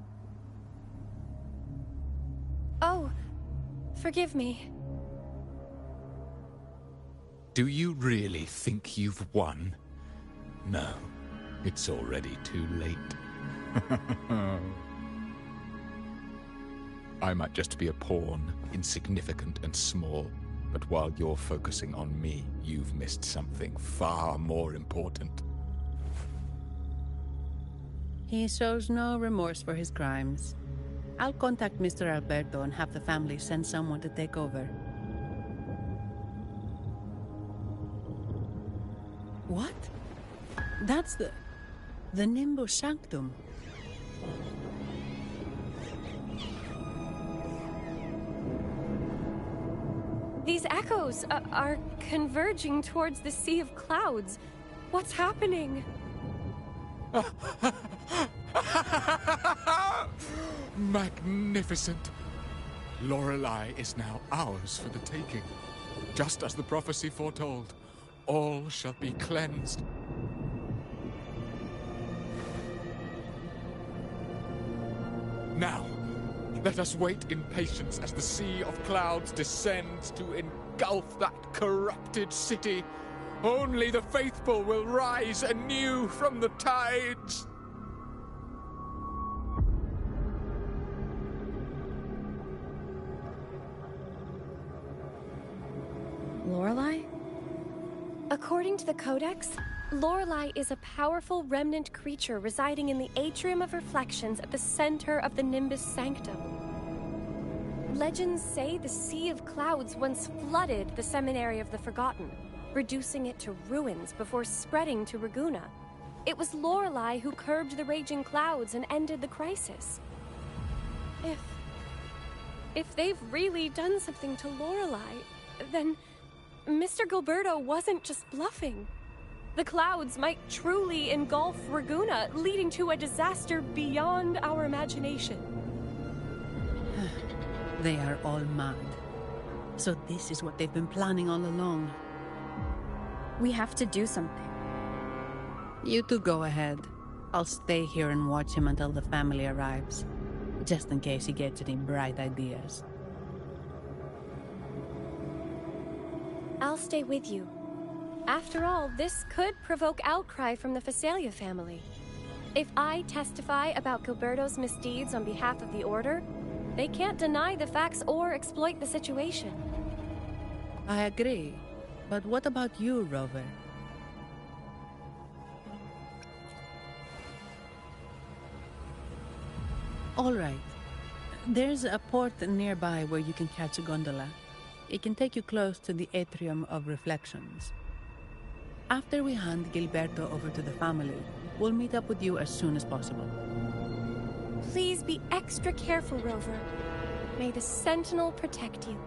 Oh, forgive me.
Do you really think you've won? No, it's already too late. I might just be a pawn, insignificant and small, but while you're focusing on me, you've missed something far more important.
He shows no remorse for his crimes. I'll contact Mr. Alberto and have the family send someone to take over. What? That's the Nimbus Sanctum.
These echoes are converging towards the Sea of Clouds. What's happening?
Magnificent! Lorelei is now ours for the taking. Just as the prophecy foretold, all shall be cleansed. Now, let us wait in patience as the Sea of Clouds descends to engulf that corrupted city. Only the faithful will rise anew from the tides.
Lorelei?
According to the Codex, Lorelei is a powerful remnant creature residing in the Atrium of Reflections at the center of the Nimbus Sanctum. Legends say the Sea of Clouds once flooded the Seminary of the Forgotten, reducing it to ruins before spreading to Raguna. It was Lorelei who curbed the raging clouds and ended the crisis. If they've really done something to Lorelei, then Mr. Gilberto wasn't just bluffing. The clouds might truly engulf Raguna, leading to a disaster beyond our imagination.
They are all mad. So this is what they've been planning all along.
We have to do something.
You two go ahead. I'll stay here and watch him until the family arrives, just in case he gets any bright ideas.
I'll stay with you. After all, this could provoke outcry from the Phasalia family. If I testify about Gilberto's misdeeds on behalf of the Order, they can't deny the facts or exploit the situation.
I agree. But what about you, Rover? All right. There's a port nearby where you can catch a gondola. It can take you close to the Atrium of Reflections. After we hand Gilberto over to the family, we'll meet up with you as soon as possible.
Please be extra careful, Rover. May the Sentinel protect you.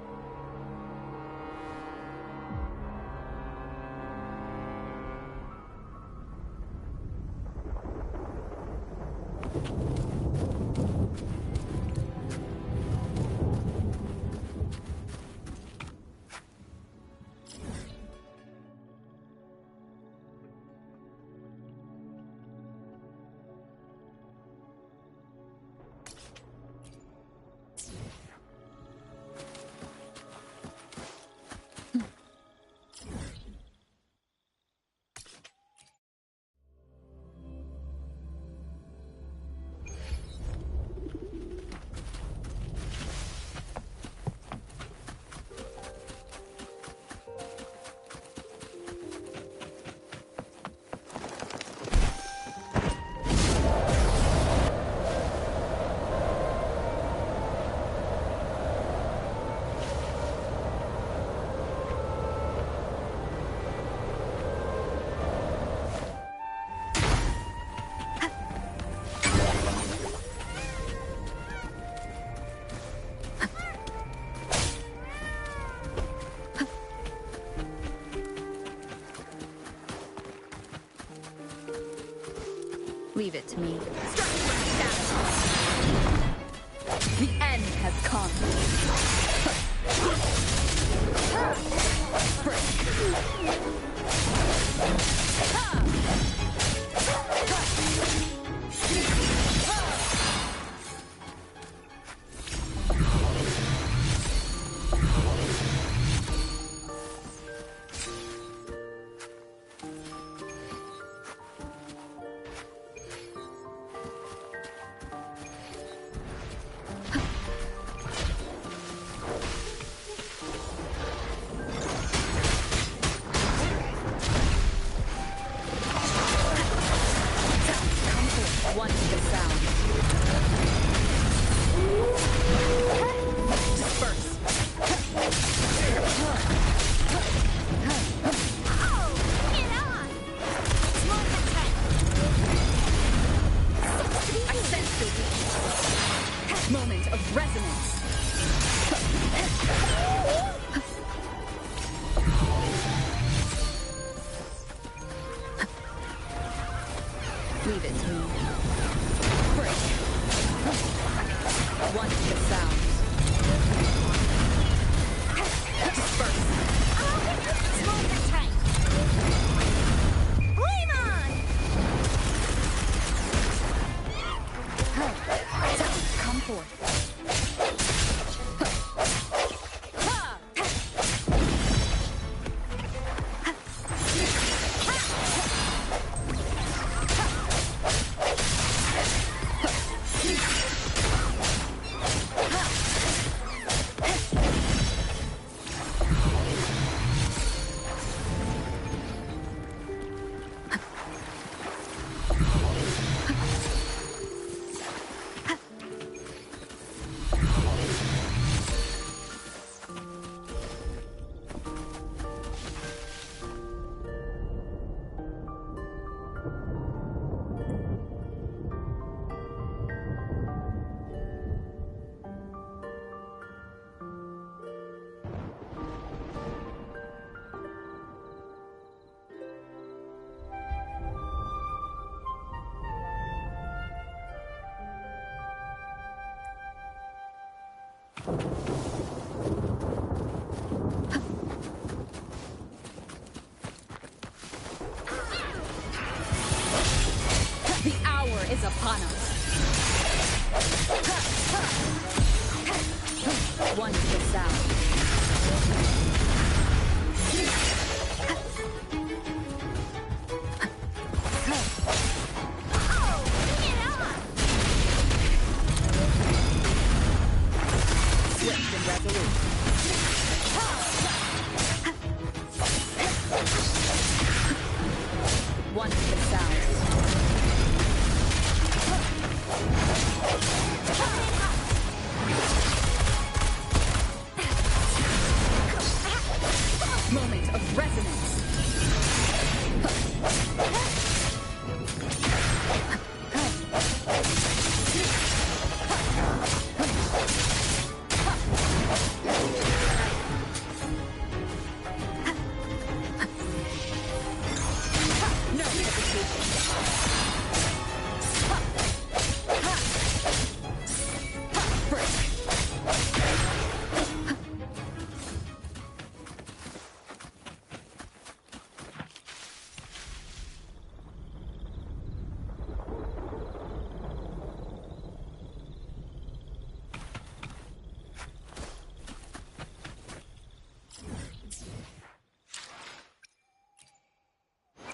Leave it to me. The end has come. Moment of resonance. Leave it to me. Break. One to the sound. Disperse. Smoke the tank. Flame on! Come forth. The hour is upon us. One to the south. Swift and resolute. One to the south. Moment of resonance. No hesitation.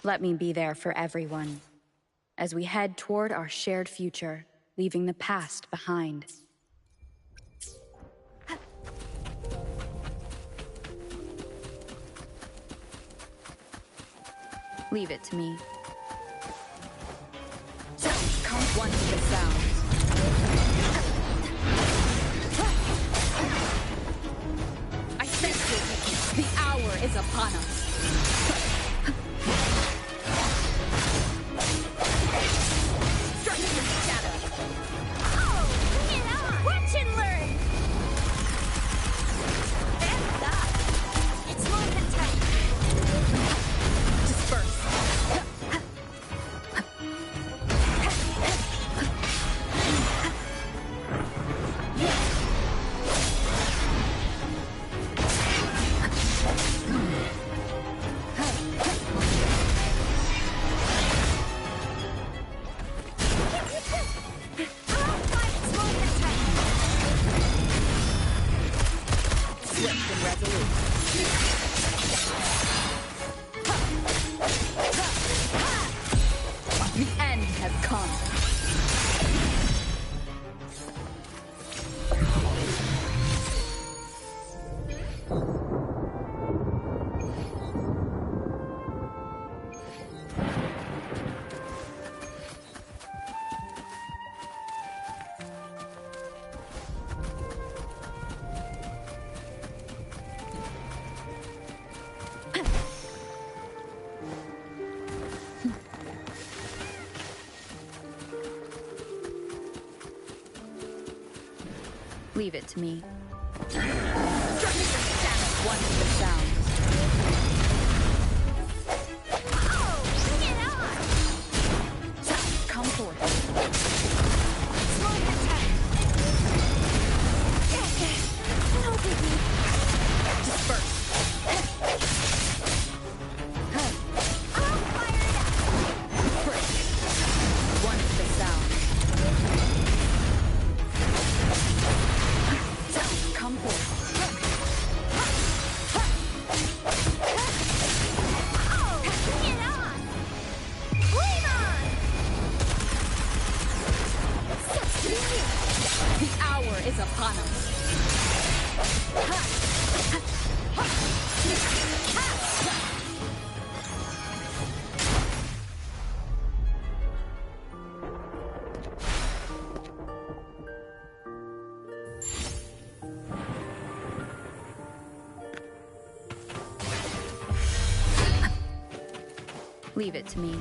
Let me be there for everyone as we head toward our shared future, leaving the past behind. Leave it to me.
Sounds come one to the sound. I sense your weakness. The hour is upon us.
Watch and learn! And that! It's more than time!
Disperse. Swift and resolute. The end has come.
Leave it to me.
One to the sound. Come forth.
No biggie.
Disperse.
I'll fire it up.
Break. One to the sound. Come forth.
Bring it on! Flame on! Such beauty!
The hour is upon us.
Leave it to me.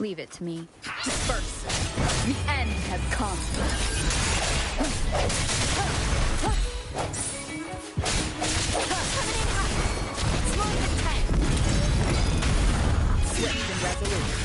Leave it to me. Disperse. The end has come. It's more than 10. Swift and resolute.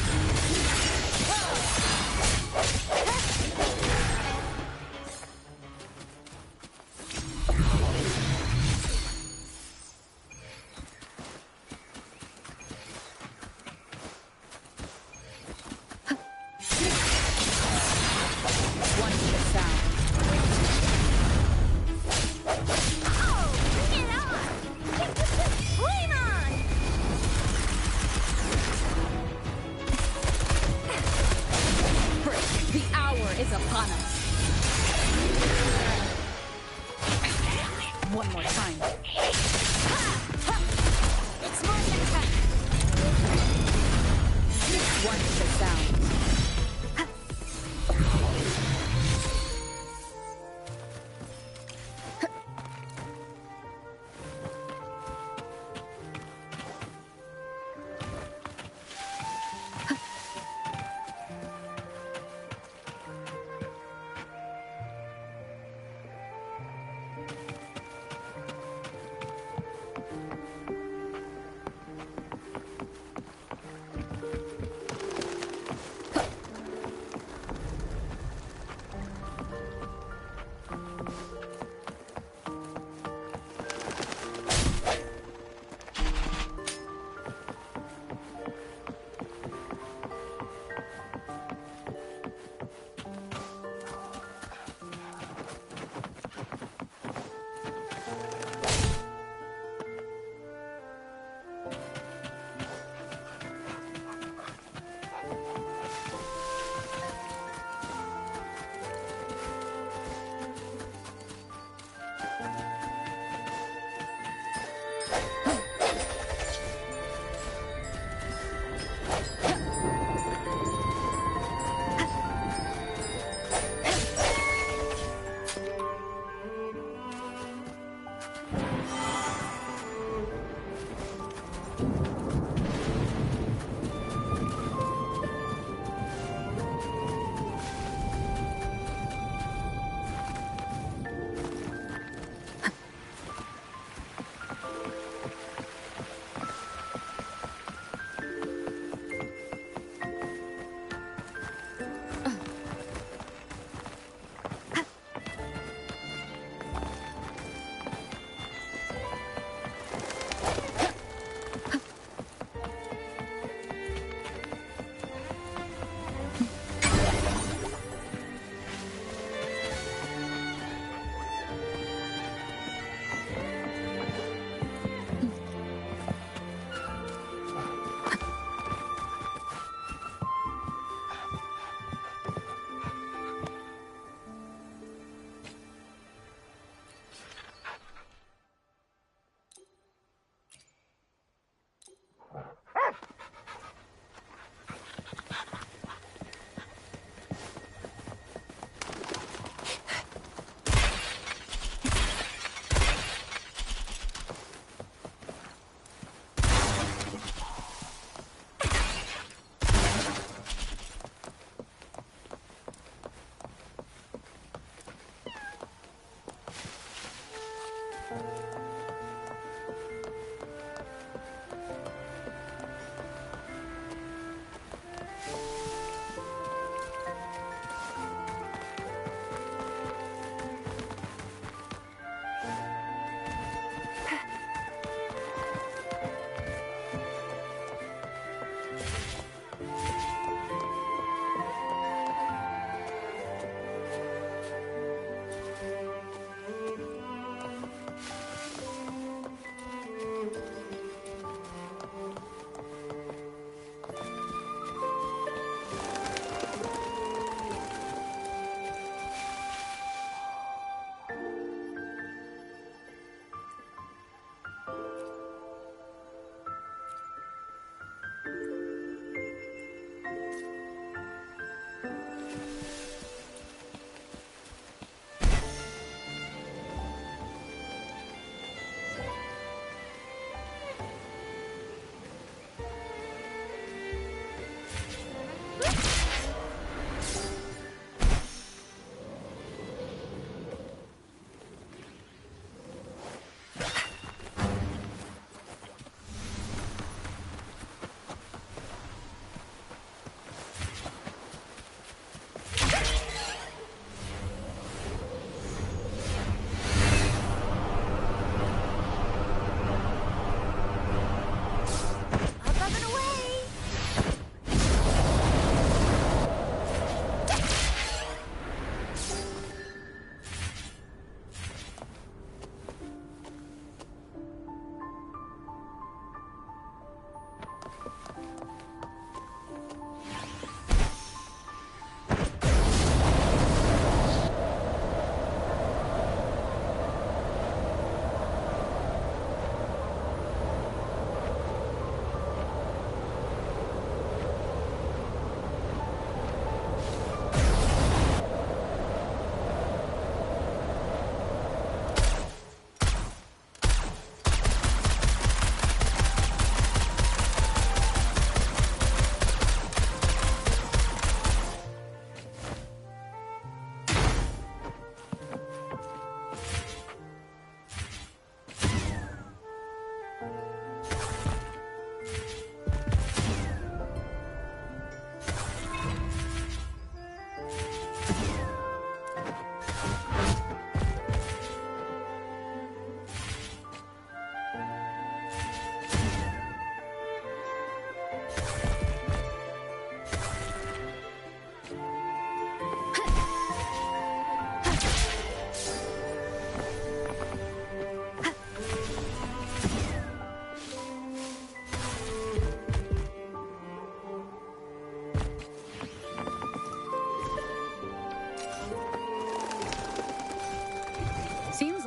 One more time.
It's more than 10.
One for sound.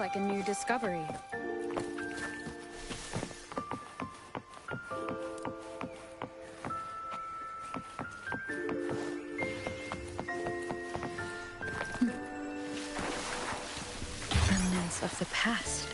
like a new discovery. Remnants of the past.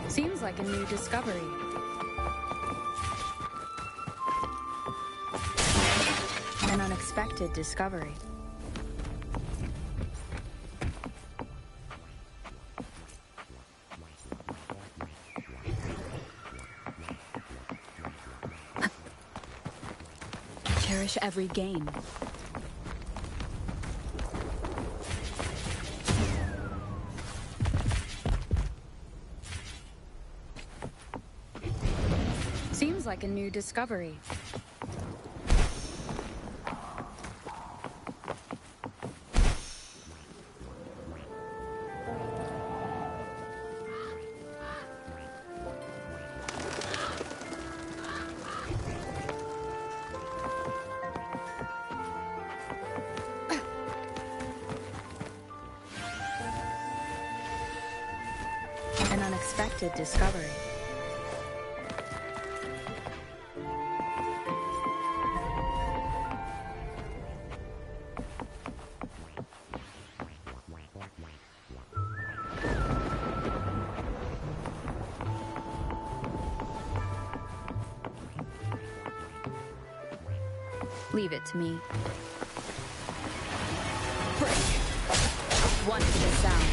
Seems like a new discovery. An unexpected discovery. Cherish every gain. Seems like a new discovery. An unexpected discovery. Leave it to me. Break. One to the sound.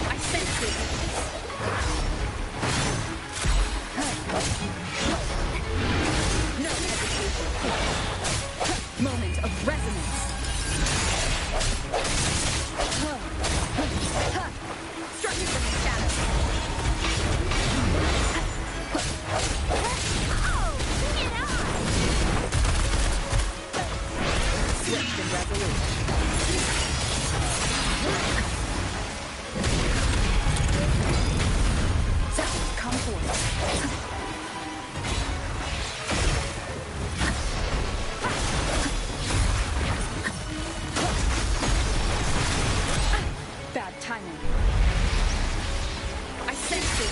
I sense it. No hesitation. Moment of resonance. Striking from the shadows. Swift and resolute. Sounds come forth. Bad timing. I sense it.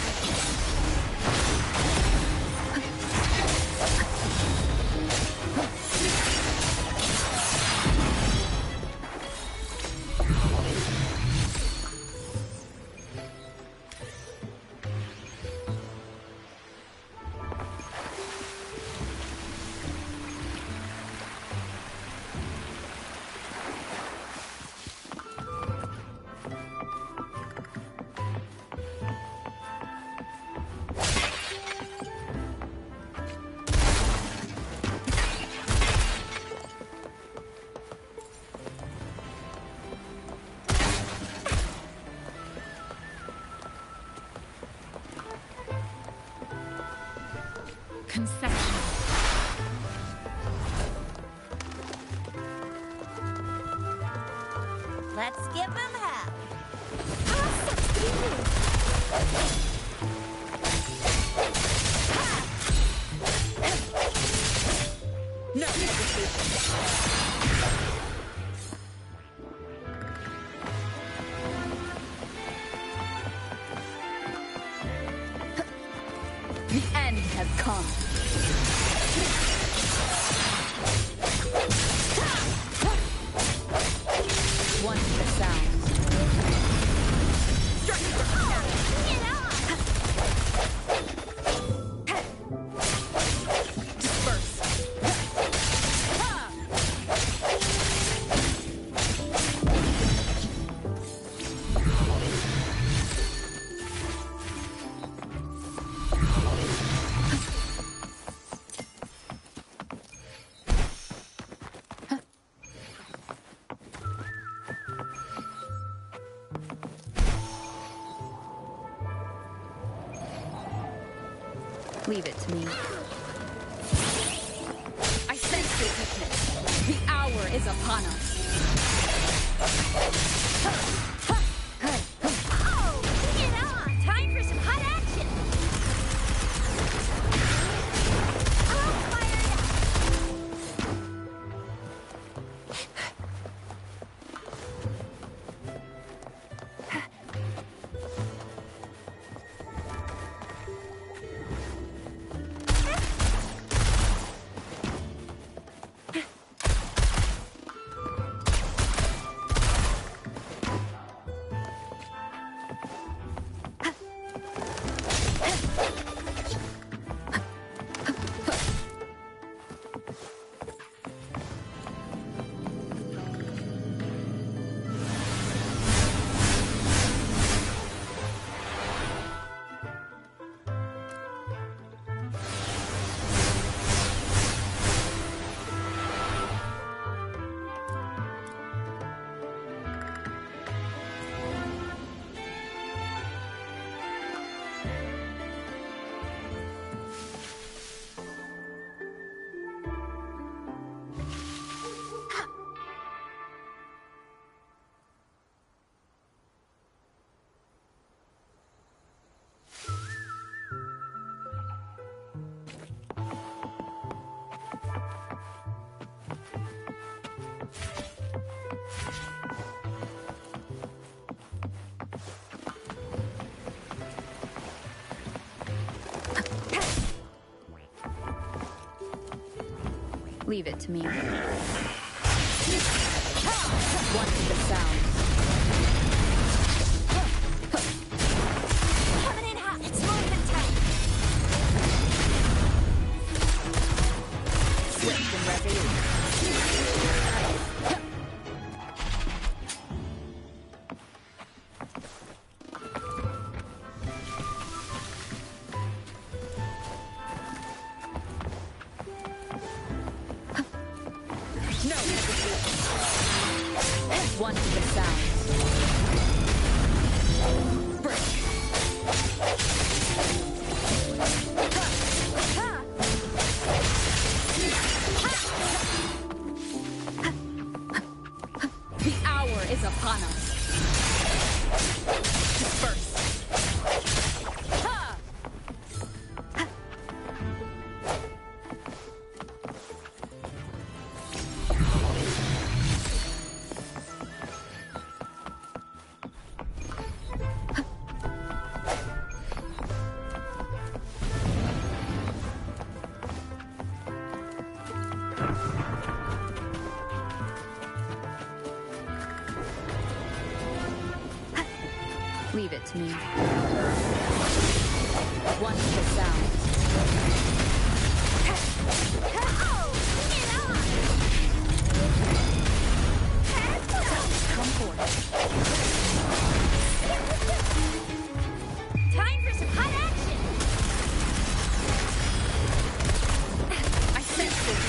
Conception.
Let's give him hell.
No hesitation. The end has come. One to the sound. Striking from the shadows.
Get off!
Disperse. Leave it to me. I sense it.
The hour is upon us.
Oh, bring it on! Time for some hot action! All fired
Leave it to me. Watch the sound.
coming in hot. It's moving tight.
Swift and resolute. No hesitation. One to the sound. Break. The hour is upon us. Disperse. Leave it to me. One to the sound. Come forth.
Time for some hot action!
I sense this.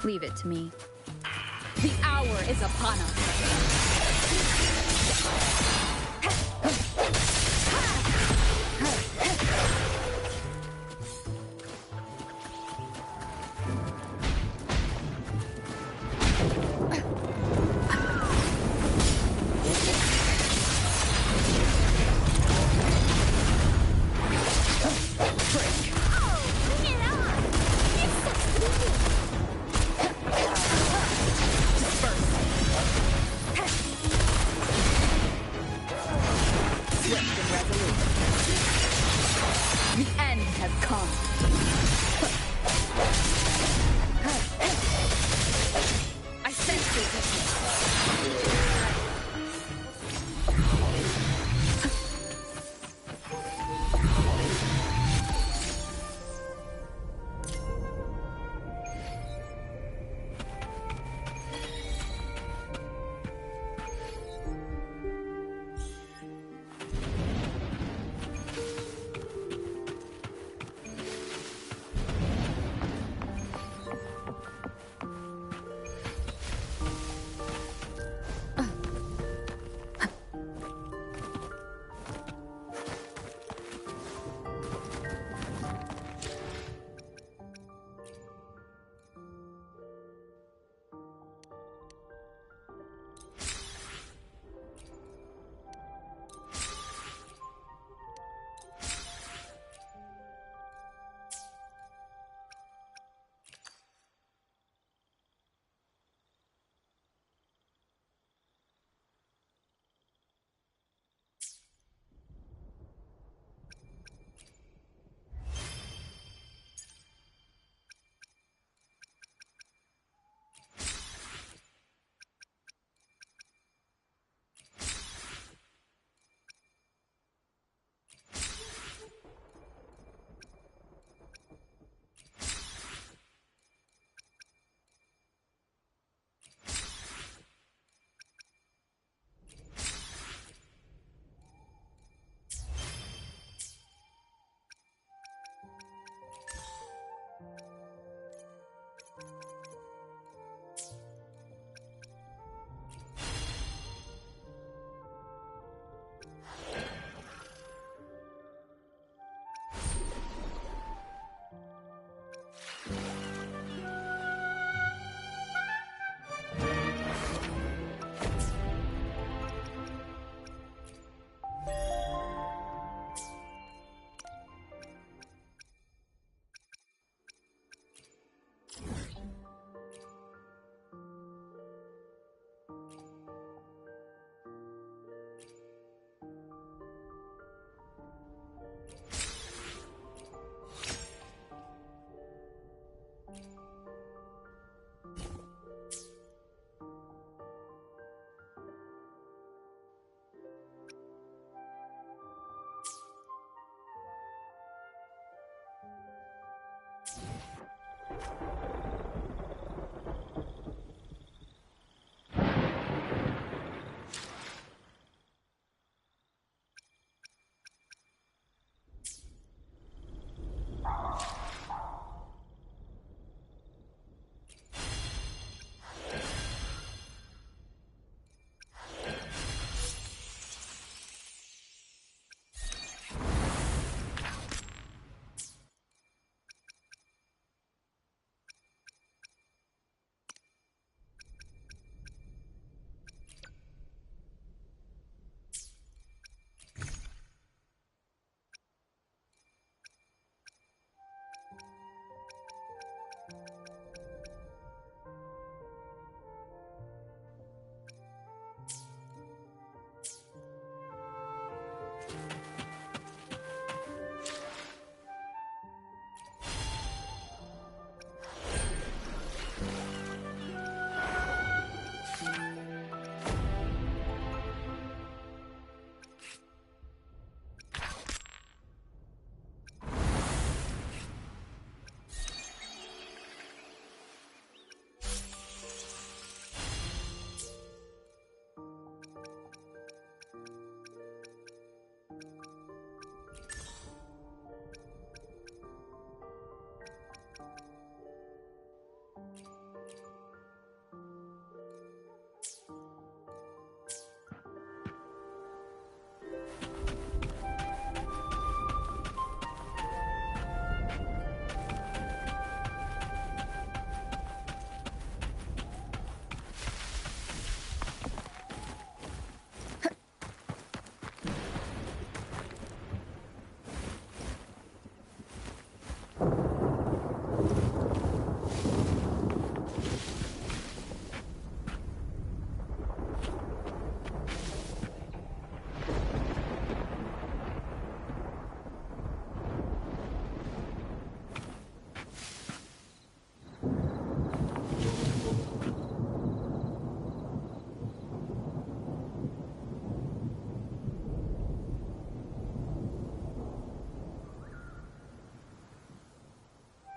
Leave it to me. The hour is upon us.